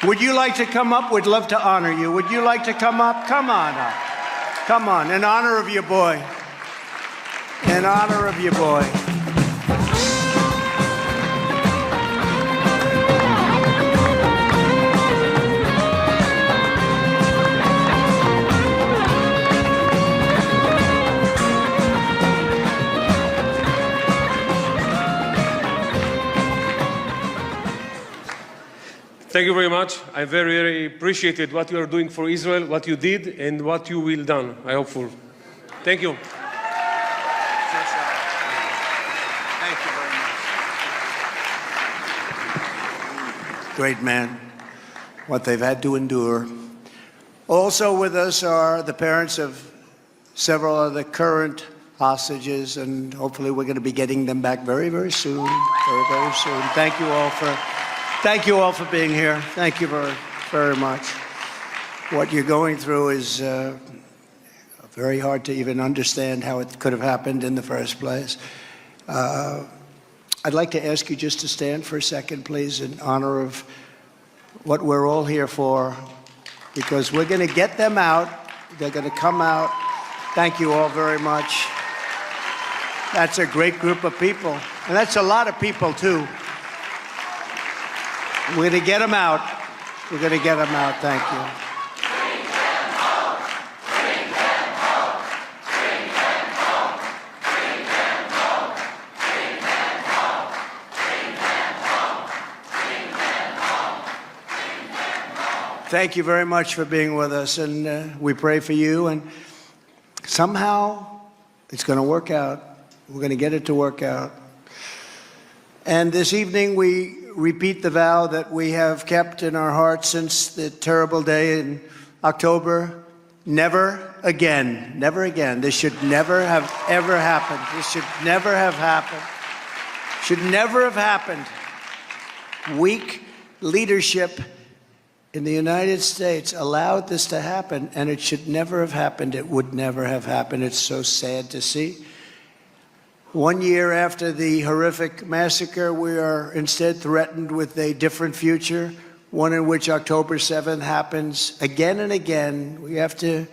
Would you like to come up? We'd love to honor you. Would you like to come up? Come on up. Come on, in honor of your boy. In honor of your boy. Thank you very much. I very, very appreciated what you are doing for Israel, what you did, and what you will done. I hope for. Thank you. Thank you very much. Great man. What they've had to endure. Also with us are the parents of several of the current hostages, and hopefully we're going to be getting them back very, very soon. Very, very soon. Thank you all for being here. Thank you very, very much. What you're going through is very hard to even understand how it could have happened in the first place. I'd like to ask you just to stand for a second, please, in honor of what we're all here for, because we're going to get them out. They're going to come out. Thank you all very much. That's a great group of people, and that's a lot of people, too. We're going to get them out. We're going to get them out. Thank you. Thank you very much for being with us, and we pray for you, and somehow it's going to work out. We're going to get it to work out. And this evening we repeat the vow that we have kept in our hearts since the terrible day in October. Never again, never again. This should never have ever happened. This should never have happened. Should never have happened. Weak leadership in the United States allowed this to happen, and it should never have happened. It would never have happened. It's so sad to see. 1 year after the horrific massacre, we are instead threatened with a different future, one in which October 7th happens again and again. We have to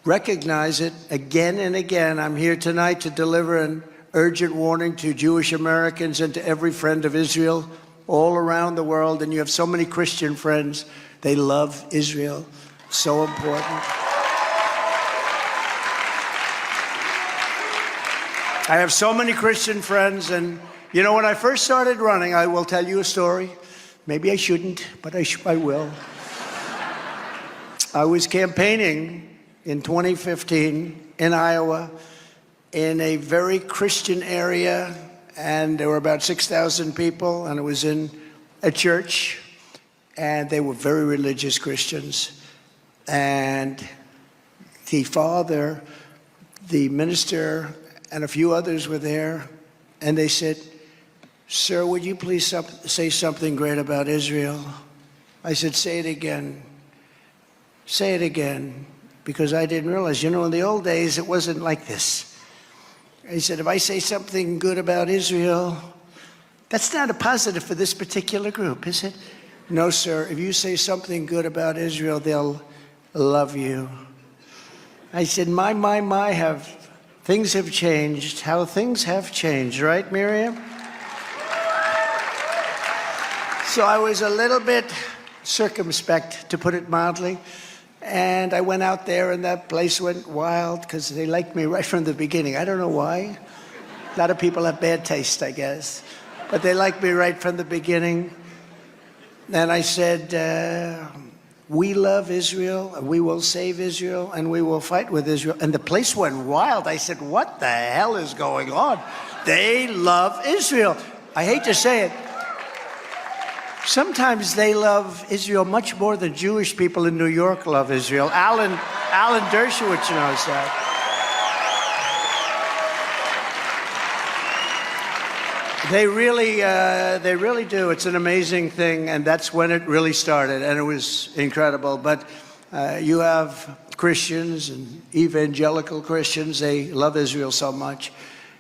recognize it again and again. I'm here tonight to deliver an urgent warning to Jewish Americans and to every friend of Israel all around the world. And you have so many Christian friends. They love Israel. So important. I have so many Christian friends, and you know, when I first started running, I will tell you a story. Maybe I shouldn't, but I will. I was campaigning in 2015 in Iowa in a very Christian area, and there were about 6,000 people, and it was in a church, and they were very religious Christians. And the father, the minister, and a few others were there, and they said, "Sir, would you please say something great about Israel?" I said, "Say it again. Say it again," because I didn't realize, you know, in the old days, it wasn't like this. He said, "If I say something good about Israel, that's not a positive for this particular group, is it?" "No, sir. If you say something good about Israel, they'll love you." I said, my, things have changed. How things have changed, right, Miriam? So I was a little bit circumspect, to put it mildly. And I went out there, and that place went wild because they liked me right from the beginning. I don't know why. A lot of people have bad taste, I guess. but they liked me right from the beginning. And I said, we love Israel, and we will save Israel, and we will fight with Israel. And the place went wild. I said, what the hell is going on? They love Israel. I hate to say it. Sometimes they love Israel much more than Jewish people in New York love Israel. Alan Dershowitz knows that. They really do. It's an amazing thing, and that's when it really started, and it was incredible. But you have Christians and evangelical Christians, they love Israel so much,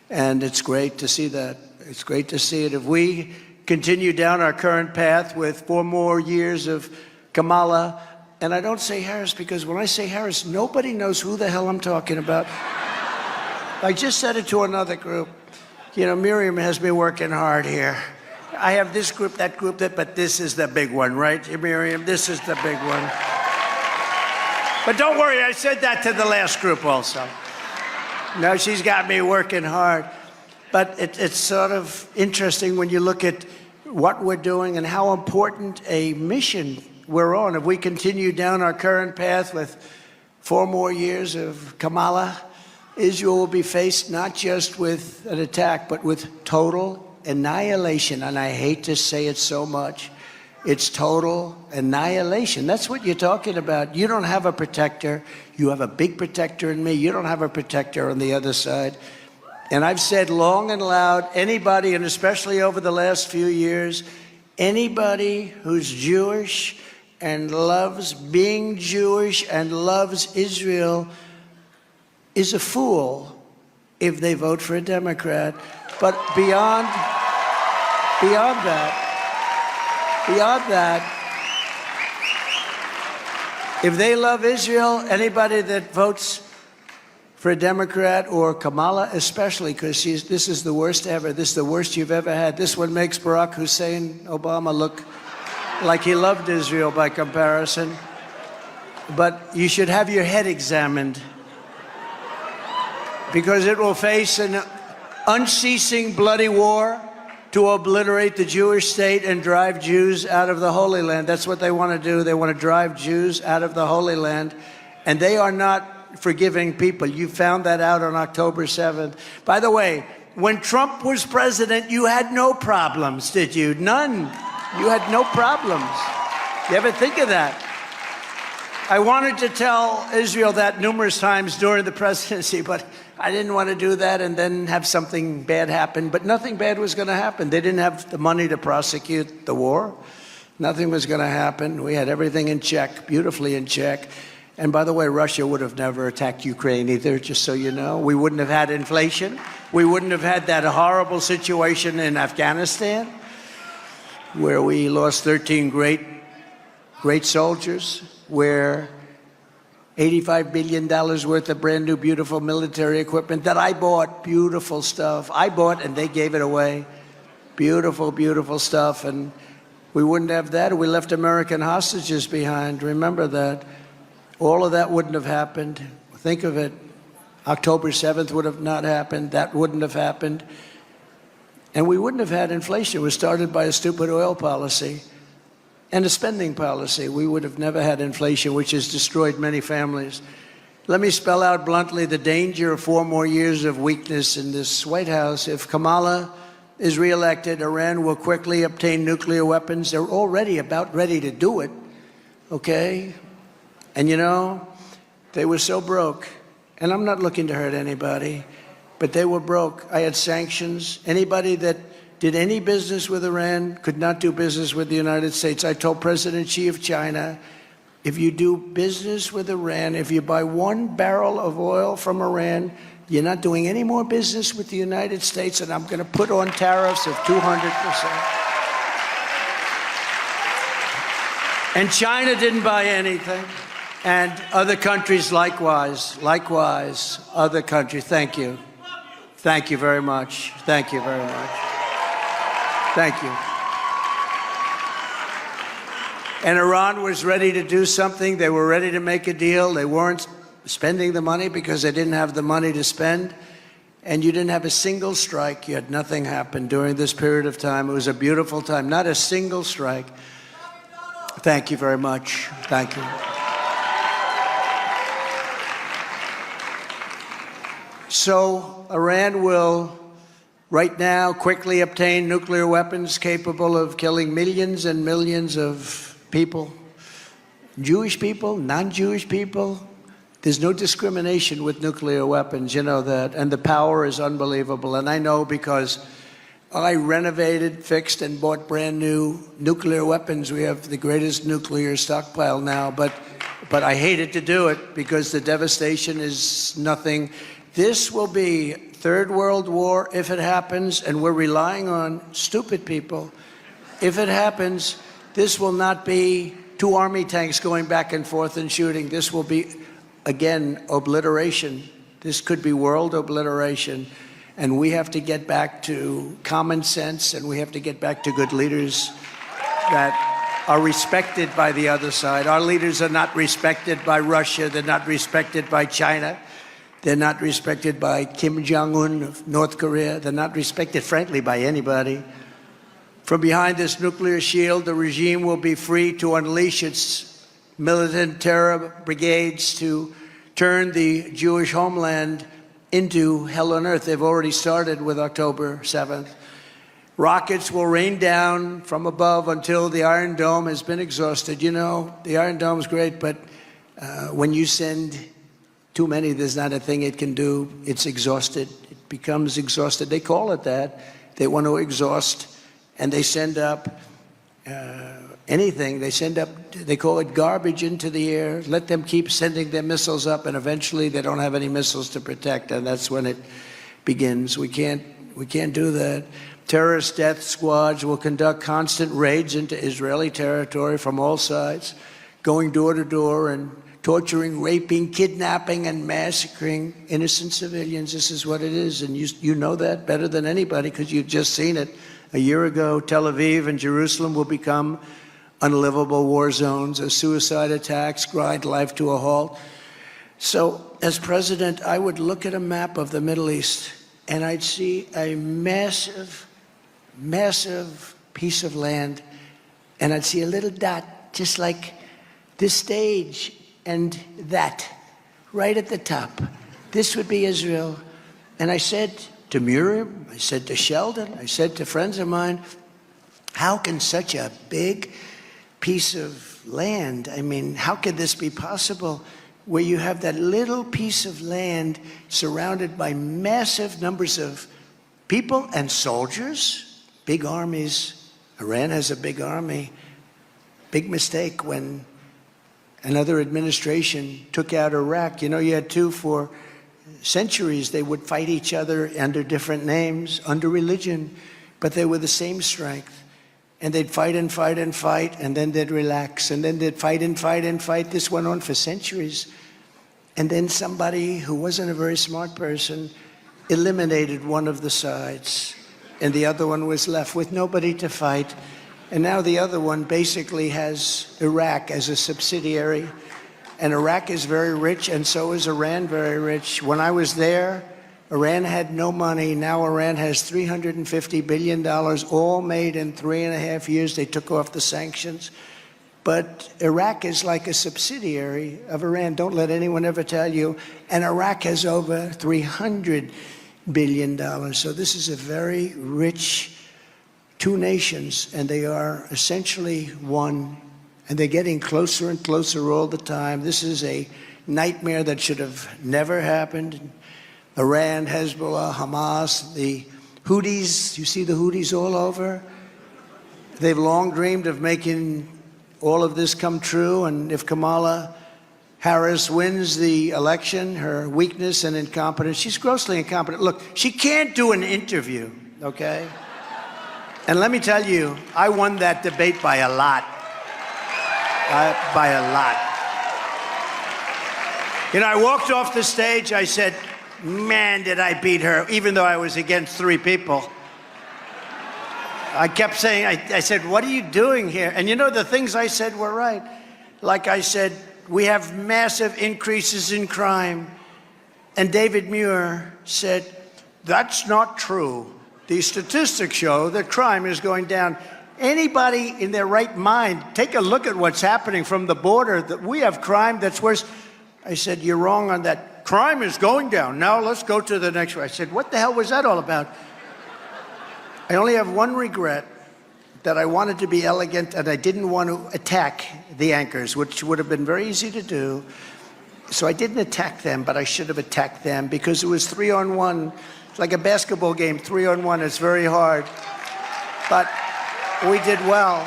and it's great to see that. It's great to see it. If we continue down our current path with 4 more years of Kamala, and I don't say Harris because when I say Harris, nobody knows who the hell I'm talking about. I just said it to another group. You know, Miriam has me working hard here. I have this group, that group, but this is the big one, right, Miriam? This is the big one. But don't worry, I said that to the last group also. No, she's got me working hard. But it's sort of interesting when you look at what we're doing and how important a mission we're on. If we continue down our current path with 4 more years of Kamala, Israel will be faced not just with an attack, but with total annihilation. And I hate to say it so much. It's total annihilation. That's what you're talking about. You don't have a protector. You have a big protector in me. You don't have a protector on the other side. And I've said long and loud, anybody, and especially over the last few years, anybody who's Jewish and loves being Jewish and loves Israel is a fool if they vote for a Democrat. But beyond that, if they love Israel, anybody that votes for a Democrat or Kamala especially, because this is the worst ever. This is the worst you've ever had. This one makes Barack Hussein Obama look like he loved Israel by comparison. But you should have your head examined, because it will face an unceasing bloody war to obliterate the Jewish state and drive Jews out of the Holy Land. That's what they want to do. They want to drive Jews out of the Holy Land. And they are not forgiving people. You found that out on October 7th. By the way, when Trump was president, you had no problems, did you? None. You had no problems. You ever think of that? I wanted to tell Israel that numerous times during the presidency, but I didn't want to do that and then have something bad happen. But nothing bad was going to happen. They didn't have the money to prosecute the war. Nothing was going to happen. We had everything in check, beautifully in check. And by the way, Russia would have never attacked Ukraine either, just so you know. We wouldn't have had inflation. We wouldn't have had that horrible situation in Afghanistan, where we lost 13 great soldiers, where $85 billion worth of brand new, beautiful military equipment that I bought, beautiful stuff. I bought and they gave it away. Beautiful, beautiful stuff. And we wouldn't have that. We left American hostages behind. Remember that. All of that wouldn't have happened. Think of it. October 7th would have not happened. That wouldn't have happened. And we wouldn't have had inflation. It was started by a stupid oil policy and a spending policy. We would have never had inflation, which has destroyed many families. Let me spell out bluntly the danger of 4 more years of weakness in this White House. If Kamala is reelected, Iran will quickly obtain nuclear weapons. They're already about ready to do it, okay? And you know, they were so broke. And I'm not looking to hurt anybody, but they were broke. I had sanctions. Anybody that did any business with Iran could not do business with the United States. I told President Xi of China, if you do business with Iran, if you buy 1 barrel of oil from Iran, you're not doing any more business with the United States, and I'm going to put on tariffs of 200%. And China didn't buy anything. And other countries likewise, other countries. Thank you. Thank you very much. Thank you very much. Thank you. And Iran was ready to do something. They were ready to make a deal. They weren't spending the money because they didn't have the money to spend. and you didn't have a single strike. You had nothing happen during this period of time. It was a beautiful time. Not a single strike. Thank you very much. Thank you. So Iran will right now quickly obtain nuclear weapons capable of killing millions and millions of people. Jewish people, non-Jewish people. There's no discrimination with nuclear weapons, you know that. And the power is unbelievable. And I know because I renovated, fixed, and bought brand new nuclear weapons. We have the greatest nuclear stockpile now. But I hated to do it because the devastation is nothing. This will be Third World War if it happens, and we're relying on stupid people. If it happens, this will not be 2 army tanks going back and forth and shooting. This will be, again, obliteration. This could be world obliteration. And we have to get back to common sense, and we have to get back to good leaders that are respected by the other side. Our leaders are not respected by Russia. They're not respected by China. They're not respected by Kim Jong-un of North Korea. They're not respected, frankly, by anybody. From behind this nuclear shield, the regime will be free to unleash its militant terror brigades to turn the Jewish homeland into hell on earth. They've already started with October 7th. Rockets will rain down from above until the Iron Dome has been exhausted. You know, the Iron Dome's great, but when you send too many, there's not a thing it can do. It's exhausted. It becomes exhausted. They call it that. They want to exhaust, and they send up anything. They call it garbage into the air. Let them keep sending their missiles up, and eventually they don't have any missiles to protect, and that's when it begins. We can't do that. Terrorist death squads will conduct constant raids into Israeli territory from all sides, going door to door and torturing, raping, kidnapping, and massacring innocent civilians. This is what it is, and you know that better than anybody because you've just seen it. A year ago, Tel Aviv and Jerusalem will become unlivable war zones as suicide attacks grind life to a halt. So, as president, I would look at a map of the Middle East, and I'd see a massive, massive piece of land, and I'd see a little dot, just like this stage, and that, right at the top. This would be Israel. And I said to Miriam, I said to Sheldon, I said to friends of mine, how can such a big piece of land, I mean, how could this be possible where you have that little piece of land surrounded by massive numbers of people and soldiers, big armies. Iran has a big army. Big mistake when another administration took out Iraq. You know, you had two for centuries. They would fight each other under different names, under religion, but they were the same strength. And they'd fight and fight and fight, and then they'd relax, and then they'd fight and fight and fight. This went on for centuries. And then somebody who wasn't a very smart person eliminated one of the sides, and the other one was left with nobody to fight. And now the other one basically has Iraq as a subsidiary. And Iraq is very rich, and so is Iran very rich. When I was there, Iran had no money. Now Iran has $350 billion, all made in 3.5 years. They took off the sanctions. But Iraq is like a subsidiary of Iran. Don't let anyone ever tell you. And Iraq has over $300 billion. So this is a very rich two nations, and they are essentially one, and they're getting closer and closer all the time. This is a nightmare that should have never happened. Iran, Hezbollah, Hamas, the Houthis, you see the Houthis all over? They've long dreamed of making all of this come true, and if Kamala Harris wins the election, her weakness and incompetence, she's grossly incompetent. Look, she can't do an interview, okay? And let me tell you, I won that debate by a lot. By a lot. You know, I walked off the stage, I said, man, did I beat her, even though I was against 3 people. I kept saying, I said, what are you doing here? And you know, the things I said were right. Like I said, we have massive increases in crime. And David Muir said, That's not true. The statistics show that crime is going down. Anybody in their right mind, take a look at what's happening from the border. That we have crime that's worse. I said, you're wrong on that. Crime is going down. Now let's go to the next one. I said, what the hell was that all about? I only have one regret, that I wanted to be elegant and I didn't want to attack the anchors, which would have been very easy to do. So I didn't attack them, but I should have attacked them because it was 3-on-1. It's like a basketball game, 3-on-1. It's very hard. But we did well.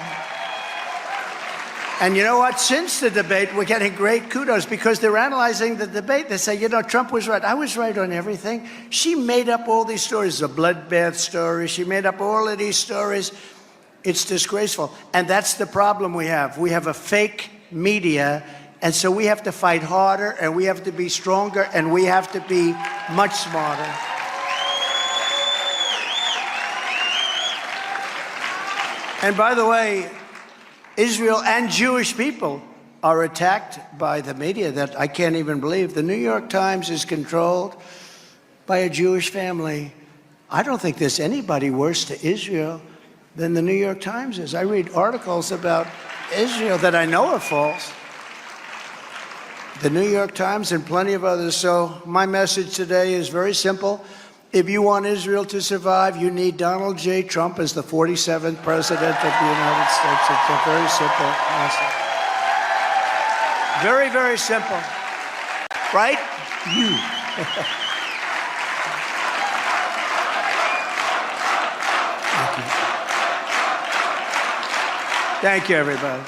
And you know what? Since the debate, we're getting great kudos because they're analyzing the debate. They say, you know, Trump was right. I was right on everything. She made up all these stories, the bloodbath story. She made up all of these stories. It's disgraceful. And that's the problem we have. We have a fake media. And so we have to fight harder, and we have to be stronger, and we have to be much smarter. And by the way, Israel and Jewish people are attacked by the media that I can't even believe. The New York Times is controlled by a Jewish family. I don't think there's anybody worse to Israel than the New York Times is. I read articles about Israel that I know are false. The New York Times and plenty of others. So my message today is very simple. If you want Israel to survive, you need Donald J. Trump as the 47th president of the United States. It's a very simple message. Very, very simple. Right? You. Thank you, everybody.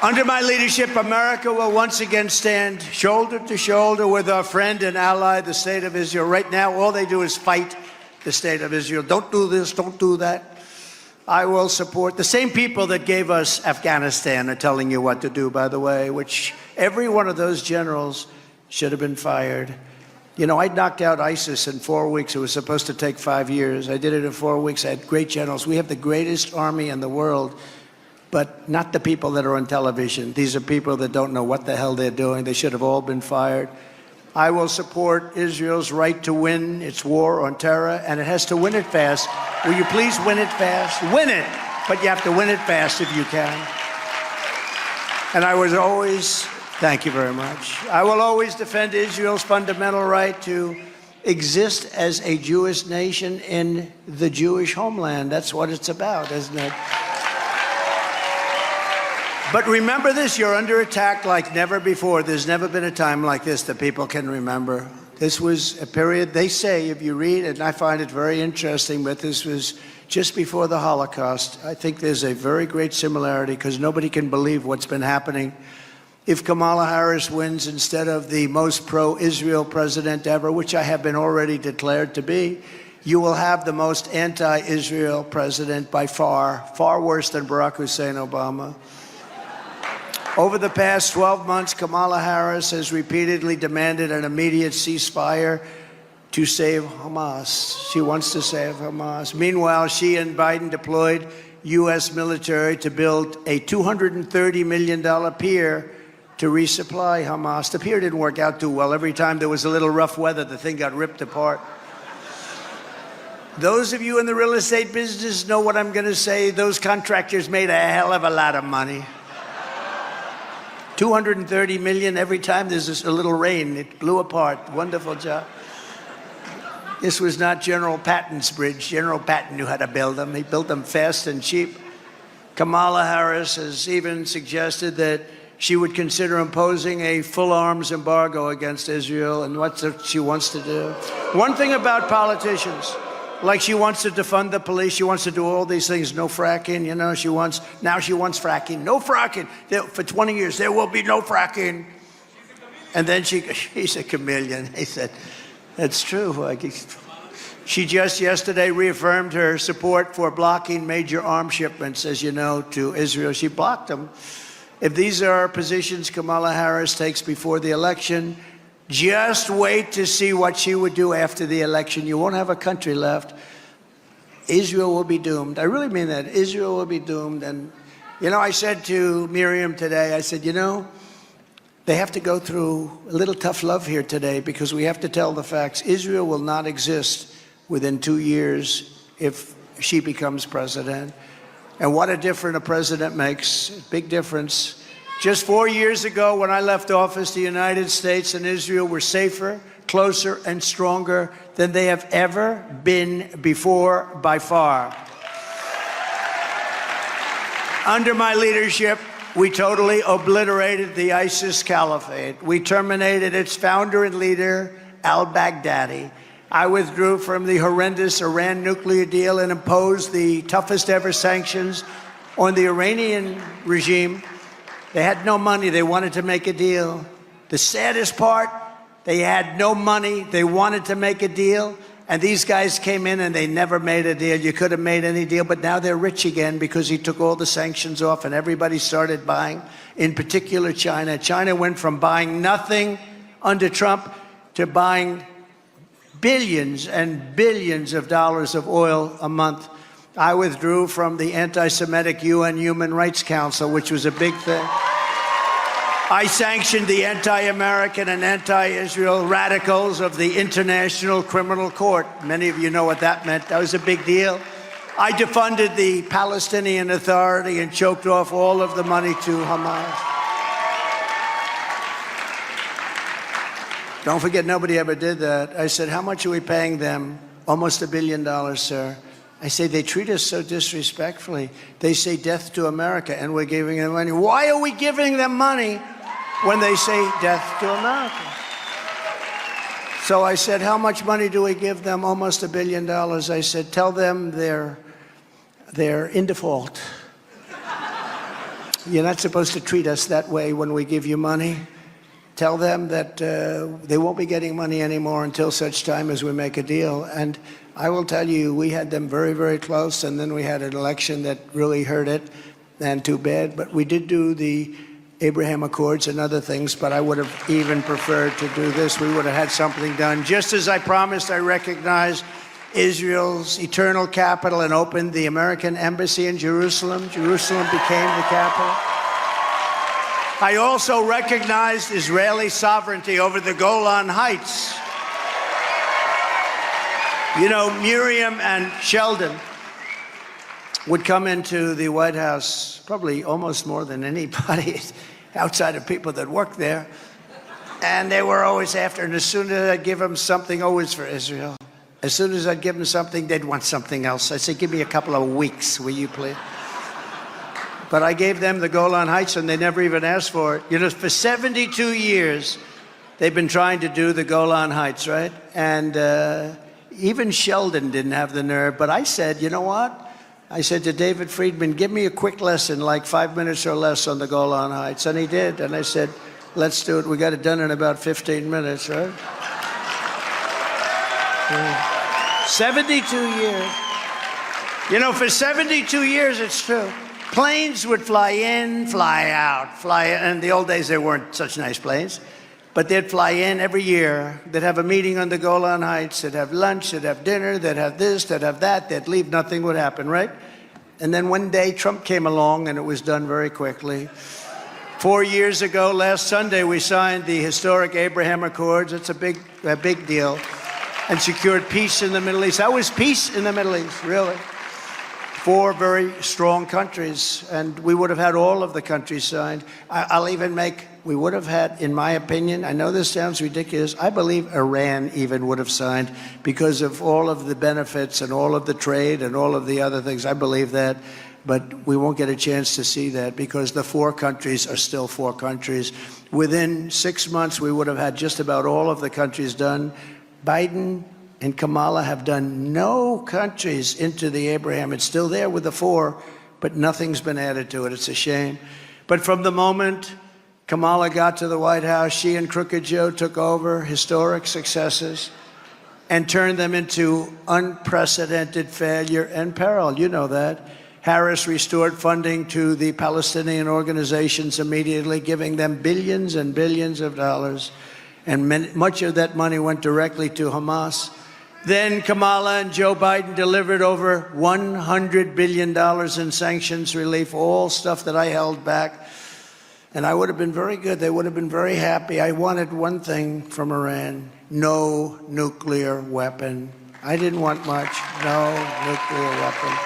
Under my leadership, America will once again stand shoulder to shoulder with our friend and ally, the State of Israel. Right now, all they do is fight the State of Israel. Don't do this, don't do that. I will support the same people that gave us Afghanistan are telling you what to do, by the way, which every one of those generals should have been fired. You know, I knocked out ISIS in 4 weeks. It was supposed to take 5 years. I did it in 4 weeks. I had great generals. We have the greatest army in the world. But not the people that are on television. These are people that don't know what the hell they're doing. They should have all been fired. I will support Israel's right to win its war on terror, and it has to win it fast. Will you please win it fast? Win it, but you have to win it fast if you can. And I was always, thank you very much. I will always defend Israel's fundamental right to exist as a Jewish nation in the Jewish homeland. That's what it's about, isn't it? But remember this, you're under attack like never before. There's never been a time like this that people can remember. This was a period, they say, if you read, and I find it very interesting, but this was just before the Holocaust. I think there's a very great similarity because nobody can believe what's been happening. If Kamala Harris wins instead of the most pro-Israel president ever, which I have been already declared to be, you will have the most anti-Israel president by far, far worse than Barack Hussein Obama. Over the past 12 months, Kamala Harris has repeatedly demanded an immediate ceasefire to save Hamas. She wants to save Hamas. Meanwhile, she and Biden deployed U.S. military to build a $230 million pier to resupply Hamas. The pier didn't work out too well. Every time there was a little rough weather, the thing got ripped apart. Those of you in the real estate business know what I'm going to say. Those contractors made a hell of a lot of money. 230 million every time there's a little rain. It blew apart. Wonderful job. This was not General Patton's bridge. General Patton knew how to build them. He built them fast and cheap. Kamala Harris has even suggested that she would consider imposing a full arms embargo against Israel, and what she wants to do. One thing about politicians, like she wants to defund the police, she wants to do all these things, no fracking, you know, now she wants fracking, no fracking. For 20 years, there will be no fracking. And then she's a chameleon. He said, that's true. She just yesterday reaffirmed her support for blocking major arms shipments, as you know, to Israel. She blocked them. If these are positions Kamala Harris takes before the election, just wait to see what she would do after the election. You won't have a country left. Israel will be doomed. I really mean that. Israel will be doomed. And, you know, I said to Miriam today, I said, you know, they have to go through a little tough love here today because we have to tell the facts. Israel will not exist within 2 years if she becomes president. And what a difference a president makes, big difference. Just 4 years ago, when I left office, the United States and Israel were safer, closer, and stronger than they have ever been before, by far. Under my leadership, we totally obliterated the ISIS caliphate. We terminated its founder and leader, al-Baghdadi. I withdrew from the horrendous Iran nuclear deal and imposed the toughest ever sanctions on the Iranian regime. They had no money. They wanted to make a deal. The saddest part, they had no money. They wanted to make a deal. And these guys came in and they never made a deal. You could have made any deal, but now they're rich again because he took all the sanctions off and everybody started buying, in particular China. China went from buying nothing under Trump to buying billions and billions of dollars of oil a month. I withdrew from the anti-Semitic UN Human Rights Council, which was a big thing. I sanctioned the anti-American and anti-Israel radicals of the International Criminal Court. Many of you know what that meant. That was a big deal. I defunded the Palestinian Authority and choked off all of the money to Hamas. Don't forget, nobody ever did that. I said, how much are we paying them? Almost $1 billion, sir. I say, they treat us so disrespectfully. They say death to America, and we're giving them money. Why are we giving them money when they say death to America? So I said, how much money do we give them? Almost $1 billion. I said, tell them they're in default. You're not supposed to treat us that way when we give you money. Tell them that they won't be getting money anymore until such time as we make a deal. And I will tell you, we had them very, very close, and then we had an election that really hurt it, and too bad. But we did do the Abraham Accords and other things, but I would have even preferred to do this. We would have had something done. Just as I promised, I recognized Israel's eternal capital and opened the American embassy in Jerusalem. Jerusalem became the capital. I also recognized Israeli sovereignty over the Golan Heights. You know, Miriam and Sheldon would come into the White House probably almost more than anybody outside of people that work there. And they were always after, and as soon as I'd give them something, always for Israel. As soon as I'd give them something, they'd want something else. I said, give me a couple of weeks, will you please? But I gave them the Golan Heights, and they never even asked for it. You know, for 72 years, they've been trying to do the Golan Heights, right? And even Sheldon didn't have the nerve. But I said, you know what? I said to David Friedman, give me a quick lesson, like 5 minutes or less on the Golan Heights. And he did. And I said, let's do it. We got it done in about 15 minutes, right? 72 years. You know, for 72 years, it's true. Planes would fly in, fly out, fly in. In the old days, there weren't such nice planes. But they'd fly in every year. They'd have a meeting on the Golan Heights. They'd have lunch. They'd have dinner. They'd have this. They'd have that. They'd leave. Nothing would happen, right? And then one day, Trump came along, and it was done very quickly. 4 years ago, last Sunday, we signed the historic Abraham Accords. It's a big deal. And secured peace in the Middle East. That was peace in the Middle East, really. 4 very strong countries, and we would have had all of the countries signed. I'll even make, we would have had, in my opinion, I know this sounds ridiculous, I believe Iran even would have signed because of all of the benefits and all of the trade and all of the other things. I believe that, but we won't get a chance to see that because the 4 countries are still 4 countries. Within 6 months, we would have had just about all of the countries done. Biden and Kamala have done no countries into the Abraham. It's still there with the 4, but nothing's been added to it. It's a shame. But from the moment Kamala got to the White House, she and Crooked Joe took over historic successes and turned them into unprecedented failure and peril. You know that. Harris restored funding to the Palestinian organizations immediately, giving them billions and billions of dollars. And much of that money went directly to Hamas. Then Kamala and Joe Biden delivered over $100 billion in sanctions relief, all stuff that I held back. And I would have been very good. They would have been very happy. I wanted one thing from Iran, no nuclear weapon. I didn't want much. No nuclear weapon.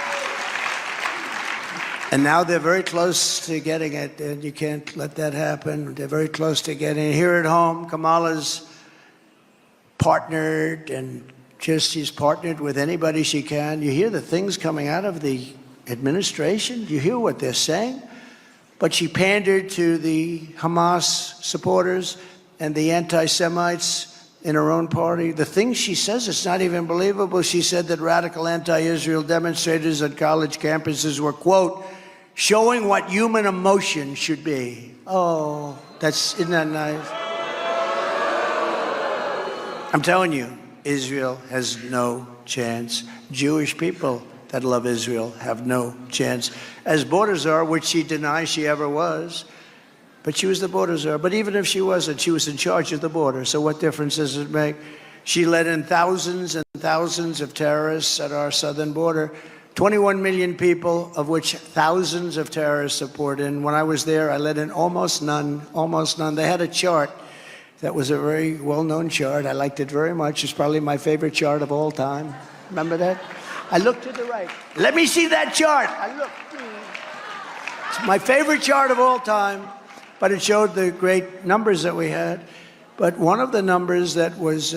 And now they're very close to getting it, and you can't let that happen. They're very close to getting it. Here at home, Kamala's partnered, and she's partnered with anybody she can. You hear the things coming out of the administration. You hear what they're saying. But she pandered to the Hamas supporters and the anti-Semites in her own party. The things she says, it's not even believable. She said that radical anti-Israel demonstrators at college campuses were, quote, showing what human emotion should be. Oh, isn't that nice? I'm telling you, Israel has no chance. Jewish people that love Israel have no chance. As border czar, which she denies she ever was, but she was the border czar. But even if she wasn't, she was in charge of the border. So what difference does it make? She let in thousands and thousands of terrorists at our southern border. 21 million people, of which thousands of terrorists have poured in. When I was there, I let in almost none, almost none. They had a chart that was a very well-known chart. I liked it very much. It's probably my favorite chart of all time. Remember that? I looked to the right. Let me see that chart. I looked. It's my favorite chart of all time, but it showed the great numbers that we had. But one of the numbers that was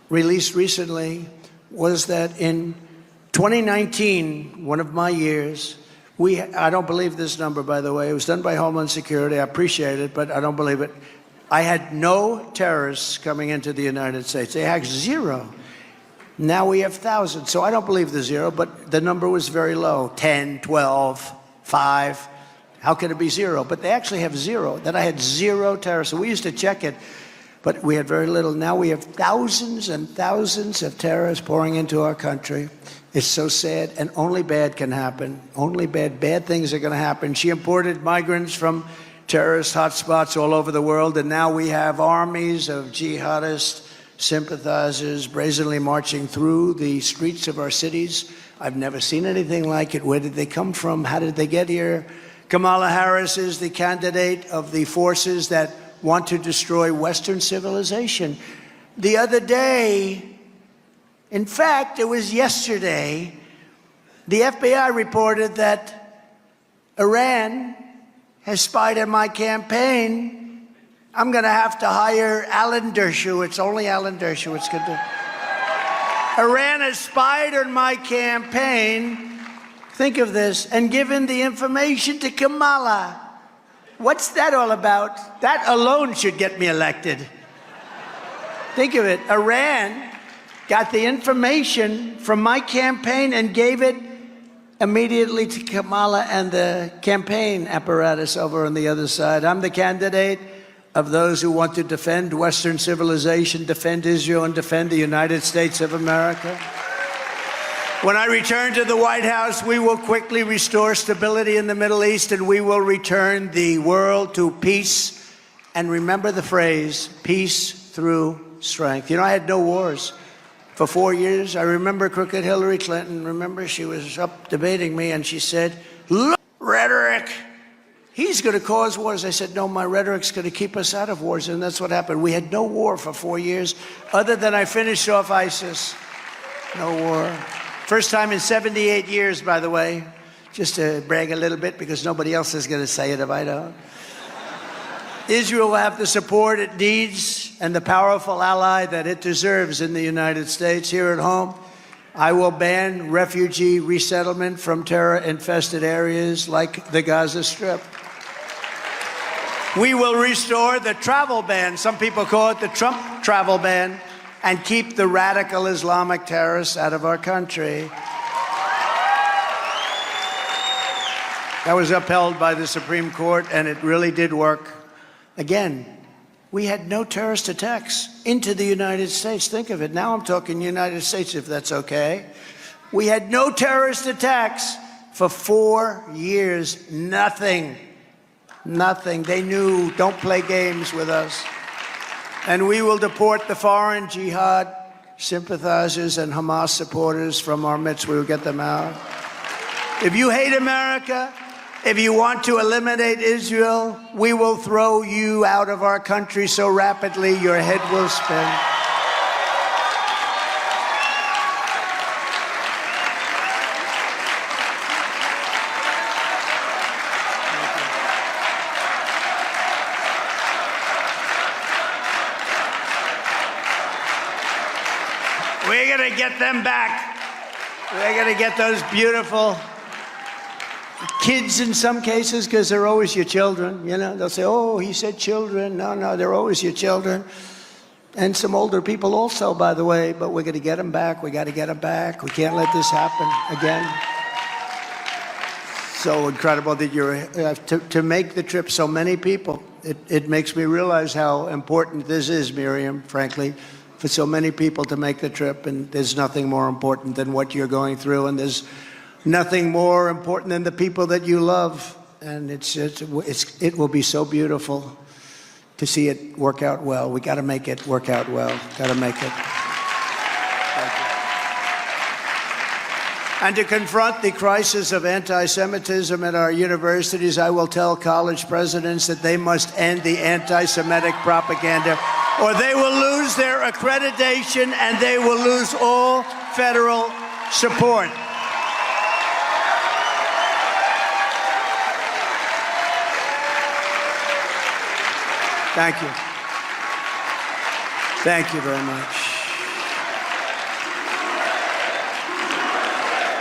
released recently was that in 2019, one of my years, I don't believe this number, by the way. It was done by Homeland Security. I appreciate it, but I don't believe it. I had no terrorists coming into the United States. They had zero. Now we have thousands. So I don't believe the zero, but the number was very low. 10, 12, 5. How could it be zero? But they actually have zero. That I had zero terrorists. So we used to check it, but we had very little. Now we have thousands and thousands of terrorists pouring into our country. It's so sad, and only bad can happen. Only bad things are going to happen. She imported migrants from terrorist hotspots all over the world, and now we have armies of jihadist sympathizers brazenly marching through the streets of our cities. I've never seen anything like it. Where did they come from? How did they get here? Kamala Harris is the candidate of the forces that want to destroy Western civilization. The other day, in fact, it was yesterday, the FBI reported that Iran has spied on my campaign. I'm going to have to hire Alan Dershowitz. Only Alan Dershowitz could do. Iran has spied on my campaign. Think of this, and given the information to Kamala. What's that all about? That alone should get me elected. Think of it. Iran got the information from my campaign and gave it immediately to Kamala and the campaign apparatus over on the other side. I'm the candidate of those who want to defend Western civilization, defend Israel, and defend the United States of America. When I return to the White House, we will quickly restore stability in the Middle East, and we will return the world to peace. And remember the phrase, peace through strength. You know, I had no wars for 4 years. I remember crooked Hillary Clinton. Remember, she was up debating me, and she said, look, rhetoric. He's going to cause wars. I said, no, my rhetoric's going to keep us out of wars. And that's what happened. We had no war for 4 years, other than I finished off ISIS. No war. First time in 78 years, by the way, just to brag a little bit, because nobody else is going to say it if I don't. Israel will have the support it needs and the powerful ally that it deserves in the United States. Here at home, I will ban refugee resettlement from terror-infested areas like the Gaza Strip. We will restore the travel ban, some people call it the Trump travel ban, and keep the radical Islamic terrorists out of our country. That was upheld by the Supreme Court, and it really did work. Again, we had no terrorist attacks into the United States. Think of it. Now I'm talking United States, if that's okay. We had no terrorist attacks for 4 years. Nothing. Nothing. They knew, don't play games with us. And we will deport the foreign jihad sympathizers and Hamas supporters from our midst. We will get them out. If you hate America, if you want to eliminate Israel, we will throw you out of our country so rapidly your head will spin. going to get them back. We're going to get those beautiful kids in some cases, because they're always your children. You know, they'll say, oh, he said children. No, they're always your children. And some older people also, by the way, but we're going to get them back. We got to get them back. We can't let this happen again. So incredible that you're to make the trip, so many people. It makes me realize how important this is, Miriam, frankly, for so many people to make the trip. And there's nothing more important than what you're going through. And there's nothing more important than the people that you love. And it will be so beautiful to see it work out well. We got to make it work out well. Got to make it. And to confront the crisis of anti-Semitism at our universities, I will tell college presidents that they must end the anti-Semitic propaganda, or they will lose their accreditation and they will lose all federal support. Thank you. Thank you very much.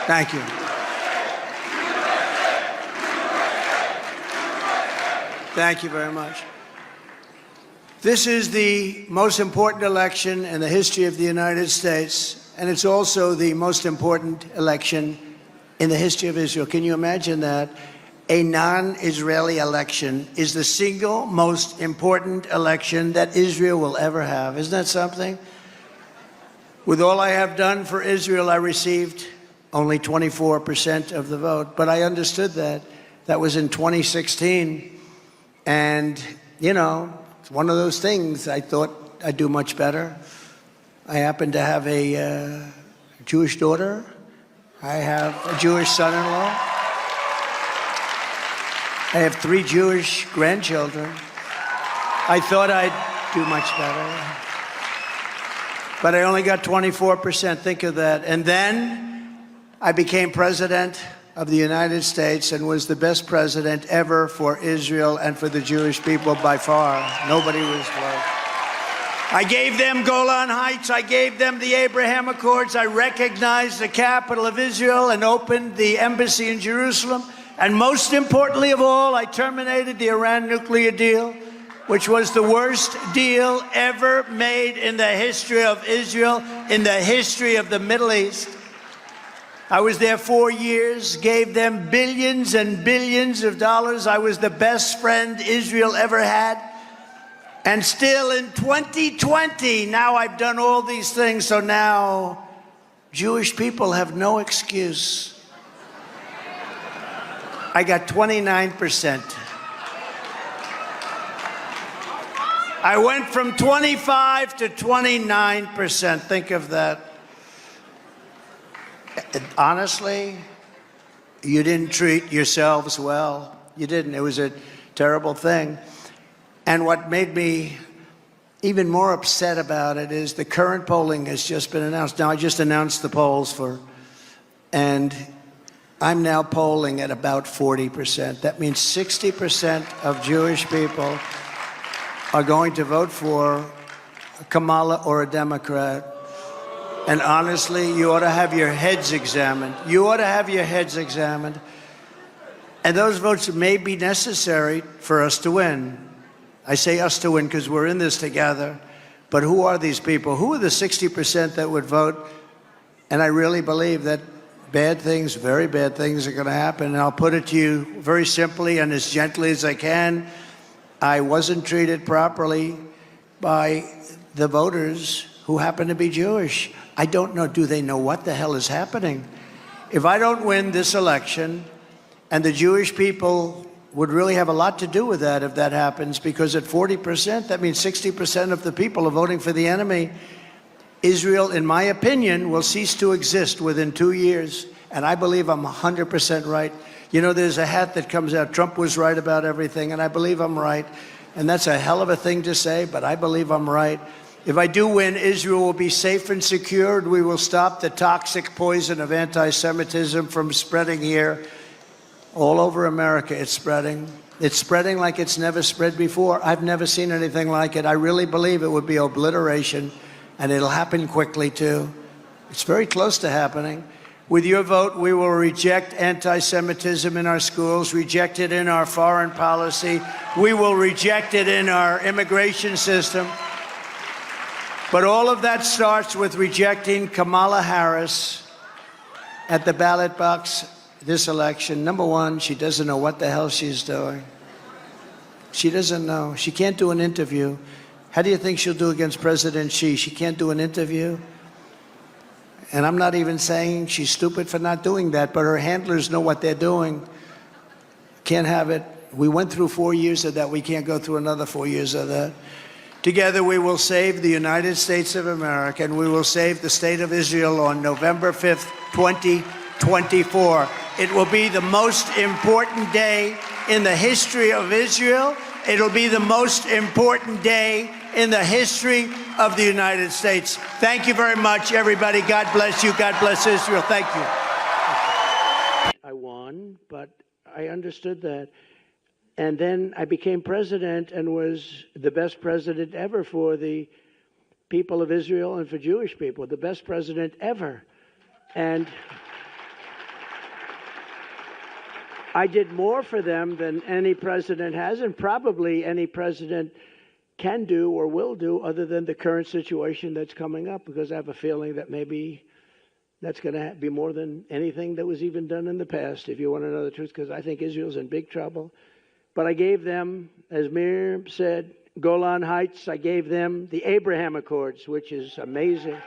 Thank you. Thank you very much. This is the most important election in the history of the United States, and it's also the most important election in the history of Israel. Can you imagine that? A non-Israeli election is the single most important election that Israel will ever have. Isn't that something? With all I have done for Israel, I received only 24% of the vote. But I understood that. That was in 2016. And, you know, it's one of those things. I thought I'd do much better. I happen to have a Jewish daughter. I have a Jewish son-in-law. I have 3 Jewish grandchildren. I thought I'd do much better. But I only got 24%. Think of that. And then I became president of the United States and was the best president ever for Israel and for the Jewish people by far. Nobody was close. I gave them Golan Heights. I gave them the Abraham Accords. I recognized the capital of Israel and opened the embassy in Jerusalem. And most importantly of all, I terminated the Iran nuclear deal, which was the worst deal ever made in the history of Israel, in the history of the Middle East. I was there 4 years, gave them billions and billions of dollars. I was the best friend Israel ever had. And still in 2020, now I've done all these things, so now Jewish people have no excuse. I got 29%. I went from 25 to 29%. Think of that. Honestly, you didn't treat yourselves well. You didn't. It was a terrible thing. And what made me even more upset about it is the current polling has just been announced. Now, I just announced the polls and I'm now polling at about 40%. That means 60% of Jewish people are going to vote for Kamala or a Democrat. And honestly, you ought to have your heads examined. You ought to have your heads examined. And those votes may be necessary for us to win. I say us to win because we're in this together. But who are these people? Who are the 60% that would vote? And I really believe that bad things, very bad things are going to happen. And I'll put it to you very simply and as gently as I can. I wasn't treated properly by the voters who happen to be Jewish. I don't know, do they know what the hell is happening? If I don't win this election, and the Jewish people would really have a lot to do with that if that happens, because at 40%, that means 60% of the people are voting for the enemy. Israel, in my opinion, will cease to exist within 2 years. And I believe I'm 100% right. You know, there's a hat that comes out, Trump was right about everything, and I believe I'm right. And that's a hell of a thing to say, but I believe I'm right. If I do win, Israel will be safe and secured. We will stop the toxic poison of anti-Semitism from spreading here. All over America, it's spreading. It's spreading like it's never spread before. I've never seen anything like it. I really believe it would be obliteration, and it'll happen quickly, too. It's very close to happening. With your vote, we will reject anti-Semitism in our schools, reject it in our foreign policy. We will reject it in our immigration system. But all of that starts with rejecting Kamala Harris at the ballot box this election. Number one, she doesn't know what the hell she's doing. She doesn't know. She can't do an interview. How do you think she'll do against President Xi? She can't do an interview. And I'm not even saying she's stupid for not doing that, but her handlers know what they're doing. Can't have it. We went through 4 years of that. We can't go through another 4 years of that. Together, we will save the United States of America, and we will save the state of Israel on November 5th, 2024. It will be the most important day in the history of Israel. It'll be the most important day in the history of the United States. Thank you very much, everybody. God bless you. God bless Israel. Thank you. I won, but I understood that. And then I became president and was the best president ever for the people of Israel and for Jewish people, the best president ever. And I did more for them than any president has, and probably any president can do or will do, other than the current situation that's coming up, because I have a feeling that maybe that's going to be more than anything that was even done in the past, if you want to know the truth, because I think Israel's in big trouble. But I gave them, as Miriam said, Golan Heights. I gave them the Abraham Accords, which is amazing.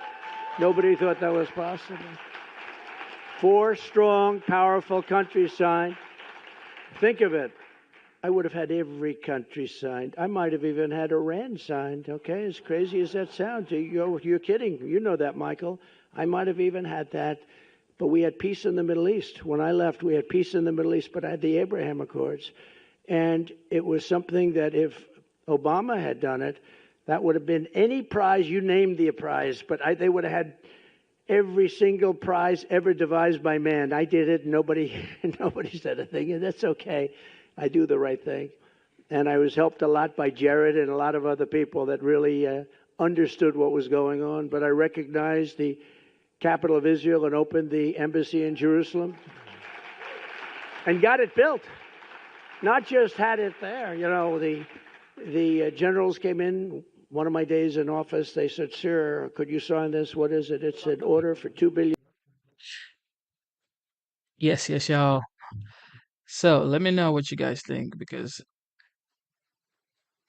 Nobody thought that was possible. 4 strong, powerful countries signed. Think of it. I would have had every country signed. I might have even had Iran signed, okay? As crazy as that sounds. You're kidding. You know that, Michael. I might have even had that. But we had peace in the Middle East. When I left, we had peace in the Middle East, but I had the Abraham Accords. And it was something that if Obama had done it, that would have been any prize, you named the prize, but they would have had every single prize ever devised by man. I did it. Nobody said a thing, and that's okay. I do the right thing. And I was helped a lot by Jared and a lot of other people that really understood what was going on. But I recognized the capital of Israel and opened the embassy in Jerusalem and got it built. Not just had it there. You know, the generals came in one of my days in office. They said, "Sir, could you sign this? What is it?" It said, "Order for $2 billion." Yes, y'all. So let me know what you guys think, because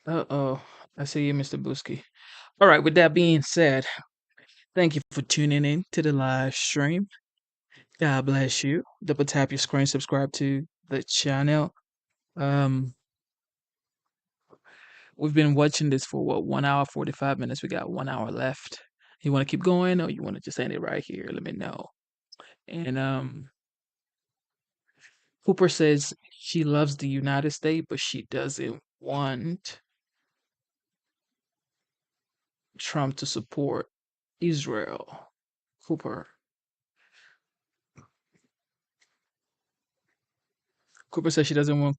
I see you, Mr. Busky. All right, with that being said, thank you for tuning in to the live stream. God bless you. Double tap your screen, subscribe to the channel. We've been watching this for what, 1 hour 45 minutes. We got 1 hour left. You want to keep going, or you want to just end it right here? Let me know. And Cooper says she loves the United States, but she doesn't want Trump to support Israel. Cooper says she doesn't want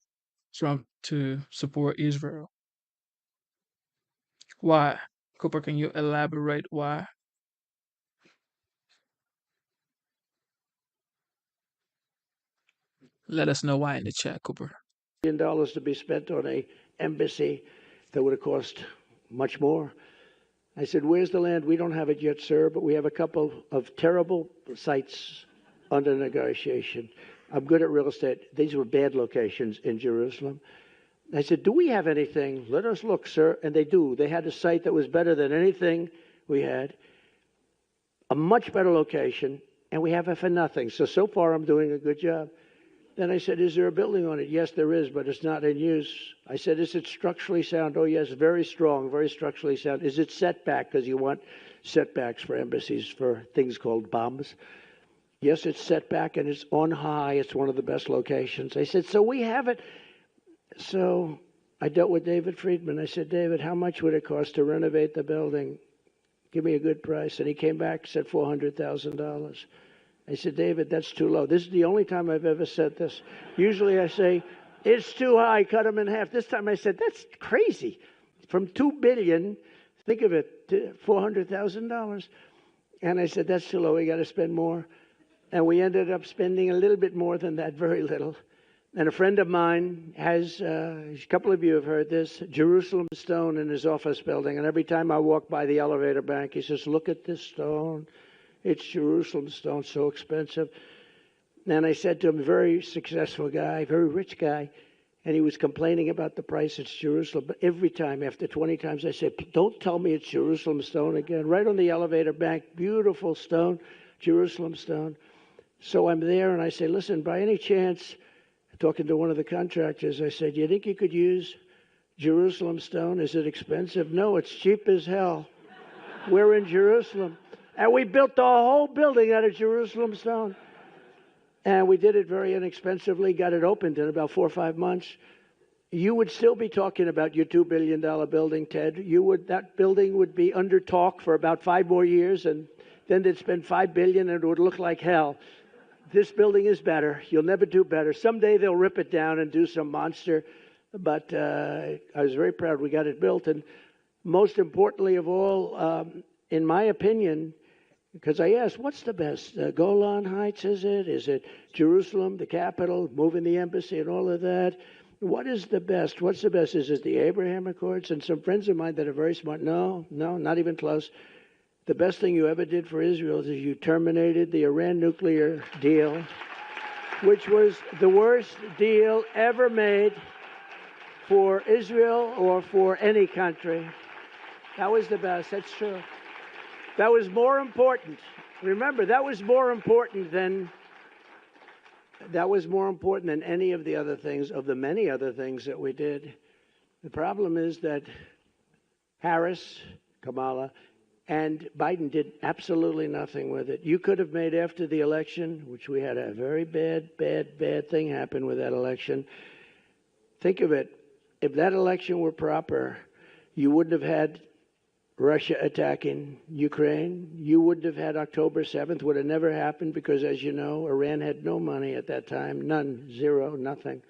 Trump to support Israel. Why? Cooper, can you elaborate why? Let us know why in the chat, Cooper. $1 billion to be spent on a embassy that would have cost much more. I said, "Where's the land?" "We don't have it yet, sir, but we have a couple of terrible sites under negotiation." I'm good at real estate. These were bad locations in Jerusalem. I said, "Do we have anything? Let us look, sir." And they do. They had a site that was better than anything we had, a much better location, and we have it for nothing. So far, I'm doing a good job. Then I said, "Is there a building on it?" "Yes, there is, but it's not in use." I said, "Is it structurally sound?" "Oh, yes, very strong, very structurally sound." "Is it setback?" Because you want setbacks for embassies for things called bombs. "Yes, it's setback, and it's on high. It's one of the best locations." I said, "So we have it." So I dealt with David Friedman. I said, "David, how much would it cost to renovate the building? Give me a good price." And he came back and said $400,000. I said, "David, that's too low." This is the only time I've ever said this. Usually I say, "It's too high, cut them in half." This time I said, "That's crazy. From $2 billion, think of it, to $400,000. And I said, that's too low. We got to spend more. And we ended up spending a little bit more than that, very little. And a friend of mine has, a couple of you have heard this, Jerusalem stone in his office building. And every time I walk by the elevator bank, he says, look at this stone. It's Jerusalem stone, so expensive. And I said to him, very successful guy, very rich guy, and he was complaining about the price. It's Jerusalem. But every time, after 20 times, I said, don't tell me it's Jerusalem stone again. Right on the elevator bank, beautiful stone, Jerusalem stone. So I'm there, and I say, listen, by any chance, talking to one of the contractors, I said, you think you could use Jerusalem stone? Is it expensive? No, it's cheap as hell. We're in Jerusalem. And we built the whole building out of Jerusalem stone. And we did it very inexpensively, got it opened in about 4 or 5 months. You would still be talking about your $2 billion building, Ted. That building would be under talk for about 5 more years, and then they'd spend $5 billion, and it would look like hell. This building is better. You'll never do better. Someday they'll rip it down and do some monster. But I was very proud we got it built. And most importantly of all, in my opinion, because I asked, what's the best? Golan Heights, is it? Is it Jerusalem, the capital, moving the embassy and all of that? What is the best? What's the best? Is it the Abraham Accords? And some friends of mine that are very smart, no, not even close. The best thing you ever did for Israel is you terminated the Iran nuclear deal, which was the worst deal ever made for Israel or for any country. That was the best. That's true. That was more important. Remember, that was more important than any of the other things, of the many other things that we did. The problem is that Harris, Kamala, and Biden did absolutely nothing with it. You could have made after the election, which we had a very bad thing happen with that election. Think of it. If that election were proper, you wouldn't have had Russia attacking Ukraine. You wouldn't have had October 7th. Would have never happened because, as you know, Iran had no money at that time. None. Zero. Nothing.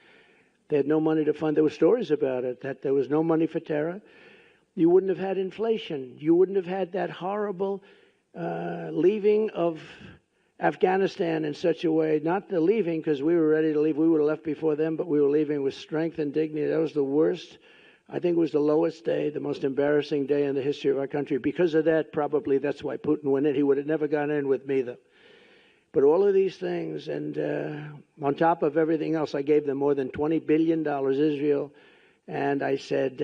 They had no money to fund. There were stories about it, that there was no money for terror. You wouldn't have had inflation. You wouldn't have had that horrible leaving of Afghanistan in such a way, not the leaving because we were ready to leave. We would have left before them, but we were leaving with strength and dignity. That was the worst. I think it was the lowest day, the most embarrassing day in the history of our country. Because of that, probably that's why Putin went in. He would have never gone in with me, though. But all of these things, and on top of everything else, I gave them more than $20 billion, Israel. And I said,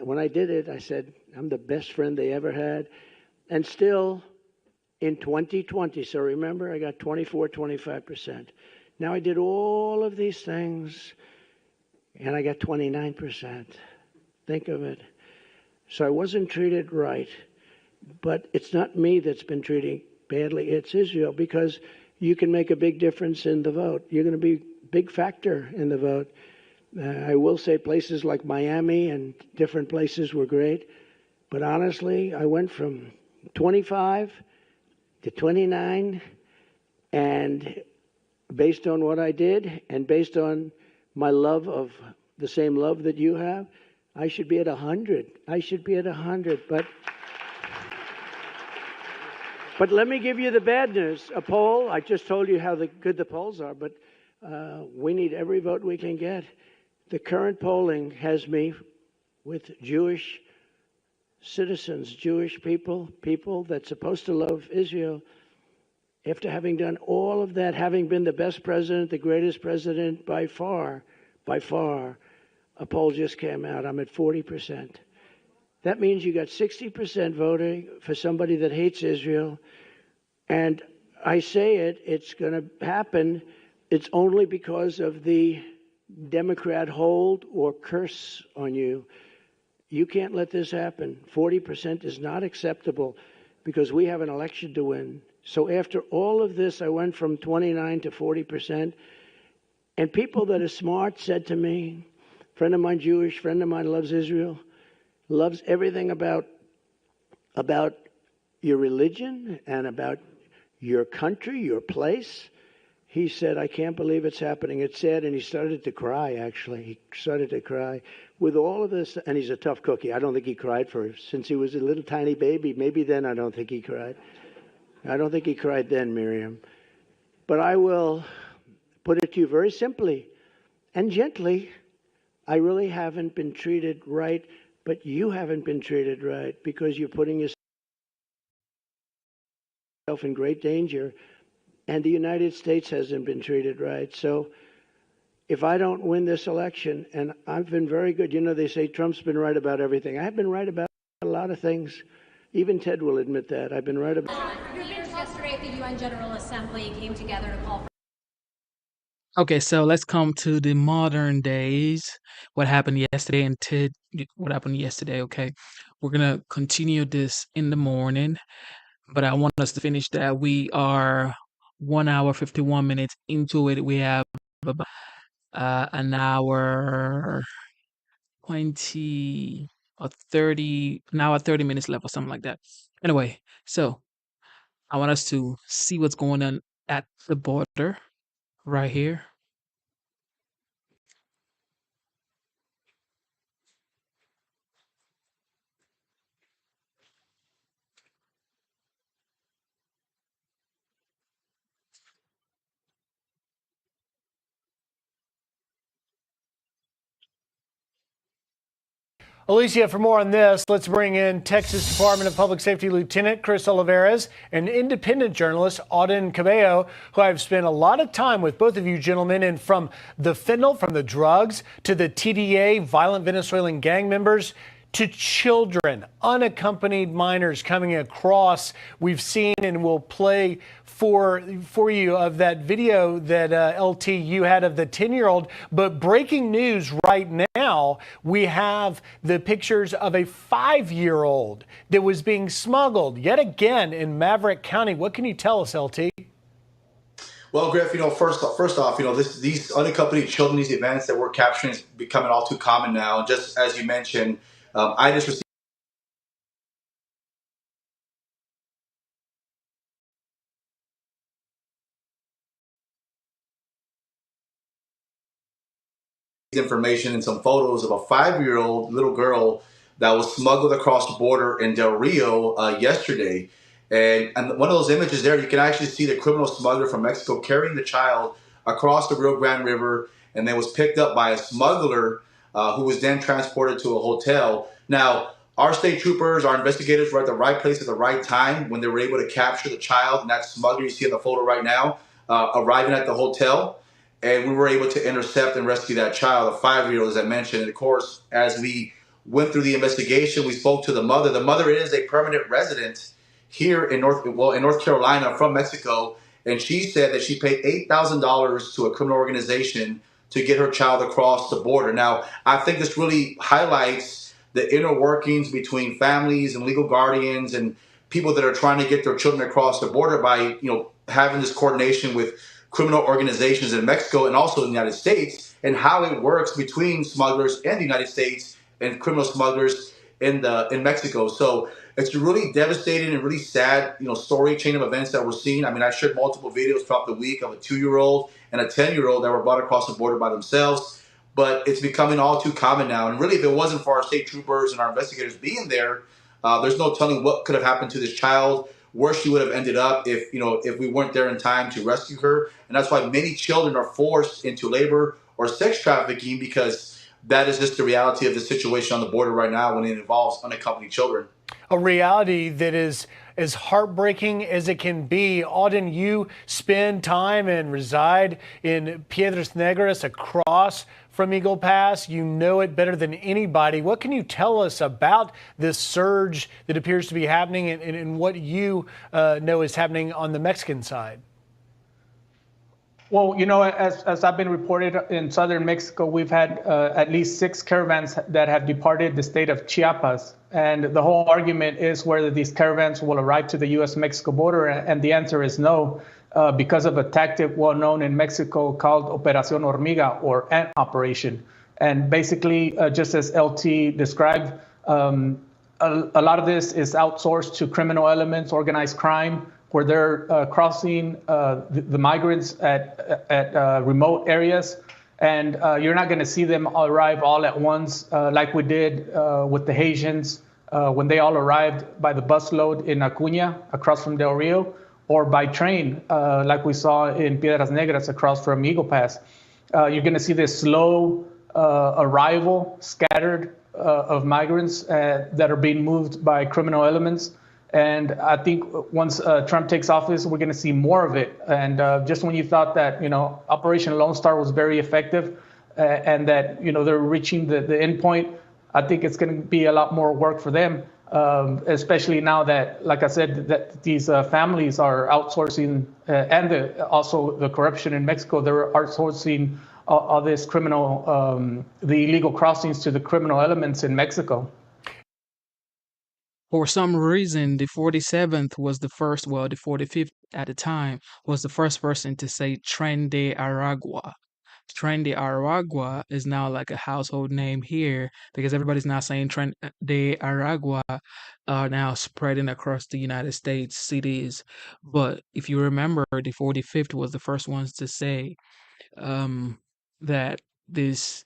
when I did it, I said, I'm the best friend they ever had. And still, in 2020, so remember, I got 25%. Now I did all of these things, and I got 29%. Think of it. So I wasn't treated right. But it's not me that's been treated badly. It's Israel, because you can make a big difference in the vote. You're going to be a big factor in the vote. I will say places like Miami and different places were great. But honestly, I went from 25 to 29. And based on what I did and based on my love of the same love that you have, I should be at 100. I should be at 100. But let me give you the bad news. A poll, I just told you how good the polls are, but we need every vote we can get. The current polling has me with Jewish citizens, Jewish people that's supposed to love Israel. After having done all of that, having been the best president, the greatest president by far, a poll just came out. I'm at 40%. That means you got 60% voting for somebody that hates Israel. And I say it's going to happen. It's only because of the Democrat hold or curse on you. You can't let this happen. 40% is not acceptable because we have an election to win. So after all of this, I went from 29 to 40%. And people that are smart said to me, friend of mine, Jewish, friend of mine loves Israel, loves everything about your religion and about your country, your place. He said, I can't believe it's happening. It's sad. And he started to cry, actually. He started to cry. With all of this, and he's a tough cookie. I don't think he cried since he was a little tiny baby. Maybe then I don't think he cried. I don't think he cried then, Miriam. But I will put it to you very simply and gently. I really haven't been treated right, but you haven't been treated right because you're putting yourself in great danger, and the United States hasn't been treated right. So if I don't win this election, and I've been very good, you know, they say Trump's been right about everything. I've been right about a lot of things. Even Ted will admit that. I've been right about. Leaders yesterday at the UN General Assembly came together to call for. Okay, so let's come to the modern days. What happened yesterday and what happened yesterday, okay? We're gonna continue this in the morning, but I want us to finish that. We are 1 hour 51 minutes into it. We have about an hour 20 or 30, an hour 30 minutes left or something like that. Anyway, so I want us to see what's going on at the border right here. Alicia, for more on this, let's bring in Texas Department of Public Safety Lieutenant Chris Olivares and independent journalist Auden Cabello, who I've spent a lot of time with both of you gentlemen, and from the fentanyl, from the drugs, to the TDA, violent Venezuelan gang members, to children, unaccompanied minors coming across. We've seen and will play for you of that video that LT you had of the 10-year-old. But breaking news right now, we have the pictures of a 5-year-old that was being smuggled yet again in Maverick County. What can you tell us, LT? Well, Griff, first off, these unaccompanied children, these events that we're capturing is becoming all too common now. Just as you mentioned, I just received information and some photos of a 5-year-old little girl that was smuggled across the border in Del Rio yesterday. And one of those images there, you can actually see the criminal smuggler from Mexico carrying the child across the Rio Grande River, and then was picked up by a smuggler who was then transported to a hotel. Now, our state troopers, our investigators were at the right place at the right time when they were able to capture the child and that smuggler you see in the photo right now, arriving at the hotel. And we were able to intercept and rescue that child, a 5-year-old, as I mentioned. And of course, as we went through the investigation, we spoke to the mother. The mother is a permanent resident here in North Carolina from Mexico. And she said that she paid $8,000 to a criminal organization to get her child across the border. Now, I think this really highlights the inner workings between families and legal guardians and people that are trying to get their children across the border by, having this coordination with criminal organizations in Mexico and also in the United States, and how it works between smugglers in the United States and criminal smugglers in Mexico. So it's a really devastating and really sad, story chain of events that we're seeing. I mean, I shared multiple videos throughout the week of a 2-year-old and a 10-year-old that were brought across the border by themselves. But it's becoming all too common now. And really, if it wasn't for our state troopers and our investigators being there, there's no telling what could have happened to this child, where she would have ended up if we weren't there in time to rescue her. And that's why many children are forced into labor or sex trafficking, because that is just the reality of the situation on the border right now when it involves unaccompanied children. A reality that is as heartbreaking as it can be. Auden, you spend time and reside in Piedras Negras across from Eagle Pass. You know it better than anybody. What can you tell us about this surge that appears to be happening and what you know is happening on the Mexican side? Well, as I've been reported, in southern Mexico, we've had at least 6 caravans that have departed the state of Chiapas. And the whole argument is whether these caravans will arrive to the U.S.-Mexico border. And the answer is no, because of a tactic well known in Mexico called Operación Hormiga, or ant operation. And basically, just as LT described, a lot of this is outsourced to criminal elements, organized crime, where they're crossing the migrants at remote areas. And you're not going to see them arrive all at once like we did with the Haitians when they all arrived by the busload in Acuña across from Del Rio. or by train, like we saw in Piedras Negras across from Eagle Pass. You're going to see this slow arrival, scattered of migrants that are being moved by criminal elements. And I think once Trump takes office, we're going to see more of it. And just when you thought that, Operation Lone Star was very effective and that, they're reaching the end point, I think it's going to be a lot more work for them, especially now that, like I said, that these families are outsourcing and also the corruption in Mexico, they're outsourcing all this criminal, the illegal crossings to the criminal elements in Mexico. For some reason, the 47th was the first, well, the 45th at the time was the first person to say Tren de Aragua. Tren de Aragua is now like a household name here because everybody's now saying Tren de Aragua are now spreading across the United States cities. But if you remember, the 45th was the first ones to say that this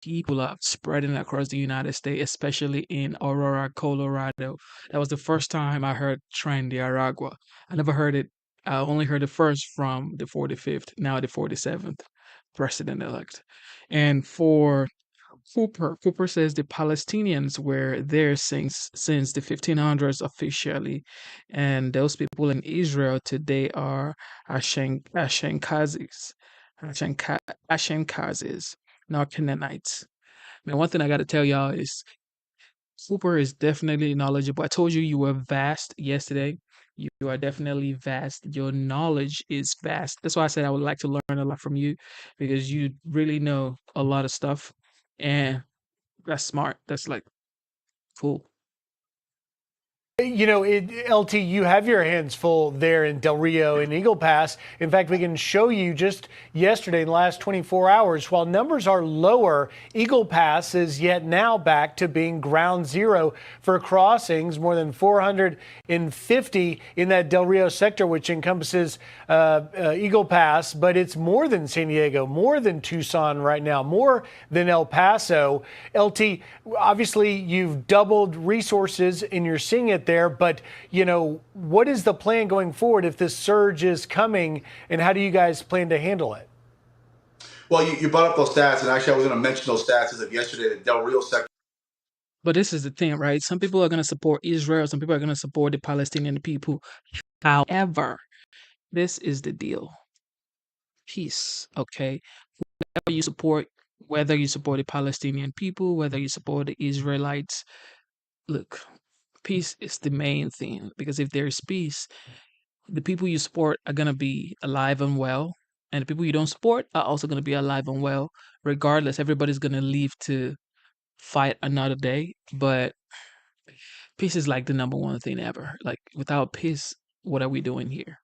people are spreading across the United States, especially in Aurora, Colorado. That was the first time I heard Tren de Aragua. I never heard it. I only heard it first from the 45th, now the 47th president-elect. And for Cooper says the Palestinians were there since the 1500s officially, and those people in Israel today are Ashkenazis, Ashkenazis, not Canaanites. Man, one thing I got to tell y'all is Cooper is definitely knowledgeable. I told you were vast yesterday. You are definitely vast. Your knowledge is vast. That's why I said I would like to learn a lot from you because you really know a lot of stuff. And that's smart. That's like cool. LT, you have your hands full there in Del Rio and Eagle Pass. In fact, we can show you just yesterday in the last 24 hours, while numbers are lower, Eagle Pass is yet now back to being ground zero for crossings, more than 450 in that Del Rio sector, which encompasses Eagle Pass, but it's more than San Diego, more than Tucson right now, more than El Paso. LT, obviously you've doubled resources and you're seeing it there, but what is the plan going forward if this surge is coming, and how do you guys plan to handle it? Well, you brought up those stats, and actually I was going to mention those stats as of yesterday. The Del Rio sector. But this is the thing, right? Some people are going to support Israel. Some people are going to support the Palestinian people. However, this is the deal. Peace, okay? Whether you support the Palestinian people, whether you support the Israelites, look, peace is the main thing, because if there is peace, the people you support are going to be alive and well, and the people you don't support are also going to be alive and well. Regardless, everybody's going to leave to fight another day, but peace is like the number one thing ever. Like, without peace, what are we doing here?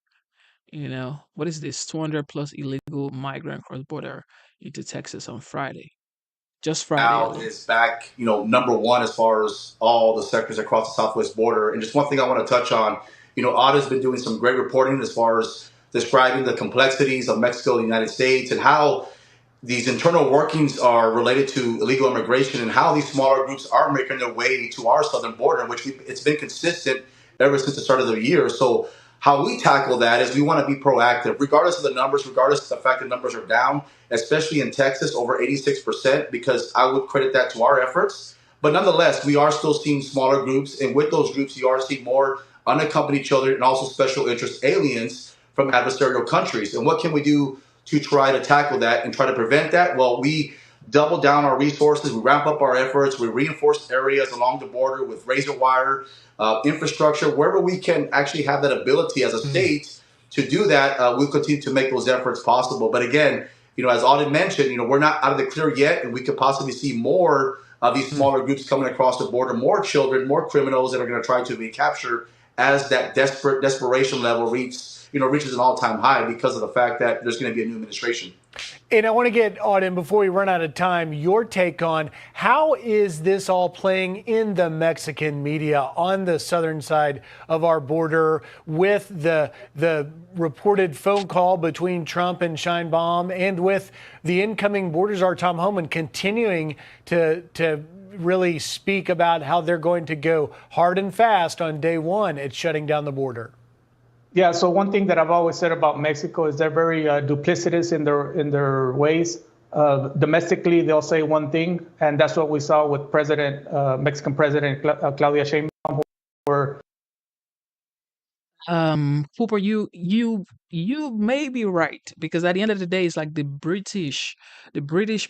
What is this? 200 plus illegal migrant cross border into Texas on Friday. Just Friday. Now is back, number one as far as all the sectors across the southwest border. And just one thing I want to touch on, Audit has been doing some great reporting as far as describing the complexities of Mexico and the United States and how these internal workings are related to illegal immigration and how these smaller groups are making their way to our southern border, which it's been consistent ever since the start of the year. So how we tackle that is we want to be proactive, regardless of the numbers, regardless of the fact that numbers are down, especially in Texas, over 86%, because I would credit that to our efforts. But nonetheless, we are still seeing smaller groups. And with those groups, you are seeing more unaccompanied children and also special interest aliens from adversarial countries. And what can we do to try to tackle that and try to prevent that? Well, we double down our resources. We ramp up our efforts. We reinforce areas along the border with razor wire, infrastructure, wherever we can actually have that ability as a state to do that. We'll continue to make those efforts possible. But again, as Audit mentioned, we're not out of the clear yet, and we could possibly see more of these smaller groups coming across the border, more children, more criminals that are going to try to be captured as that desperation level reaches an all-time high because of the fact that there's going to be a new administration. And I want to get, Auden, before we run out of time, your take on how is this all playing in the Mexican media on the southern side of our border with the reported phone call between Trump and Sheinbaum, and with the incoming border czar Tom Homan continuing to really speak about how they're going to go hard and fast on day one at shutting down the border? Yeah, so one thing that I've always said about Mexico is they're very duplicitous in their ways. Domestically, they'll say one thing, and that's what we saw with Mexican President Claudia Sheinbaum, where Cooper, you may be right because at the end of the day, it's like the British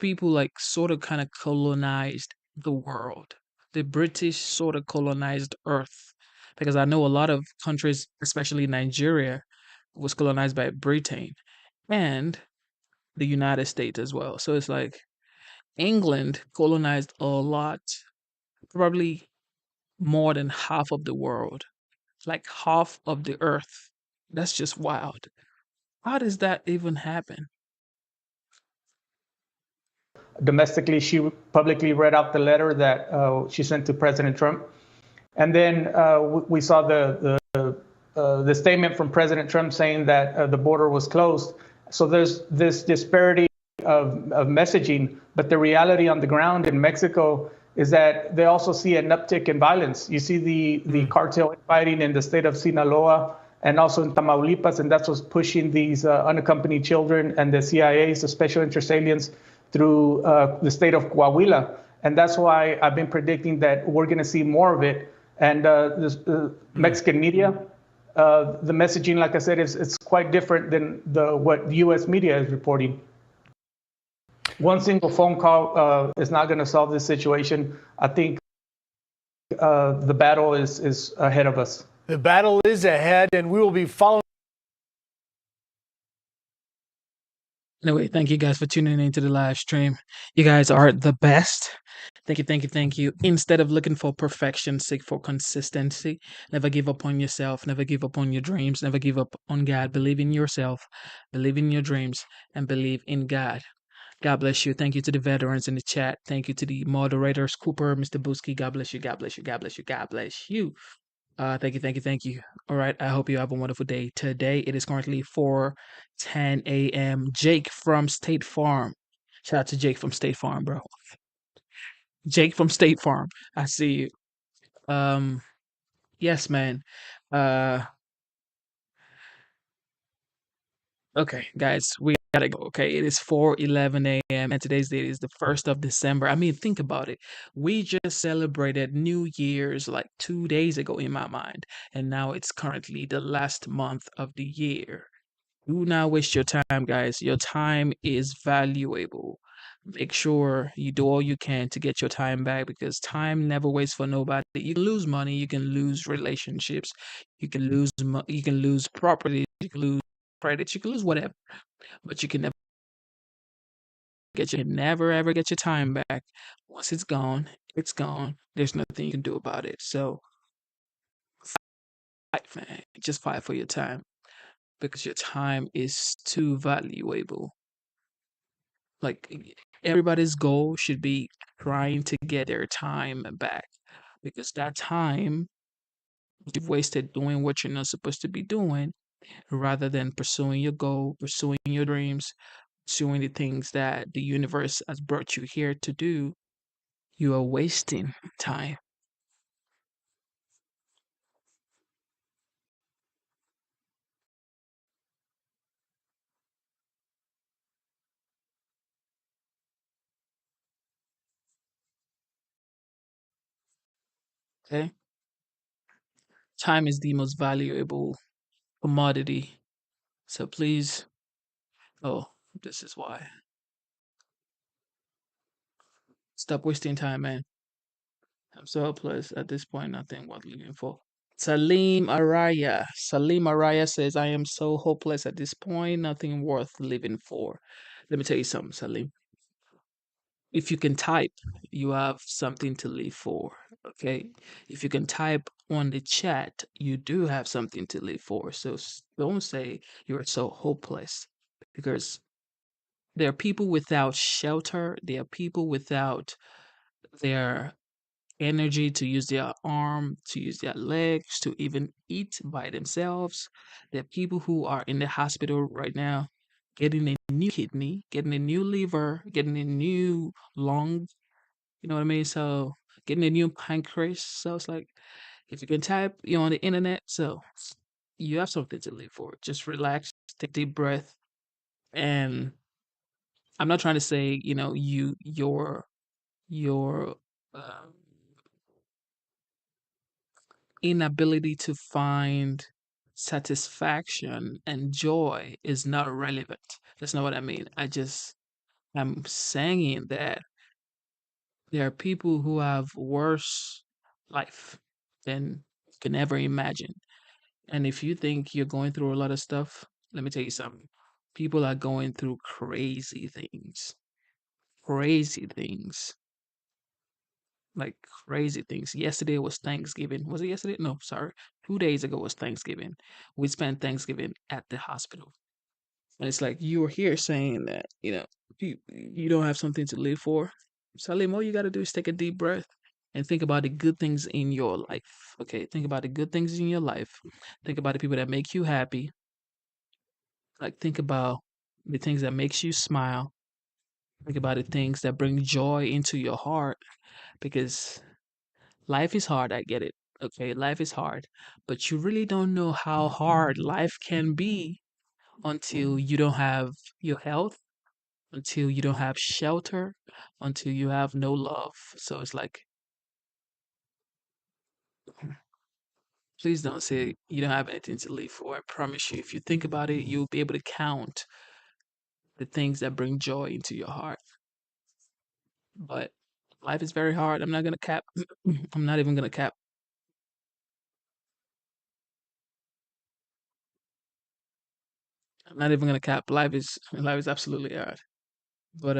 people like sort of kind of colonized the world. The British sort of colonized Earth because I know a lot of countries, especially Nigeria, was colonized by Britain and the United States as well. So it's like England colonized a lot, probably more than half of the world, like half of the Earth. That's just wild. How does that even happen? domestically she publicly read out the letter that she sent to President Trump. And then we saw the statement from President Trump saying that the border was closed. So there's this disparity of messaging, but the reality on the ground in Mexico is that they also see an uptick in violence. You see the cartel fighting in the state of Sinaloa and also in Tamaulipas, and that's what's pushing these unaccompanied children and the CIAs, the special interest aliens, through the state of Coahuila. And that's why I've been predicting that we're going to see more of it. And the Mexican media, the messaging, like I said, it's quite different than what the U.S. media is reporting. One single phone call is not going to solve this situation. I think the battle is ahead of us. The battle is ahead, and we will be following. Anyway, thank you guys for tuning into the live stream. You guys are the best. Thank you, thank you, thank you. Instead of looking for perfection, seek for consistency. Never give up on yourself. Never give up on your dreams. Never give up on God. Believe in yourself. Believe in your dreams. And believe in God. God bless you. Thank you to the veterans in the chat. Thank you to the moderators, Cooper, Mr. Busky. God bless you. God bless you. God bless you. God bless you. Thank you, thank you, thank you. All right, I hope you have a wonderful day. Today it is currently 4:10 a.m. Jake from State Farm. Shout out to Jake from State Farm, bro. Jake from State Farm. I see you. Yes, man. Uh, okay, guys, we gotta go. Okay, it is 4:11 a.m. and today's date is the 1st of December. I mean, think about it. We just celebrated New Year's like 2 days ago in my mind, and now it's currently the last month of the year. Do not waste your time, guys. Your time is valuable. Make sure you do all you can to get your time back because time never waits for nobody. You can lose money, you can lose relationships, you can lose property, you can lose credits, you can lose whatever, but you can never ever get your time back. Once it's gone, it's gone. There's nothing you can do about it. So fight, man. Just fight for your time because your time is too valuable. Like everybody's goal should be trying to get their time back because that time you've wasted doing what you're not supposed to be doing rather than pursuing your goal, pursuing your dreams, pursuing the things that the universe has brought you here to do. You are wasting time. Okay? Time is the most valuable commodity. So please, oh, this is why. Stop wasting time, man. I'm so hopeless at this point, nothing worth living for. Salim Araya. Salim Araya says, I am so hopeless at this point, nothing worth living for. Let me tell you something, Salim. If you can type, you have something to live for. Okay? If you can type on the chat, you do have something to live for. So don't say you're so hopeless because there are people without shelter, there are people without their energy to use their arm, to use their legs, to even eat by themselves. There are people who are in the hospital right now getting a new kidney, getting a new liver, getting a new lung. You know what I mean? So getting a new pancreas. So it's like if you can type, you're on the internet. So you have something to live for. Just relax, take a deep breath, and I'm not trying to say, your um, inability to find satisfaction and joy is not relevant. That's not what I mean. I'm saying that there are people who have worse life than you can ever imagine. And if you think you're going through a lot of stuff, let me tell you something. People are going through crazy things. Crazy things. Like crazy things. Yesterday was Thanksgiving. Was it yesterday? No, sorry. 2 days ago was Thanksgiving. We spent Thanksgiving at the hospital. And it's like you're here saying that, you don't have something to live for. Salim, all you got to do is take a deep breath and think about the good things in your life. Okay, think about the good things in your life. Think about the people that make you happy. Like think about the things that makes you smile. Think about the things that bring joy into your heart because life is hard. I get it. Okay, life is hard, but you really don't know how hard life can be until you don't have your health, until you don't have shelter, until you have no love. So it's like, please don't say you don't have anything to live for. I promise you, if you think about it, you'll be able to count the things that bring joy into your heart. But life is very hard. I'm not gonna cap. I'm not even gonna cap. I'm not even gonna cap. Life is absolutely hard. But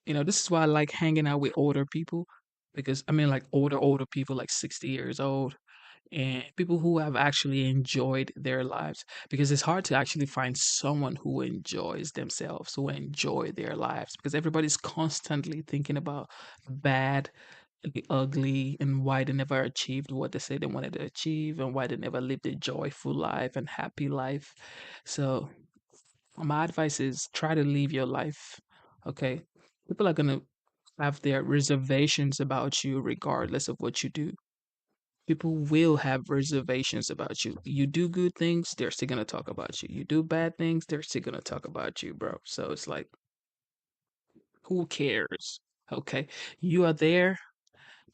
this is why I like hanging out with older people because I mean like older people like 60 years old and people who have actually enjoyed their lives because it's hard to actually find someone who enjoys themselves, who enjoy their lives because everybody's constantly thinking about bad, the ugly, and why they never achieved what they say they wanted to achieve and why they never lived a joyful life and happy life. So my advice is try to live your life. Okay. People are gonna have their reservations about you regardless of what you do. People will have reservations about you. You do good things, they're still gonna talk about you. You do bad things, they're still gonna talk about you, bro. So it's like, who cares? Okay. You are there,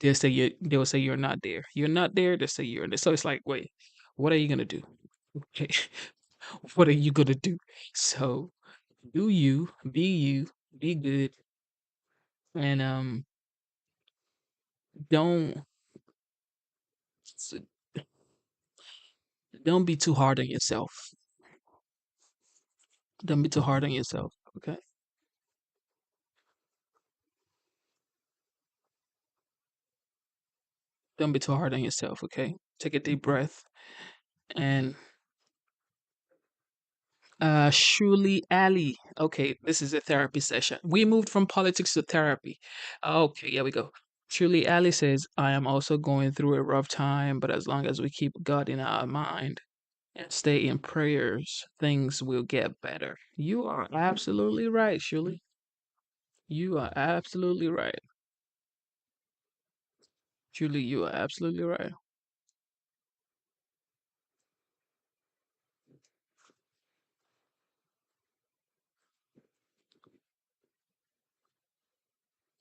they will say you're not there. You're not there, they say you're there. So it's like, wait, what are you gonna do? Okay. What are you gonna do? So do you, be good, and don't s- don't be too hard on yourself. Don't be too hard on yourself. Okay. Don't be too hard on yourself. Okay. Take a deep breath and Shuli Ali. Okay, this is a therapy session. We moved from politics to therapy. Okay, here we go. Shuli Ali says, I am also going through a rough time, but as long as we keep God in our mind and stay in prayers, things will get better. You are absolutely right, Shuli. You are absolutely right. Julie, you are absolutely right.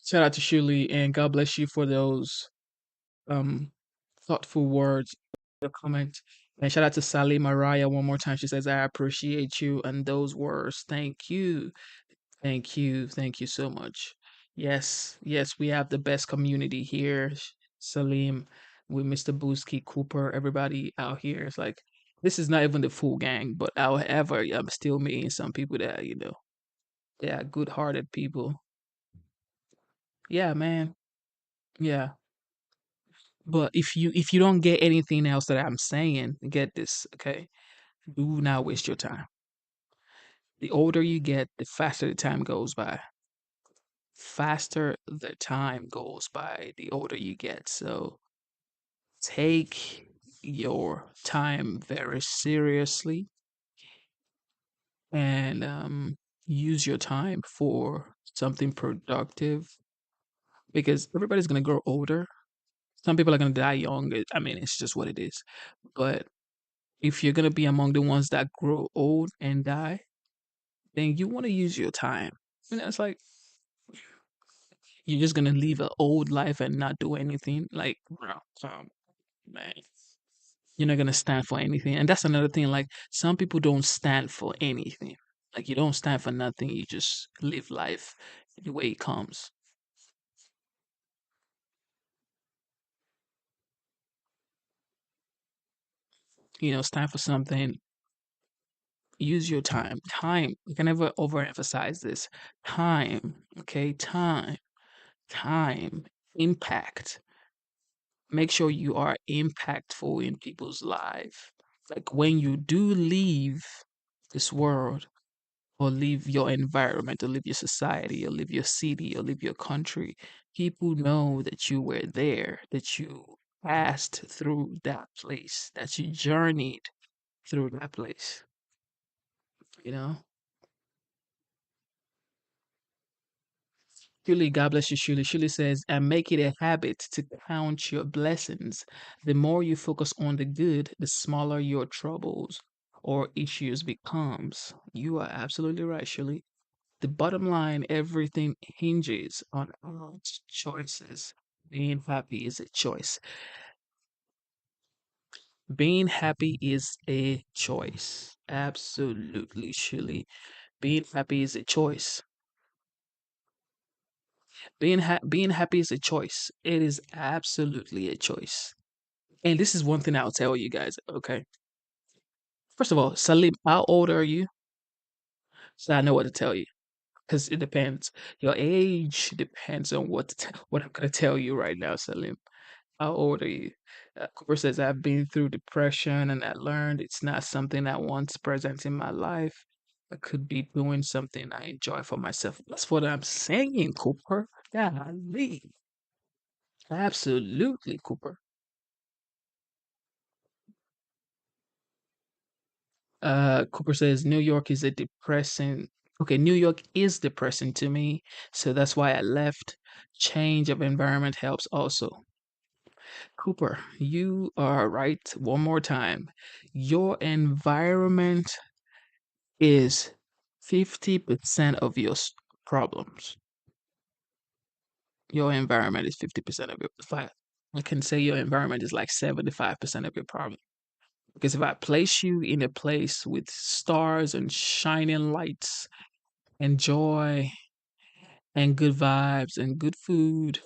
Shout out to Shuli and God bless you for those um thoughtful words, the comment. And shout out to Sally Mariah one more time. She says, I appreciate you and those words. Thank you. Thank you. Thank you so much. Yes, yes, we have the best community here. Salim, with Mr. Booski, Cooper, everybody out here. It's like this is not even the full gang, but however, I'm still meeting some people that, they are good hearted people. Yeah, man. Yeah. But if you don't get anything else that I'm saying, get this, okay? Do not waste your time. The older you get, the faster the time goes by. Faster the time goes by, the older you get. So take your time very seriously and use your time for something productive because everybody's gonna grow older. Some people are gonna die young. I mean, it's just what it is. But If you're gonna be among the ones that grow old and die, then you want to use your time. It's like you're just gonna live an old life and not do anything. Like, bro, man, you're not gonna stand for anything. And that's another thing. Like, some people don't stand for anything. Like, you don't stand for nothing. You just live life the way it comes. Stand for something. Use your time. Time. You can never overemphasize this. Time. Okay, time. Impact. Make sure you are impactful in people's life. Like, when you do leave this world, or leave your environment, or leave your society, or leave your city, or leave your country, people know that you were there, that you passed through that place, that you journeyed through that place. You know? Shuli, God bless you, Shuli. Shuli says, and make it a habit to count your blessings. The more you focus on the good, the smaller your troubles or issues becomes. You are absolutely right, Shuli. The bottom line, everything hinges on our choices. Being happy is a choice. Being happy is a choice. Absolutely, Shuli. Being happy is a choice. Being happy is a choice. It is absolutely a choice. And this is one thing I'll tell you guys, okay? First of all, Salim, how old are you? So I know what to tell you. Because it depends. Your age depends on what I'm gonna tell you right now, Salim. How old are you? Cooper says, I've been through depression and I learned it's not something that once present in my life. I could be doing something I enjoy for myself. That's what I'm saying, Cooper. Golly. Absolutely, Cooper. Cooper says New York is a depressing. Okay, New York is depressing to me, so that's why I left. Change of environment helps also. Cooper, you are right. One more time. Your environment is 50% of your problems. Your environment is 50% of your. I can say your environment is like 75% of your problem. Because if I place you in a place with stars and shining lights and joy and good vibes and good food,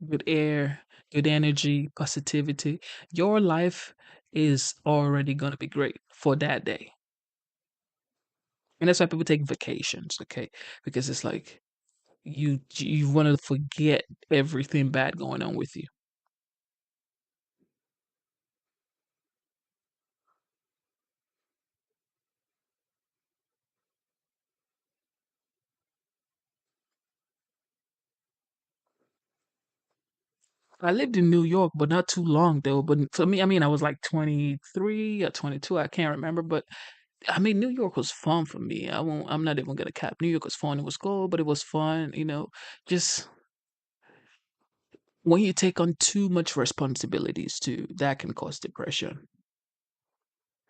good air, good energy, positivity, your life is already going to be great for that day. And that's why people take vacations, okay? Because it's like you want to forget everything bad going on with you. I lived in New York, but not too long though. But for me, I mean, I was like 23 or 22. I can't remember, but I mean, New York was fun for me. I'm not even gonna cap. New York was fun. It was cold, but it was fun. Just when you take on too much responsibilities too, that can cause depression.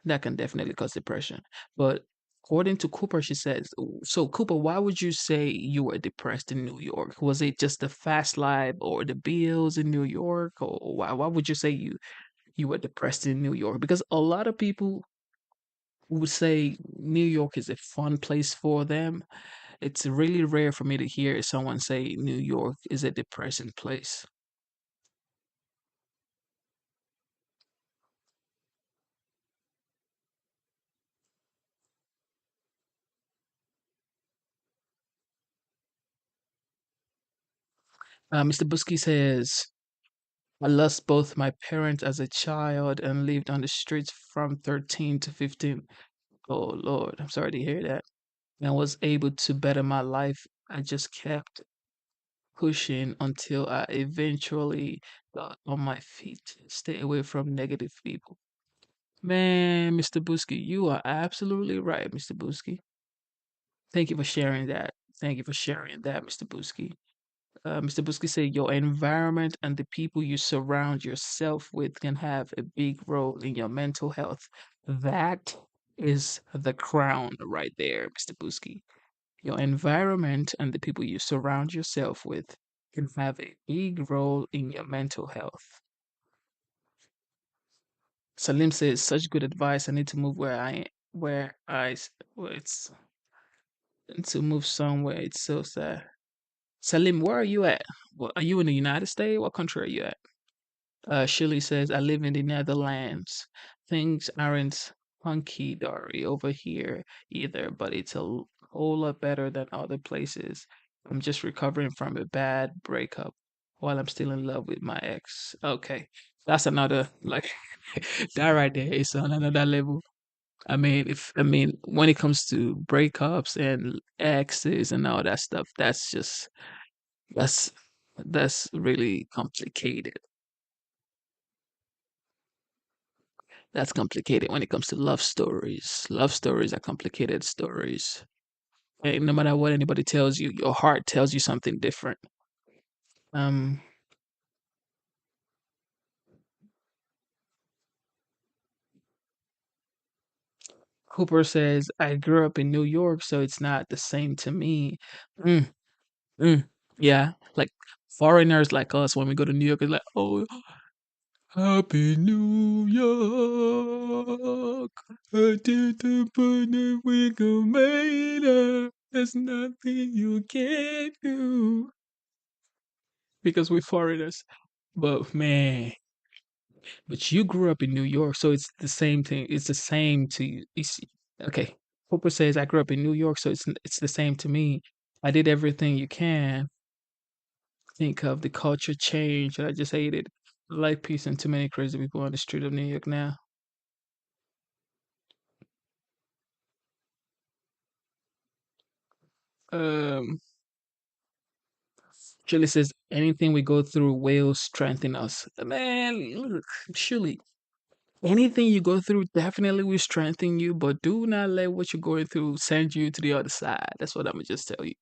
That can definitely cause depression. But according to Cooper, she says, so Cooper, why would you say you were depressed in New York? Was it just the fast life or the bills in New York? Or why would you say you were depressed in New York? Because a lot of people would say New York is a fun place for them. It's really rare for me to hear someone say New York is a depressing place. Mr. Busky says, I lost both my parents as a child and lived on the streets from 13 to 15. Oh, Lord, I'm sorry to hear that. I was able to better my life. I just kept pushing until I eventually got on my feet. Stay away from negative people. Man, Mr. Busky, you are absolutely right, Mr. Busky. Thank you for sharing that. Thank you for sharing that, Mr. Busky. Mr. Busky said, your environment and the people you surround yourself with can have a big role in your mental health. That is the crown right there, Mr. Busky. Your environment and the people you surround yourself with can have a big role in your mental health. Salim says, such good advice. I need to move where it's to move somewhere. It's so sad. Salim, where are you at? Are you in the United States? What country are you at? Shirley says, I live in the Netherlands. Things aren't hunky dory over here either, but it's whole lot better than other places. I'm just recovering from a bad breakup while I'm still in love with my ex. Okay. That's another, like, that right there is on another level. When it comes to breakups and exes and all that stuff, that's that's really complicated. That's complicated when it comes to love stories. Love stories are complicated stories. And no matter what anybody tells you, your heart tells you something different. Um, Cooper says, I grew up in New York, so it's not the same to me. Mm, mm, yeah, like foreigners like us, when we go to New York, it's like, oh, Happy New York. I did the bunny wiggle later. There's nothing you can't do. Because we're foreigners. But man, but you grew up in New York, so it's the same thing. It's the same to you. Okay. Hooper says I grew up in New York, so it's the same to me. I did everything you can think of. The culture changed. I just hate it. Life, peace, and too many crazy people on the street of New York now. Um, Shirley says anything we go through will strengthen us. Man, look, surely anything you go through definitely will strengthen you, but do not let what you're going through send you to the other side. That's what I'm gonna just tell you.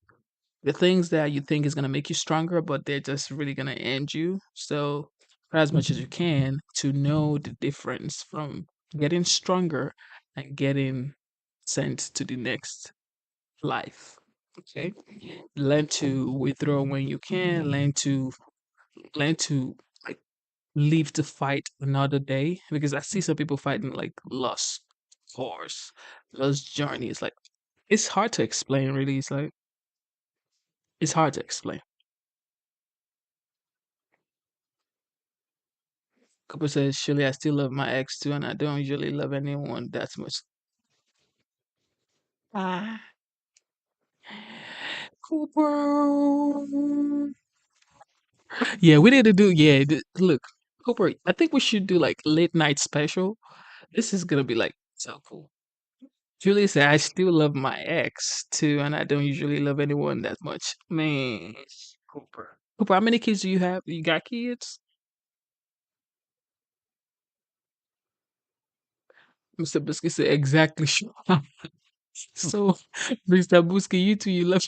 The things that you think is gonna make you stronger, but they're just really gonna end you. So try as much as you can to know the difference from getting stronger and getting sent to the next life. Okay. Learn to withdraw when you can. Learn to like live to fight another day. Because I see some people fighting like lost cause, lost journeys. Like it's hard to explain. Really, it's hard to explain. Cooper says, "Surely I still love my ex too, and I don't usually love anyone that much." Ah, Cooper. Yeah, we need to do. Yeah, look, Cooper. I think we should do like late night special. This is gonna be like so cool. Julie said, I still love my ex too, and I don't usually love anyone that much. Man, Cooper. Cooper, how many kids do you have? You got kids? Mr. Busky said, exactly sure. So, Mr. Busky, you too, you love.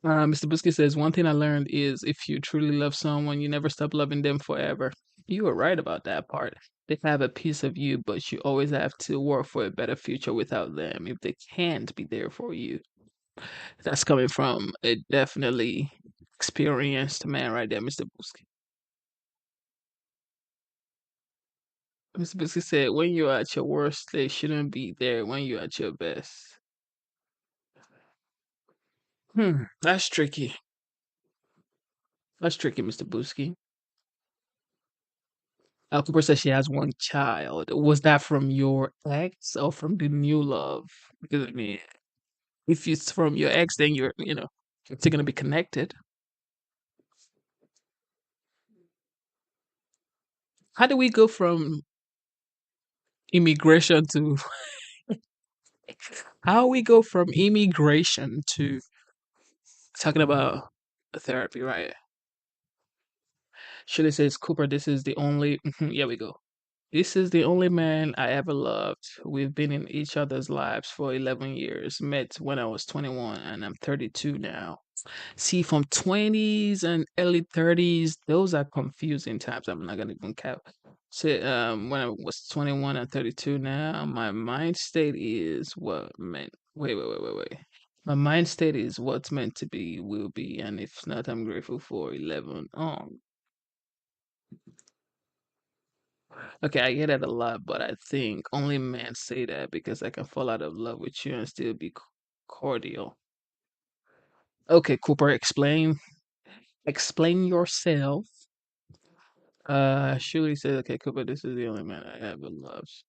Mr. Busky says, one thing I learned is if you truly love someone, you never stop loving them forever. You were right about that part. They have a piece of you, but you always have to work for a better future without them if they can't be there for you. That's coming from a definitely experienced man right there, Mr. Busky. Mr. Busky said, when you're at your worst, they shouldn't be there when you're at your best. That's tricky. That's tricky, Mr. Busky. Cooper says she has one child. Was that from your ex or from the new love? Because I mean, if it's from your ex, then you're still gonna be connected. How do we go from immigration to how we go from immigration to talking about therapy, right? Shirley says, Cooper, this is the only. Yeah, we go. This is the only man I ever loved. We've been in each other's lives for 11 years. Met when I was 21 and I'm 32 now. See, from 20s and early 30s, those are confusing times. I'm not gonna even cap. See, when I was 21 and 32 now, my mind state is what meant. Wait. My mind state is what's meant to be will be, and if not, I'm grateful for 11. Oh, okay, I get that a lot, but I think only men say that because I can fall out of love with you and still be cordial. Okay, Cooper, explain yourself. Shuli said, okay, Cooper, this is the only man I ever loved.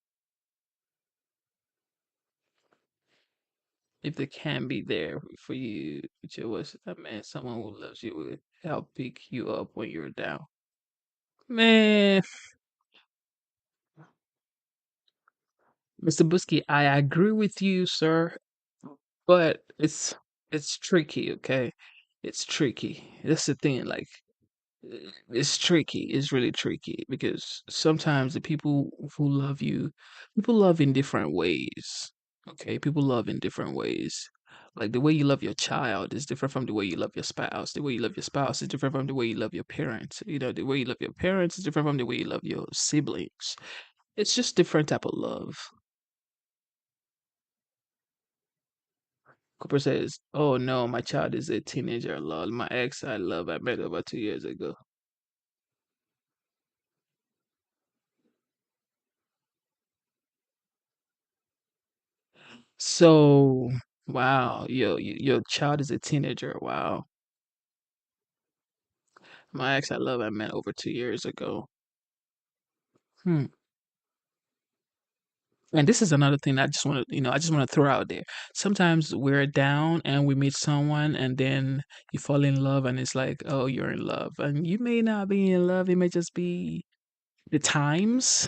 If they can be there for you, which it was that man, someone who loves you will help pick you up when you're down. Man, Mr. Busky, I agree with you, sir, but it's tricky, okay? It's tricky. That's the thing, like it's tricky. It's really tricky because sometimes the people who love you, people love in different ways. Okay, people love in different ways. Like the way you love your child is different from the way you love your spouse. The way you love your spouse is different from the way you love your parents. You know, the way you love your parents is different from the way you love your siblings. It's just different type of love. Cooper says, "Oh no, my child is a teenager. Lol, my ex I love I met over 2 years ago." So, wow, your child is a teenager. Wow. My ex I love I met over 2 years ago. Hmm. And this is another thing I just want to, I just want to throw out there. Sometimes we're down and we meet someone and then you fall in love and it's like, oh, you're in love. And you may not be in love. It may just be the times.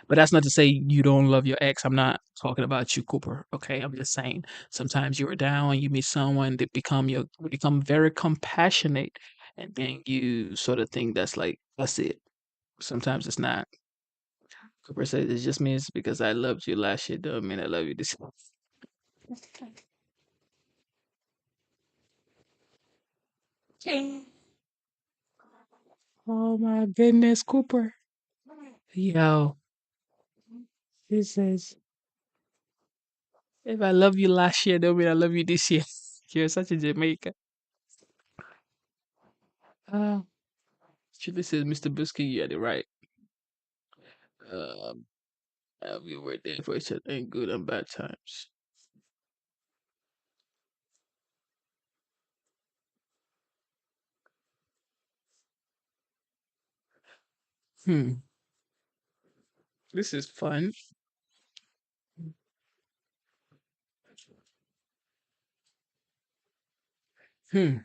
But that's not to say you don't love your ex. I'm not talking about you, Cooper. Okay, I'm just saying sometimes you're down, you meet someone that become very compassionate, and then you sort of think that's like that's it. Sometimes it's not. Cooper says it just means because I loved you last year don't mean I love you this year. Oh my goodness, Cooper. Yo, he says if I love you last year don't mean I love you this year. You're such a Jamaican. Uh, this is Mr. Busky. You had it right. Um, we were there for each other in good and bad times. Hmm. This is fun.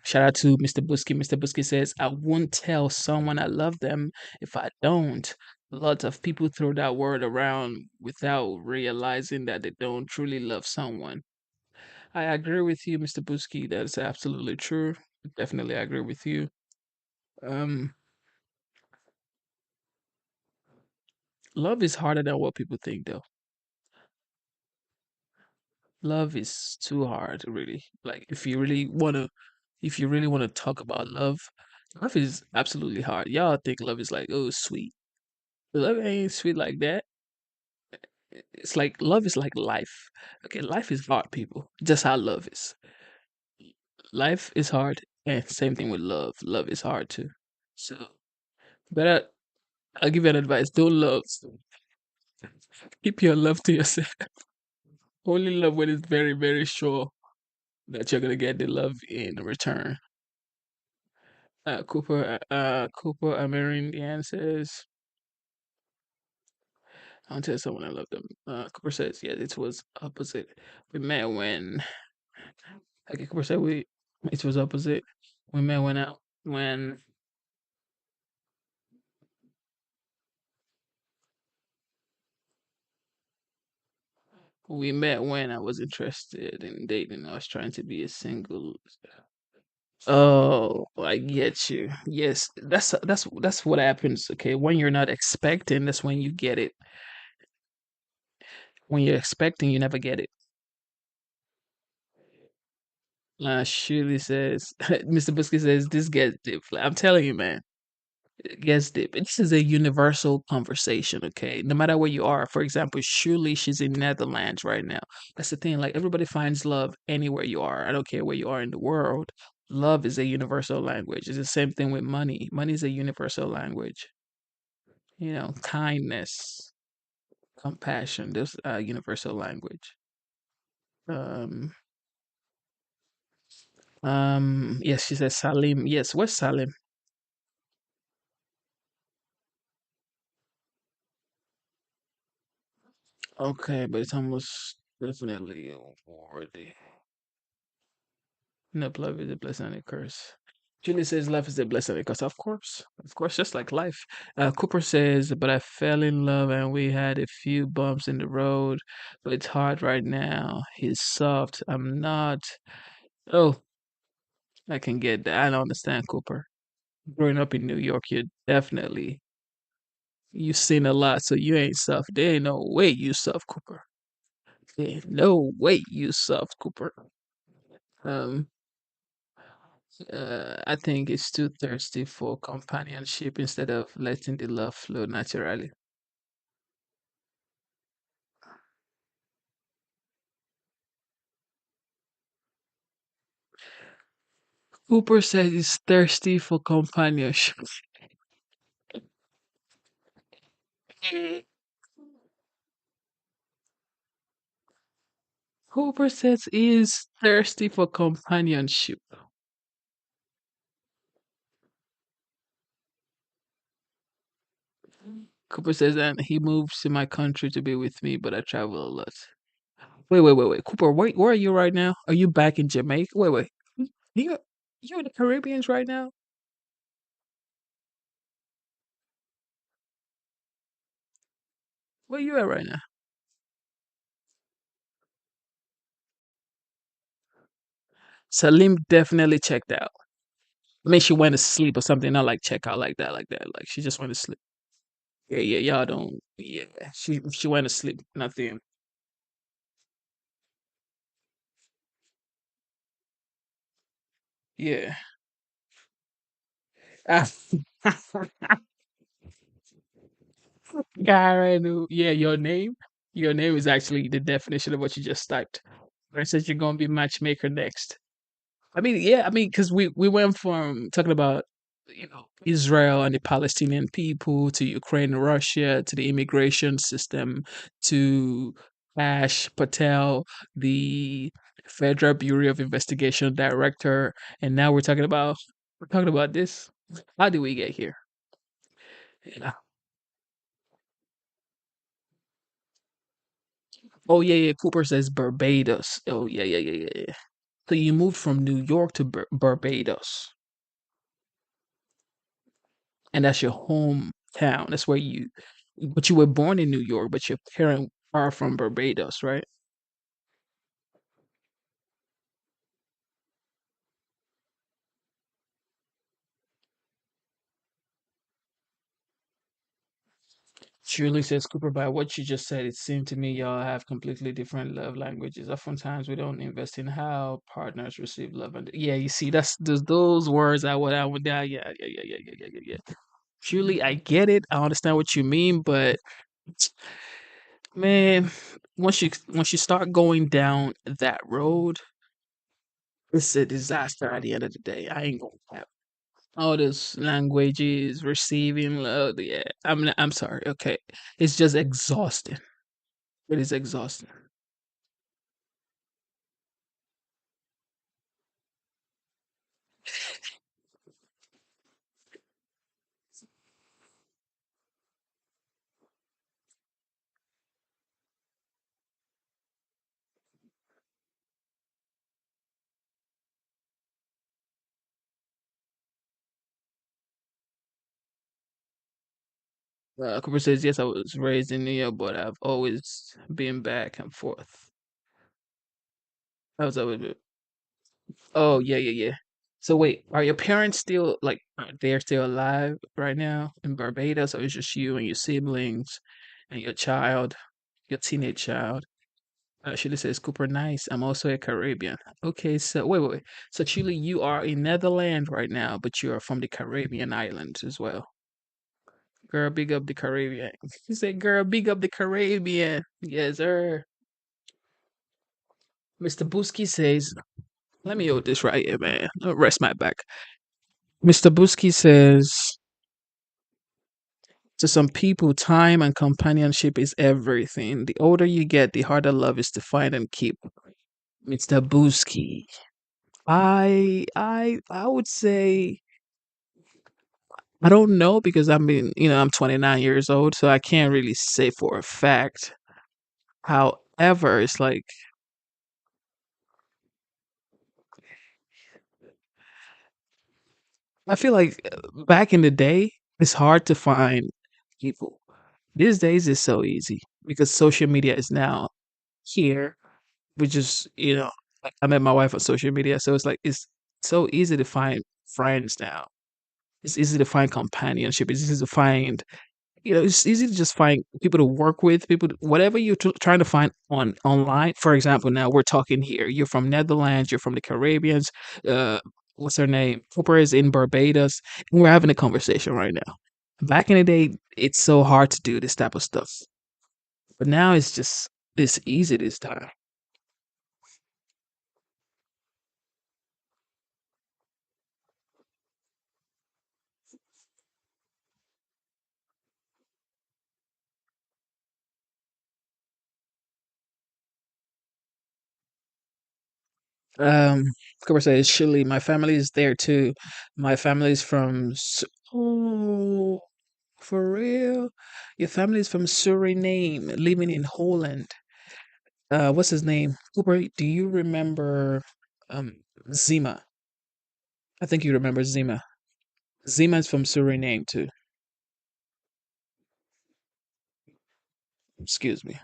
Shout out to Mr. Busky. Mr. Busky says, I won't tell someone I love them if I don't. Lots of people throw that word around without realizing that they don't truly love someone. I agree with you, Mr. Busky. That's absolutely true. Definitely agree with you. Um, love is harder than what people think, though. Love is too hard, really. Like, if you really wanna talk about love, love is absolutely hard. Y'all think love is like, oh, sweet. Love ain't sweet like that. It's like love is like life. Okay, life is hard, people. Just how love is. Life is hard, and same thing with love. Love is hard too. So, better. I'll give you an advice. Don't love. Keep your love to yourself. Only love when it's very, very sure that you're gonna get the love in return. Cooper Amerindian says, I'll tell someone I love them. Cooper says, yes, it was opposite. We met when, okay, Cooper said it was opposite. We met when I was interested in dating. I was trying to be a single. Oh, I get you. Yes, that's what happens. Okay, when you're not expecting, that's when you get it. When you're expecting, you never get it. Shirley says, Mr. Biscuit says, this gets deep. I'm telling you, man, it gets deep. This is a universal conversation, okay? No matter where you are. For example, Shirley, she's in Netherlands right now. That's the thing. Like, everybody finds love anywhere you are. I don't care where you are in the world. Love is a universal language. It's the same thing with money. Money is a universal language. Kindness, compassion, those universal language. Um, yes, she says Salim. Yes, where's Salim? Okay, but it's almost definitely worthy. No, love is a blessing and a curse. Julie says life is a blessing and a curse. Of course, just like life. Cooper says, but I fell in love and we had a few bumps in the road, but it's hard right now. He's soft. I'm not. Oh, I can get that. I don't understand, Cooper. Growing up in New York, you've seen a lot, so you ain't soft. There ain't no way you soft, Cooper. There ain't no way you soft, Cooper. Um, I think it's too thirsty for companionship instead of letting the love flow naturally. Cooper says he's thirsty for companionship. Cooper says he is thirsty for companionship. Cooper says, and he moves to my country to be with me, but I travel a lot. Wait. Cooper, where are you right now? Are you back in Jamaica? Wait. You you in the Caribbeans right now? Where you at right now? Salim definitely checked out. I mean, she went to sleep or something. Not like check out like that. Like she just went to sleep. Yeah. Y'all don't. Yeah, she went to sleep. Nothing. Yeah. Ah, guy, right now. Yeah, your name. Your name is actually the definition of what you just typed. Where it says you're gonna be matchmaker next. I mean, yeah, I mean, because we went from talking about Israel and the Palestinian people to Ukraine and Russia to the immigration system to Kash Patel, the Federal Bureau of Investigation director, and now we're talking about this. How did we get here? Yeah. Oh yeah. Cooper says Barbados. Oh yeah. So you moved from New York to Barbados. And that's your hometown. That's where but you were born in New York, but your parents are from Barbados, right? Shirley says, Cooper, by what you just said, it seemed to me y'all have completely different love languages. Oftentimes, we don't invest in how partners receive love. And yeah, you see, that's those words. Yeah. Shirley, I get it. I understand what you mean, but man, once you start going down that road, it's a disaster at the end of the day. I ain't gonna cap. All those languages, receiving love. Yeah, I'm sorry. Okay, it's just exhausting. It is exhausting. Cooper says, yes, I was raised in New York, but I've always been back and forth. I was always, oh, yeah. So wait, are your parents still like they're still alive right now in Barbados, or is just you and your siblings and your child, your teenage child? Chile says Cooper, nice. I'm also a Caribbean. Okay, so wait. So Chile, you are in Netherlands right now, but you are from the Caribbean islands as well. Girl, big up the Caribbean. She said, girl, big up the Caribbean. Yes, sir. Mr. Busky says, let me hold this right here, man. Rest my back. Mr. Busky says, to some people, time and companionship is everything. The older you get, the harder love is to find and keep. Mr. Busky. I would say I don't know because I mean, I'm 29 years old, so I can't really say for a fact. However, it's like I feel like back in the day, it's hard to find people. These days, it's so easy because social media is now here. We just, like I met my wife on social media, so it's like it's so easy to find friends now. It's easy to find companionship. It's easy to find, it's easy to just find people to work with, whatever you're trying to find on online. For example, now we're talking here. You're from Netherlands. You're from the Caribbeans. Uh, what's her name? Cooper is in Barbados, and we're having a conversation right now. Back in the day, it's so hard to do this type of stuff, but now it's easy this time. Um, Cooper says Chile. My family is there too. My family is from. Oh, for real? Your family is from Suriname, living in Holland. What's his name? Cooper, do you remember um Zima? I think you remember Zima. Zima is from Suriname too. Excuse me.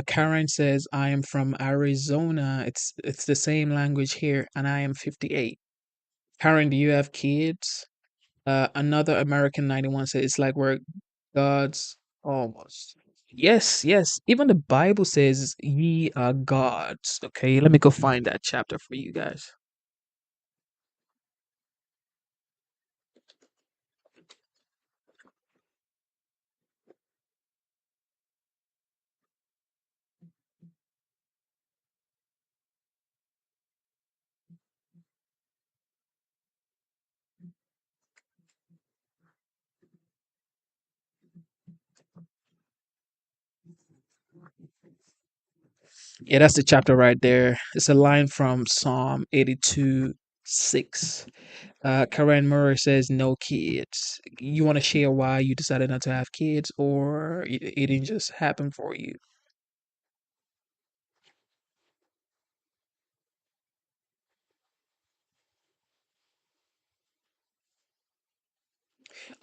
Karen says I am from Arizona. It's the same language here, and I am 58. Karen, do you have kids? Another American 91 says it's like we're gods almost. Yes, yes. Even the Bible says ye are gods. Okay, let me go find that chapter for you guys. Yeah, that's the chapter right there. It's a line from Psalm 82:6. Karen Murray says no kids. You want to share why you decided not to have kids, or it didn't just happen for you?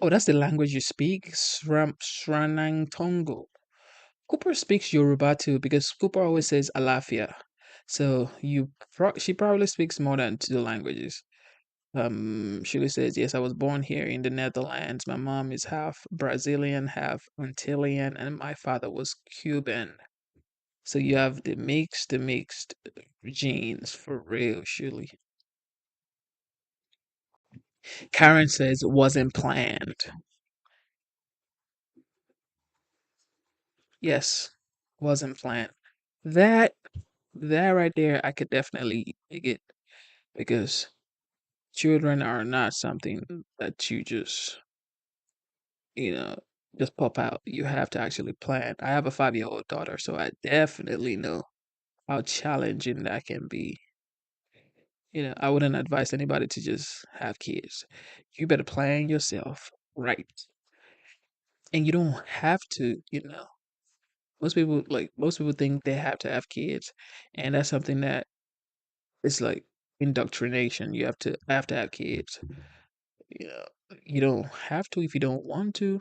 Oh, that's the language you speak, Sranang. Cooper speaks Yoruba too because Cooper always says Alafia. So she probably speaks more than two languages. Shirley says, yes, I was born here in the Netherlands. My mom is half Brazilian, half Antillean, and my father was Cuban. So you have the mixed genes for real, Shirley. Karen says wasn't planned. Yes, wasn't planned. That that right there, I could definitely take it because children are not something that you you know, just pop out. You have to actually plan. I have a 5-year-old daughter, so I definitely know how challenging that can be. I wouldn't advise anybody to just have kids. You better plan yourself right. And you don't have to, most people think they have to have kids, and that's something that is like indoctrination. You have to have kids. You know, you don't have to if you don't want to,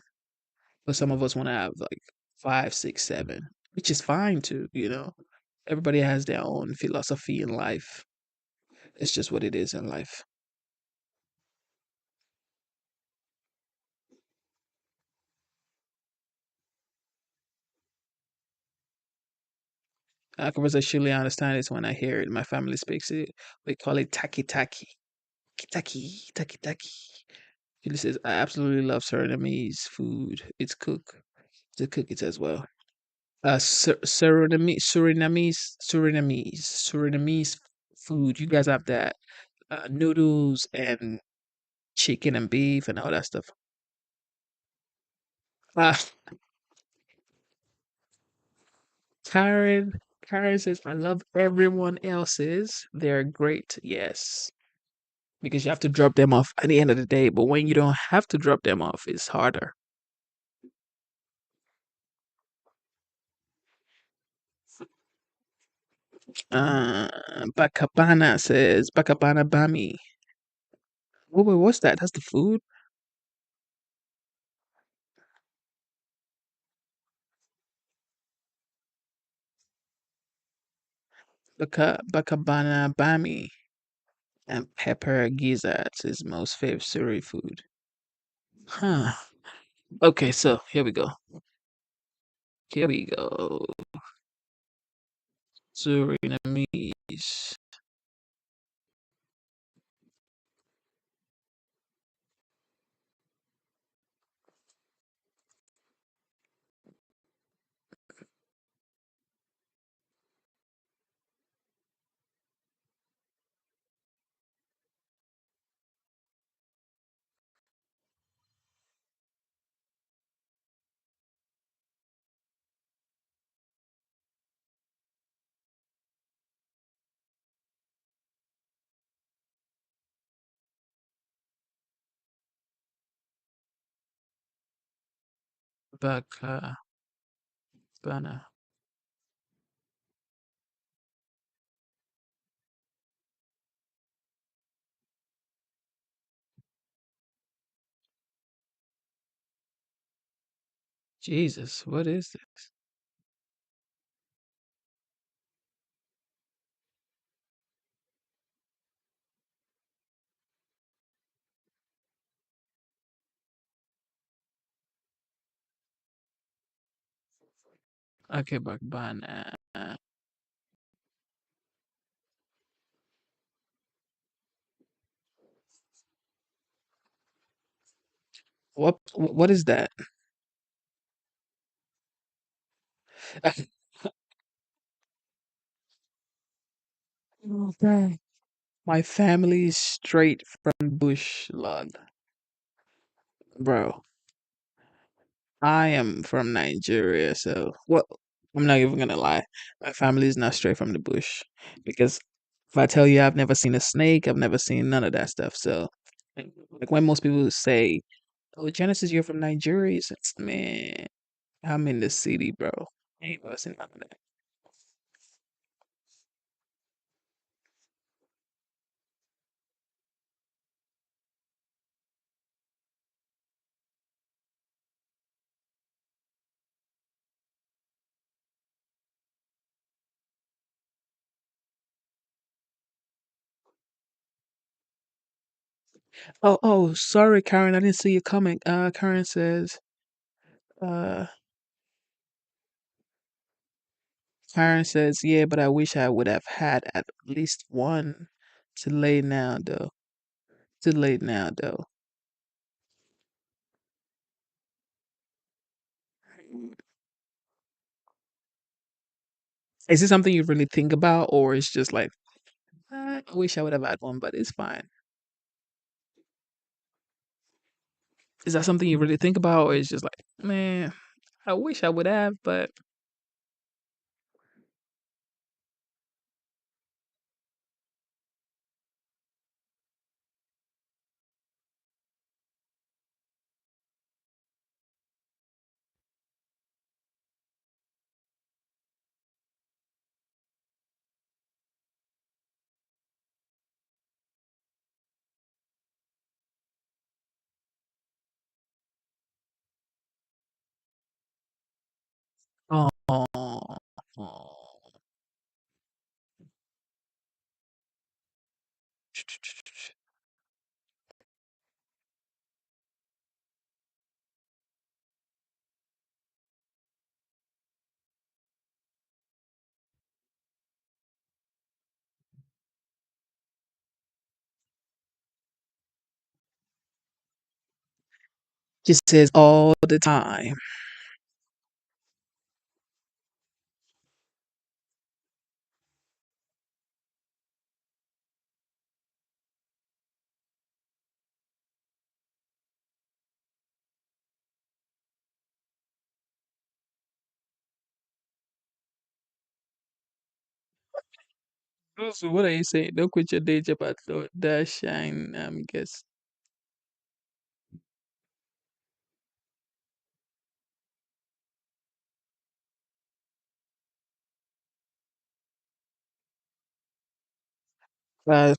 but some of us want to have like five, six, seven, which is fine too. Everybody has their own philosophy in life. It's just what it is in life. I can actually understand it when I hear it. My family speaks it. We call it taki taki. Taki taki taki. She says, I absolutely love Surinamese food. It's cook. To cook it as well. Surinamese food. You guys have that noodles and chicken and beef and all that stuff. Uh, Karen, Karen says, I love everyone else's. They're great. Yes. Because you have to drop them off at the end of the day. But when you don't have to drop them off, it's harder. Uh, Bakabana says, Bakabana Bami. What's that? That's the food? Bakabana Bami. And pepper gizzards is most favorite Suri food. Huh. Okay, so here we go. Here we go. Surinamese. Bakabana. Jesus, what is this? Okay, Bakabana. What is that? Okay. My family is straight from bush, lad. Bro, I am from Nigeria, so what? I'm not even gonna lie. My family is not straight from the bush because if I tell you I've never seen a snake, I've never seen none of that stuff. So, like when most people say, "Oh, Genesis, you're from Nigeria," it's man, I'm in the city, bro. I ain't never seen none of that. Oh, sorry, Karen, I didn't see your comment. Karen says, uh, yeah, but I wish I would have had at least one. Too late now, though. Too late now, though. Is it something you really think about, or it's just like, I wish I would have had one, but it's fine. Is that something you really think about, or it's just like, man, I wish I would have, but oh, Just says all the time. So what are you saying? Don't quit your day job at the shine. Guess.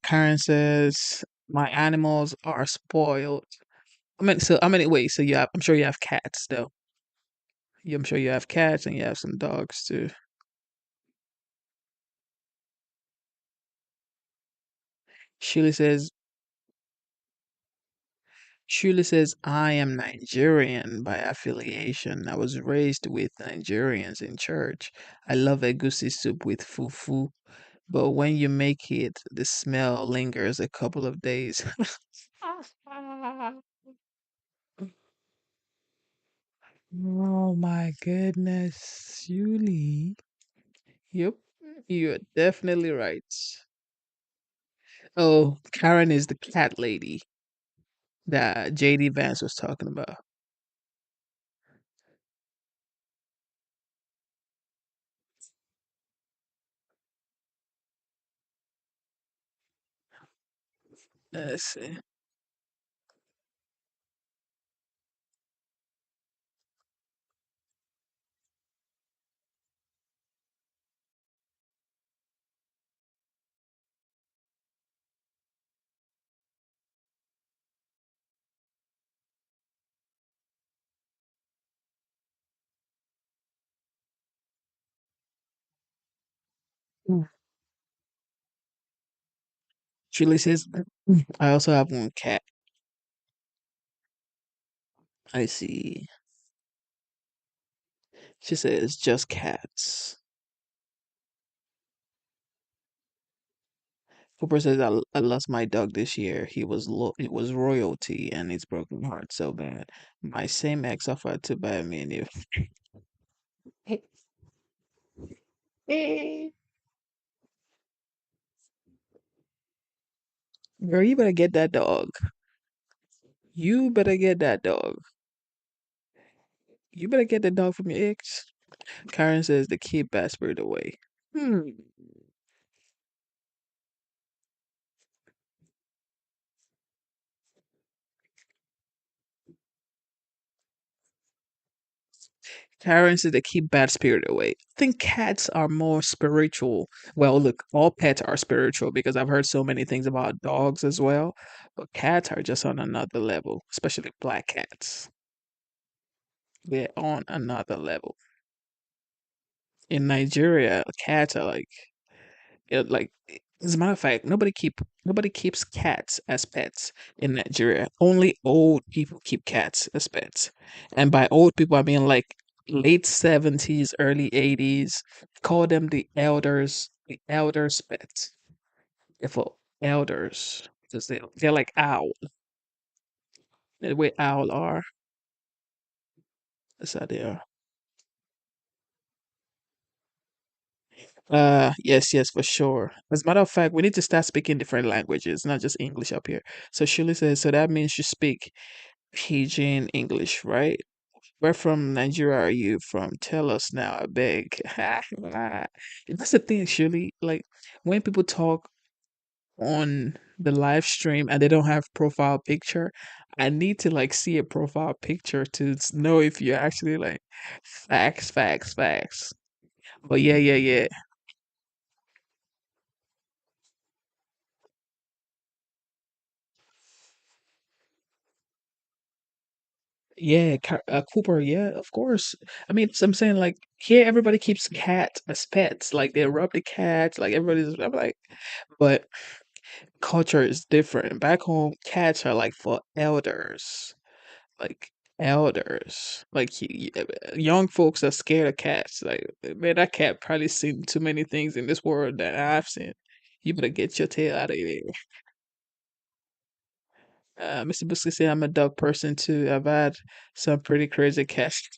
Karen says my animals are spoiled. Wait. So you have, I'm sure you have cats though. Yeah, I'm sure you have cats and you have some dogs too. Sheila says, I am Nigerian by affiliation. I was raised with Nigerians in church. I love egusi soup with fufu, but when you make it, the smell lingers a couple of days. Oh my goodness, Julie. Yep, you're definitely right. Oh, Karen is the cat lady that JD Vance was talking about. Let's see. Mm. Julie says, I also have one cat. I see. She says, just cats. Cooper says, I lost my dog this year. It was royalty and it's broken my heart so bad. My same ex offered to buy me a new. Girl, you better get that dog. You better get that dog. You better get the dog from your ex. Karen says the kid bastard away. Hmm. Karen says they keep bad spirit away. I think cats are more spiritual. Well, look, all pets are spiritual because I've heard so many things about dogs as well. But cats are just on another level, especially black cats. They're on another level. In Nigeria, cats are like as a matter of fact, nobody keeps cats as pets in Nigeria. Only old people keep cats as pets. And by old people I mean like late 70s, early 80s. Call them the elders pets. They're for elders because they're like owl. The way owl are. That's how they are. Yes, for sure. As a matter of fact, we need to start speaking different languages, not just English up here. So Shirley says, so that means you speak Pidgin English, right? Where from Nigeria are you from? Tell us now, I beg. That's the thing, Shirley. Like when people talk on the live stream and they don't have profile picture, I need to like see a profile picture to know if you're actually like facts. But yeah. Yeah, Cooper. Yeah, of course. I mean, so I'm saying like here, everybody keeps cats as pets. Like they rub the cats. Like everybody's. I'm like, but culture is different. Back home, cats are like for elders, like elders. Like young folks are scared of cats. Like, man, that cat probably seen too many things in this world that I've seen. You better get your tail out of there. Mr. Busky said I'm a dog person too. I've had some pretty crazy cats.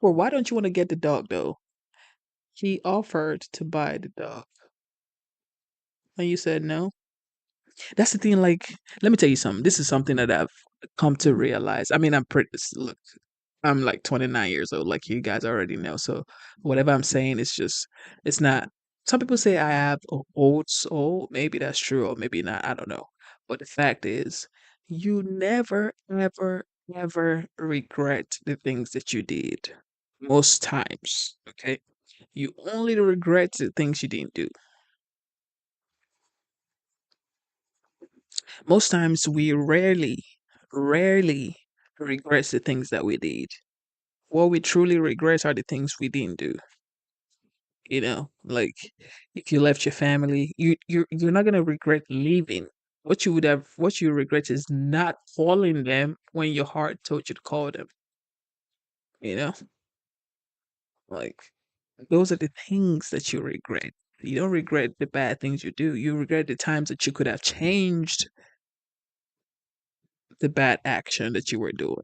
Well, why don't you want to get the dog though? He offered to buy the dog, and you said no. That's the thing. Like, let me tell you something. This is something that I've come to realize. I mean, look, I'm like 29 years old, like you guys already know. So whatever I'm saying is just, it's not. Some people say I have old soul. Maybe that's true, or maybe not. I don't know. But the fact is, you never, ever, ever regret the things that you did. Most times, okay? You only regret the things you didn't do. Most times we rarely regret the things that we did. What we truly regret are the things we didn't do. Like if you left your family, you're not gonna regret leaving. What you regret is not calling them when your heart told you to call them. You know, like those are the things that you regret. You don't regret the bad things you do. You regret the times that you could have changed the bad action that you were doing.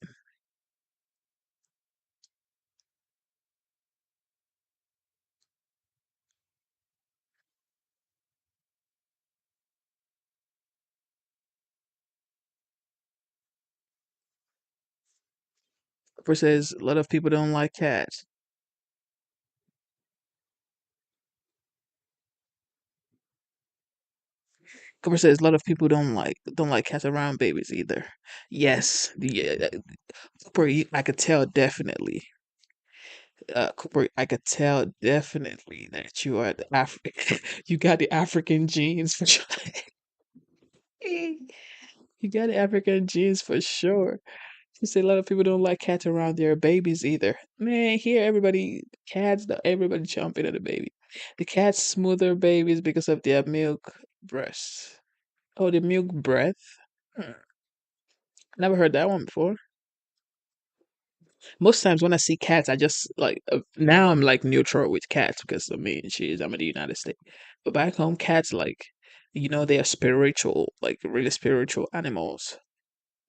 Cooper says a lot of people don't like cats. Cooper says a lot of people don't like cats around babies either. Yes, Cooper, I could tell definitely. Cooper, I could tell definitely that you are the African. You got the African genes for sure. You got the African genes for sure. She said a lot of people don't like cats around their babies either. Man, here everybody jumping at the baby. The cats smoother babies because of their milk breasts. Oh, the milk breath. Hmm. Never heard that one before. Most times when I see cats, I just like now I'm like neutral with cats because I'm in the United States. But back home, cats they are spiritual, like really spiritual animals.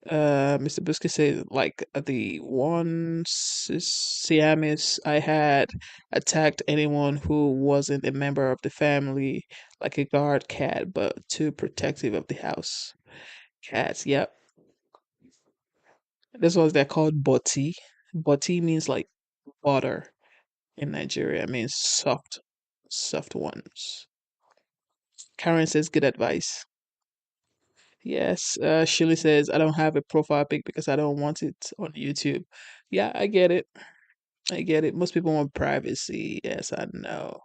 Mr. Biscuit says like the one Siamese I had attacked anyone who wasn't a member of the family, like a guard cat, but too protective of the house. Cats, yep. This was they're called boti. Boti means like butter in Nigeria. It means soft ones. Karen says good advice. Yes. Shirley says I don't have a profile pic because I don't want it on YouTube. Yeah, I get it. I get it. Most people want privacy. Yes, I know.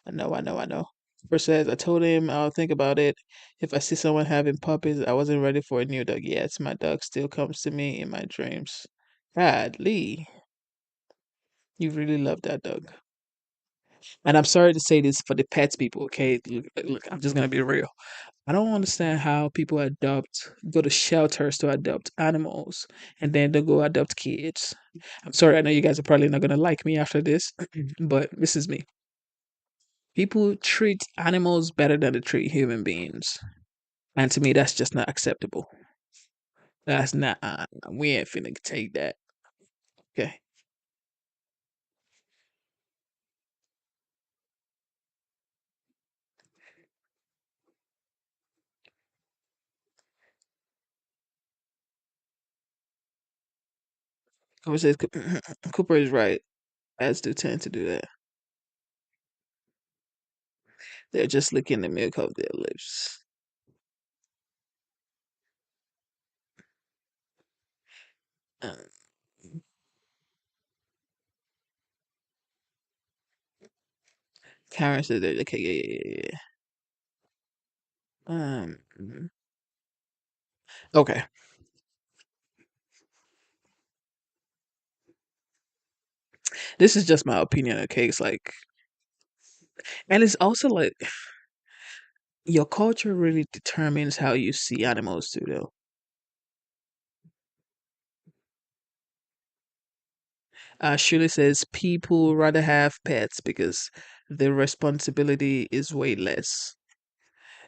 I know. Cooper says I told him I'll think about it. If I see someone having puppies, I wasn't ready for a new dog yet. My dog still comes to me in my dreams. God, Lee, you really love that dog. And I'm sorry to say this for the pets people, okay? Look, I'm just gonna be real. I don't understand how people go to shelters to adopt animals, and then they go adopt kids. I'm sorry, I know you guys are probably not gonna like me after this, but this is me. People treat animals better than they treat human beings, and to me, that's just not acceptable. That's not. We ain't finna take that. Okay. Cooper says Cooper is right. As do tend to do that. They're just licking the milk of their lips. Um, Karen said that okay, yeah. Okay. This is just my opinion, okay? It's like, and it's also like your culture really determines how you see animals too, though. Shirley says people rather have pets because the responsibility is way less.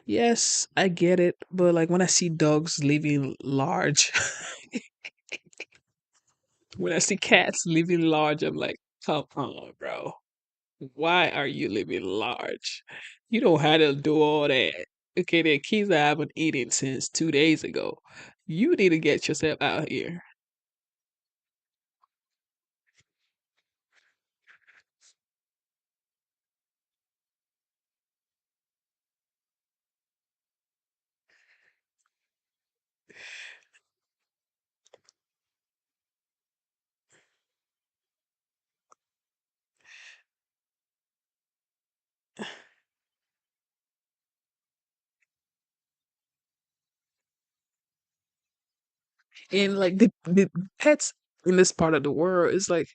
Yes, I get it, but like when I see dogs living large, when I see cats living large, I'm like, come on, bro. Why are you living large? You don't have to do all that. Okay, the kids I haven't eaten since 2 days ago. You need to get yourself out here. And like the pets in this part of the world is like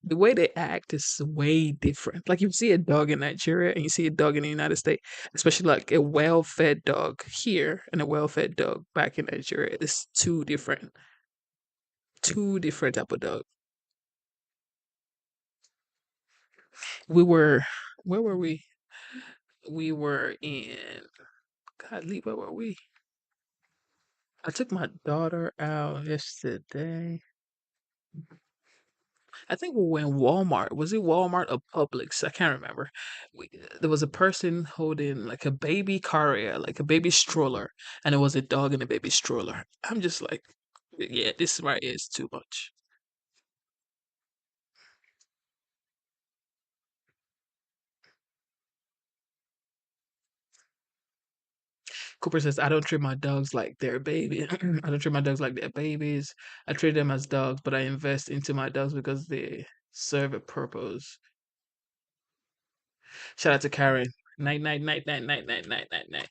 the way they act is way different. Like you see a dog in Nigeria and you see a dog in the United States, especially like a well-fed dog here and a well-fed dog back in Nigeria. It's two different type of dog. We were, where were we? We were in, godly, where were we? I took my daughter out yesterday. I think we were in Walmart. Was it Walmart or Publix? I can't remember. There was a person holding like a baby carrier, like a baby stroller, and it was a dog in a baby stroller. I'm just like, yeah, this right here is too much. Cooper says, I don't treat my dogs like they're baby. I don't treat my dogs like they're babies. I treat them as dogs, but I invest into my dogs because they serve a purpose. Shout out to Karen. Night, night, night, night, night, night, night, night,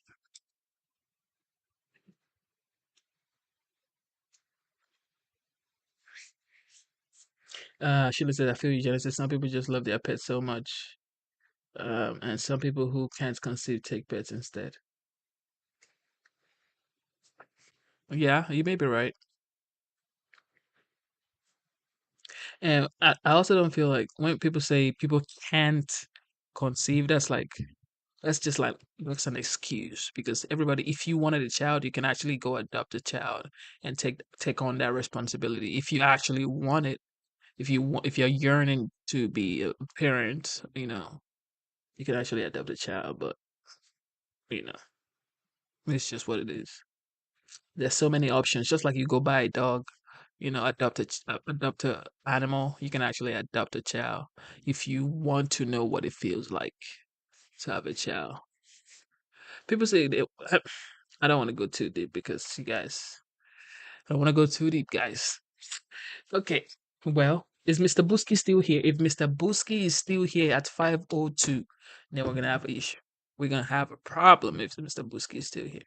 night. Sheila said, I feel you, Genesis. Some people just love their pets so much. And some people who can't conceive take pets instead. Yeah, you may be right. And I also don't feel like when people say people can't conceive, that's just like that's an excuse because everybody, if you wanted a child, you can actually go adopt a child and take on that responsibility. If you actually want it, if you're yearning to be a parent, you can actually adopt a child, but you know, it's just what it is. There's so many options. Just like you go buy a dog, adopt a animal. You can actually adopt a child if you want to know what it feels like to have a child. People say I don't want to go too deep because you guys, I don't want to go too deep, guys. Okay, well, is Mr. Busky still here? If Mr. Busky is still here at 5:02, then we're gonna have an issue. We're gonna have a problem if Mr. Busky is still here.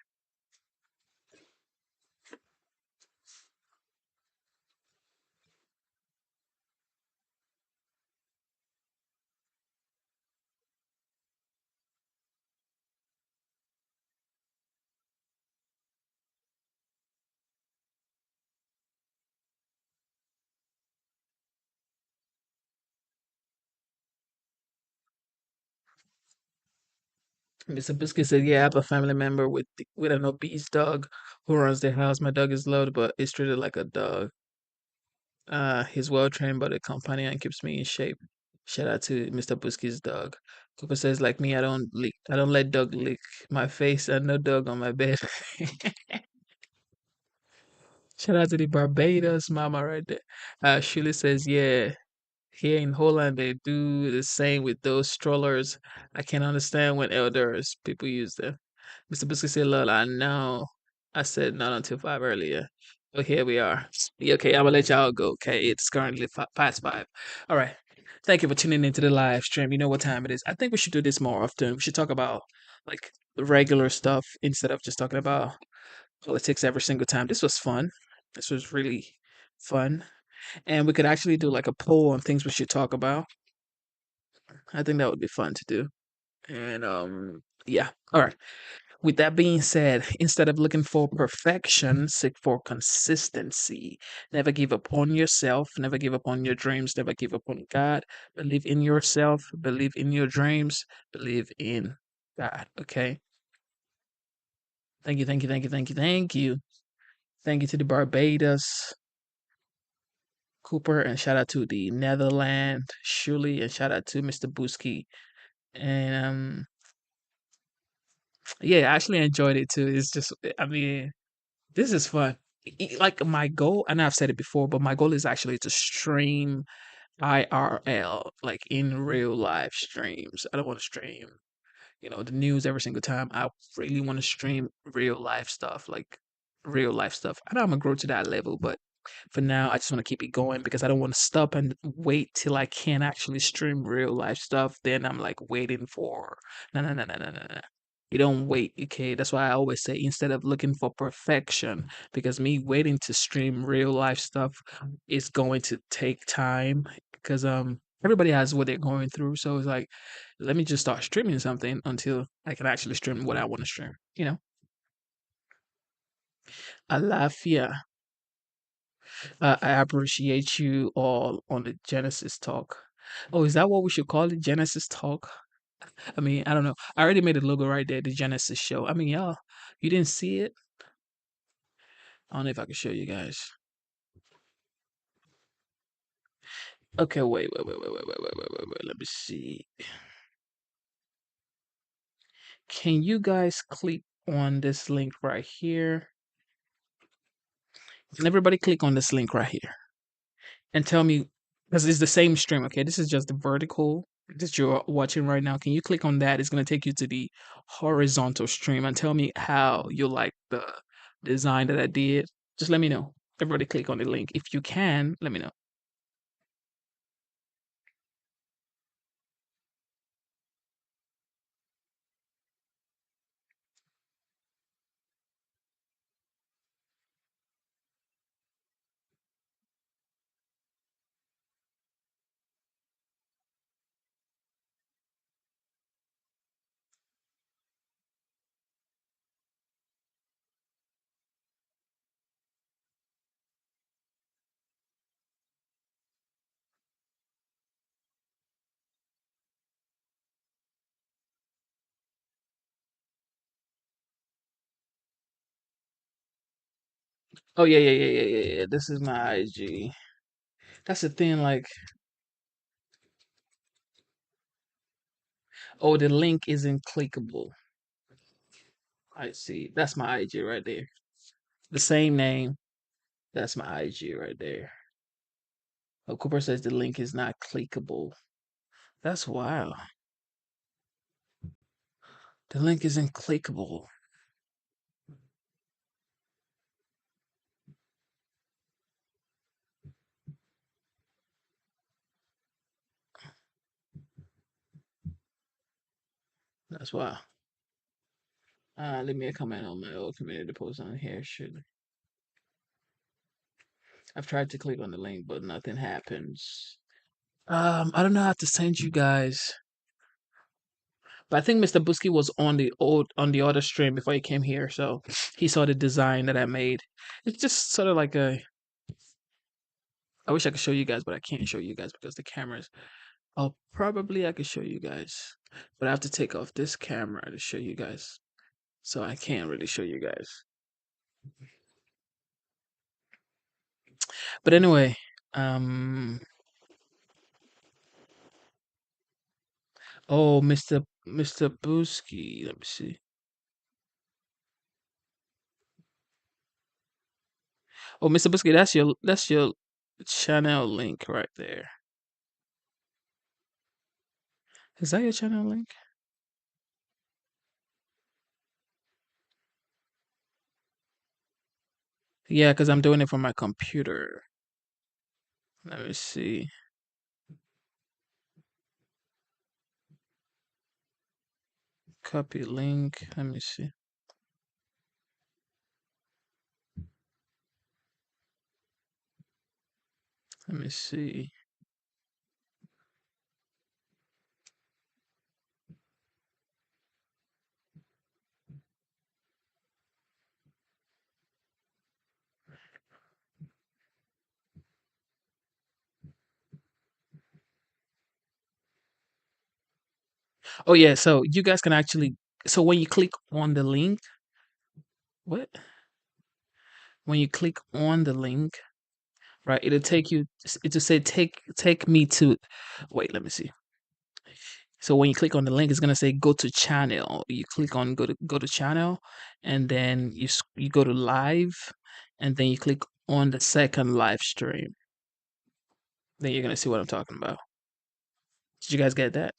Mr. Biscuit said, "Yeah, I have a family member with an obese dog who runs their house. My dog is loved, but is treated like a dog. He's well trained by the company and keeps me in shape. Shout out to Mr. Busky's dog." Cooper says, "Like me, I don't let dog lick my face and no dog on my bed." Shout out to the Barbados mama right there. Shirley says, "Yeah, Here in Holland, they do the same with those strollers. I can understand when elders people use them. Mr. Biscuit said, "Lol, I know. I said not until 5 earlier. But here we are. Yeah, okay, I'm gonna let y'all go. Okay, it's currently past 5. All right. Thank you for tuning into the live stream. You know what time it is. I think we should do this more often. We should talk about like the regular stuff instead of just talking about politics every single time. This was fun. This was really fun. And we could actually do like a poll on things we should talk about. I think that would be fun to do. And yeah. All right. With that being said, instead of looking for perfection, seek for consistency. Never give up on yourself, never give up on your dreams, never give up on God. Believe in yourself, believe in your dreams, believe in God. Okay. Thank you, thank you, thank you, thank you, thank you. Thank you to the Barbados, Cooper, and shout out to the Netherlands, Shuli, and shout out to Mr. Busky. And yeah, I actually enjoyed it too. It's just, I mean, this is fun. Like my goal, and I've said it before, but my goal is actually to stream IRL, like in real live streams. I don't want to stream, the news every single time. I really want to stream real life stuff, like real life stuff. I know I'm gonna grow to that level, but for now, I just want to keep it going because I don't want to stop and wait till I can actually stream real life stuff. Then I'm like waiting for no, no, no, no, no, no, no. You don't wait, okay? That's why I always say instead of looking for perfection, because me waiting to stream real life stuff is going to take time because everybody has what they're going through. So it's like, let me just start streaming something until I can actually stream what I want to stream, Alafia. I appreciate you all on the Genesis talk. Oh, is that what we should call it? Genesis talk? I mean, I don't know. I already made a logo right there, the Genesis show. I mean, y'all, you didn't see it? I don't know if I can show you guys. Okay, wait. Let me see. Can you guys click on this link right here? Can everybody click on this link right here and tell me, because it's the same stream, okay? This is just the vertical that you're watching right now. Can you click on that? It's going to take you to the horizontal stream and tell me how you like the design that I did. Just let me know. Everybody click on the link. If you can, let me know. Oh yeah. This is my IG. That's the thing, like, oh, the link isn't clickable. I see. That's my IG right there. The same name. That's my IG right there. Oh, Cooper says the link is not clickable. That's wild. The link isn't clickable. That's wild. Leave me a comment on my old community post on here. Should I've tried to click on the link, but nothing happens. I don't know how to send you guys. But I think Mr. Busky was on the other stream before he came here, so he saw the design that I made. It's just sort of like a. I wish I could show you guys, but I can't show you guys because the cameras. Oh, probably I could show you guys, but I have to take off this camera to show you guys, so I can't really show you guys. But anyway, oh, Mr. Busky, let me see. Oh, Mr. Busky, that's your channel link right there. Is that your channel link? Yeah, because I'm doing it from my computer. Let me see. Copy link. Let me see. Let me see. Oh yeah, so you guys can actually so when you click on the link, what? When you click on the link, right, it'll take you it'll say take me to wait, let me see. So when you click on the link, it's gonna say go to channel. You click on go to channel, and then you go to live, and then you click on the second live stream. Then you're gonna see what I'm talking about. Did you guys get that?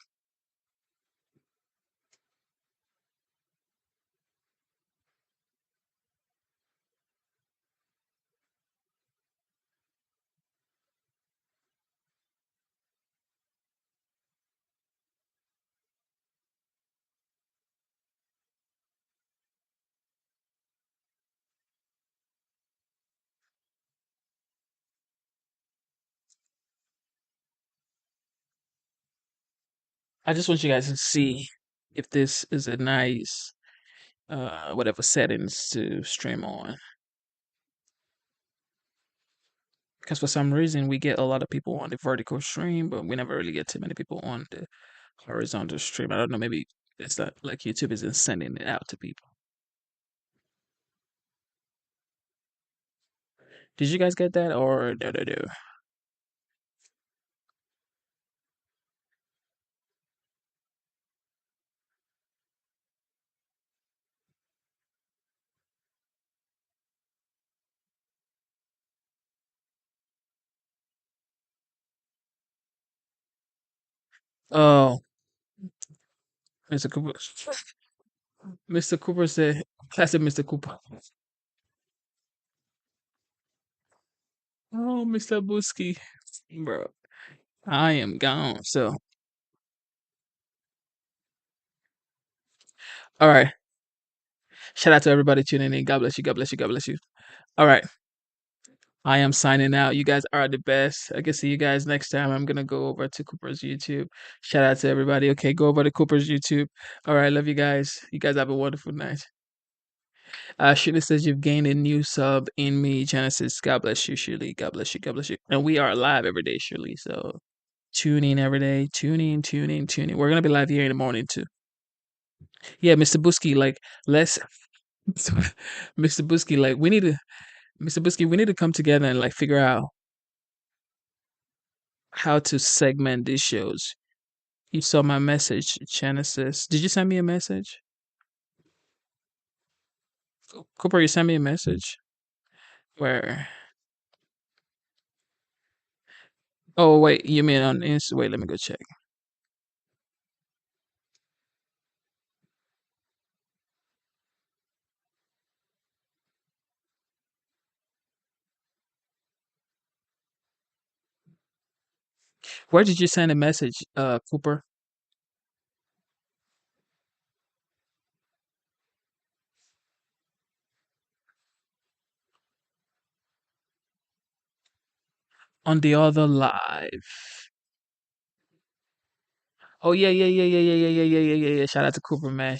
I just want you guys to see if this is a nice whatever settings to stream on. Because for some reason we get a lot of people on the vertical stream, but we never really get too many people on the horizontal stream. I don't know, maybe it's not like YouTube isn't sending it out to people. Did you guys get that or no? Oh, Mr. Cooper. Mr. Cooper said, classic Mr. Cooper. Oh, Mr. Busky. Bro, I am gone. So, all right. Shout out to everybody tuning in. God bless you. God bless you. God bless you. All right. I am signing out. You guys are the best. I can see you guys next time. I'm gonna go over to Cooper's YouTube. Shout out to everybody. Okay, go over to Cooper's YouTube. All right, love you guys. You guys have a wonderful night. Shirley says you've gained a new sub in me, Genesis. God bless you, Shirley. God bless you. God bless you. And we are live every day, Shirley. So tune in every day. Tune in, tune in, tune in. We're gonna be live here in the morning too. Yeah, Mr. Busky, like let's Mr. Busky, like we need to Mr. Busky, we need to come together and like figure out how to segment these shows. You saw my message, Genesis. Did you send me a message? Cooper, you sent me a message. Where? Oh wait, you mean on Insta? Wait, let me go check. Where did you send a message, Cooper? On the other live. Oh yeah. Shout out to Cooper, man.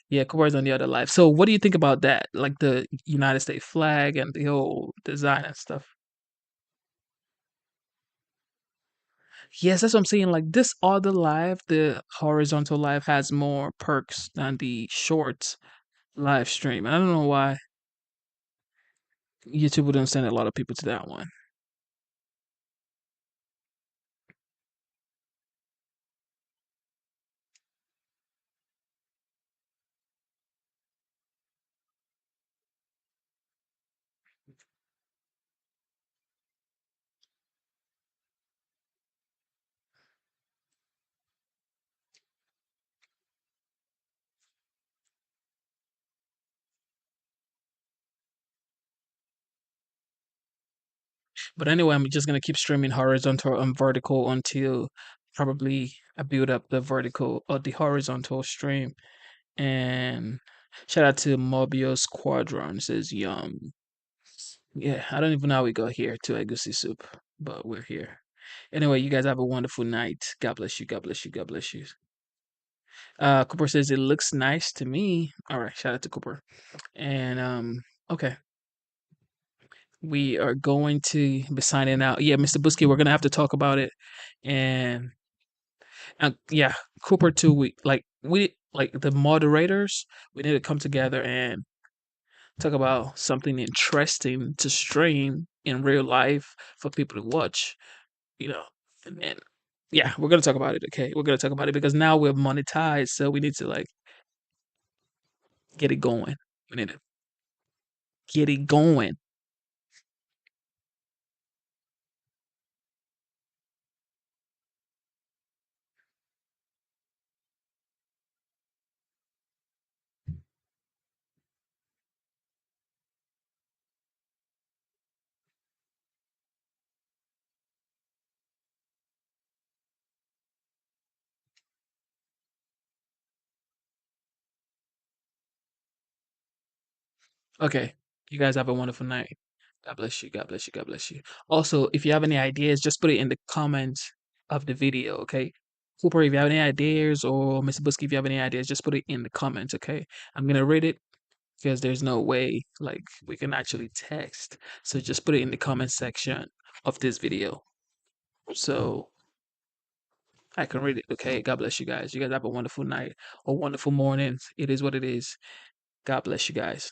Yeah, Cooper's on the other live. So what do you think about that? Like the United States flag and the whole design and stuff. Yes, that's what I'm saying. Like this other live, the horizontal live has more perks than the short live stream. I don't know why YouTube wouldn't send a lot of people to that one. But anyway, I'm just gonna keep streaming horizontal and vertical until probably I build up the vertical or the horizontal stream. And shout out to Mobius Quadron says yum. Yeah, I don't even know how we got here to Egusi soup, but we're here. Anyway, you guys have a wonderful night. God bless you. God bless you. God bless you. Cooper says it looks nice to me. All right, shout out to Cooper. And okay, we are going to be signing out. Yeah, Mr. Busky, we're gonna have to talk about it. And yeah, Cooper too. We like the moderators. We need to come together and talk about something interesting to stream in real life for people to watch. You know, and then yeah, we're gonna talk about it. Okay, we're gonna talk about it because now we're monetized, so we need to like get it going. We need to get it going. Okay. You guys have a wonderful night. God bless you. God bless you. God bless you. Also, if you have any ideas, just put it in the comments of the video, okay? Cooper, if you have any ideas, or Mr. Busky, if you have any ideas, just put it in the comments, okay? I'm gonna read it because there's no way like we can actually text. So just put it in the comment section of this video. So I can read it, okay? God bless you guys. You guys have a wonderful night or wonderful morning. It is what it is. God bless you guys.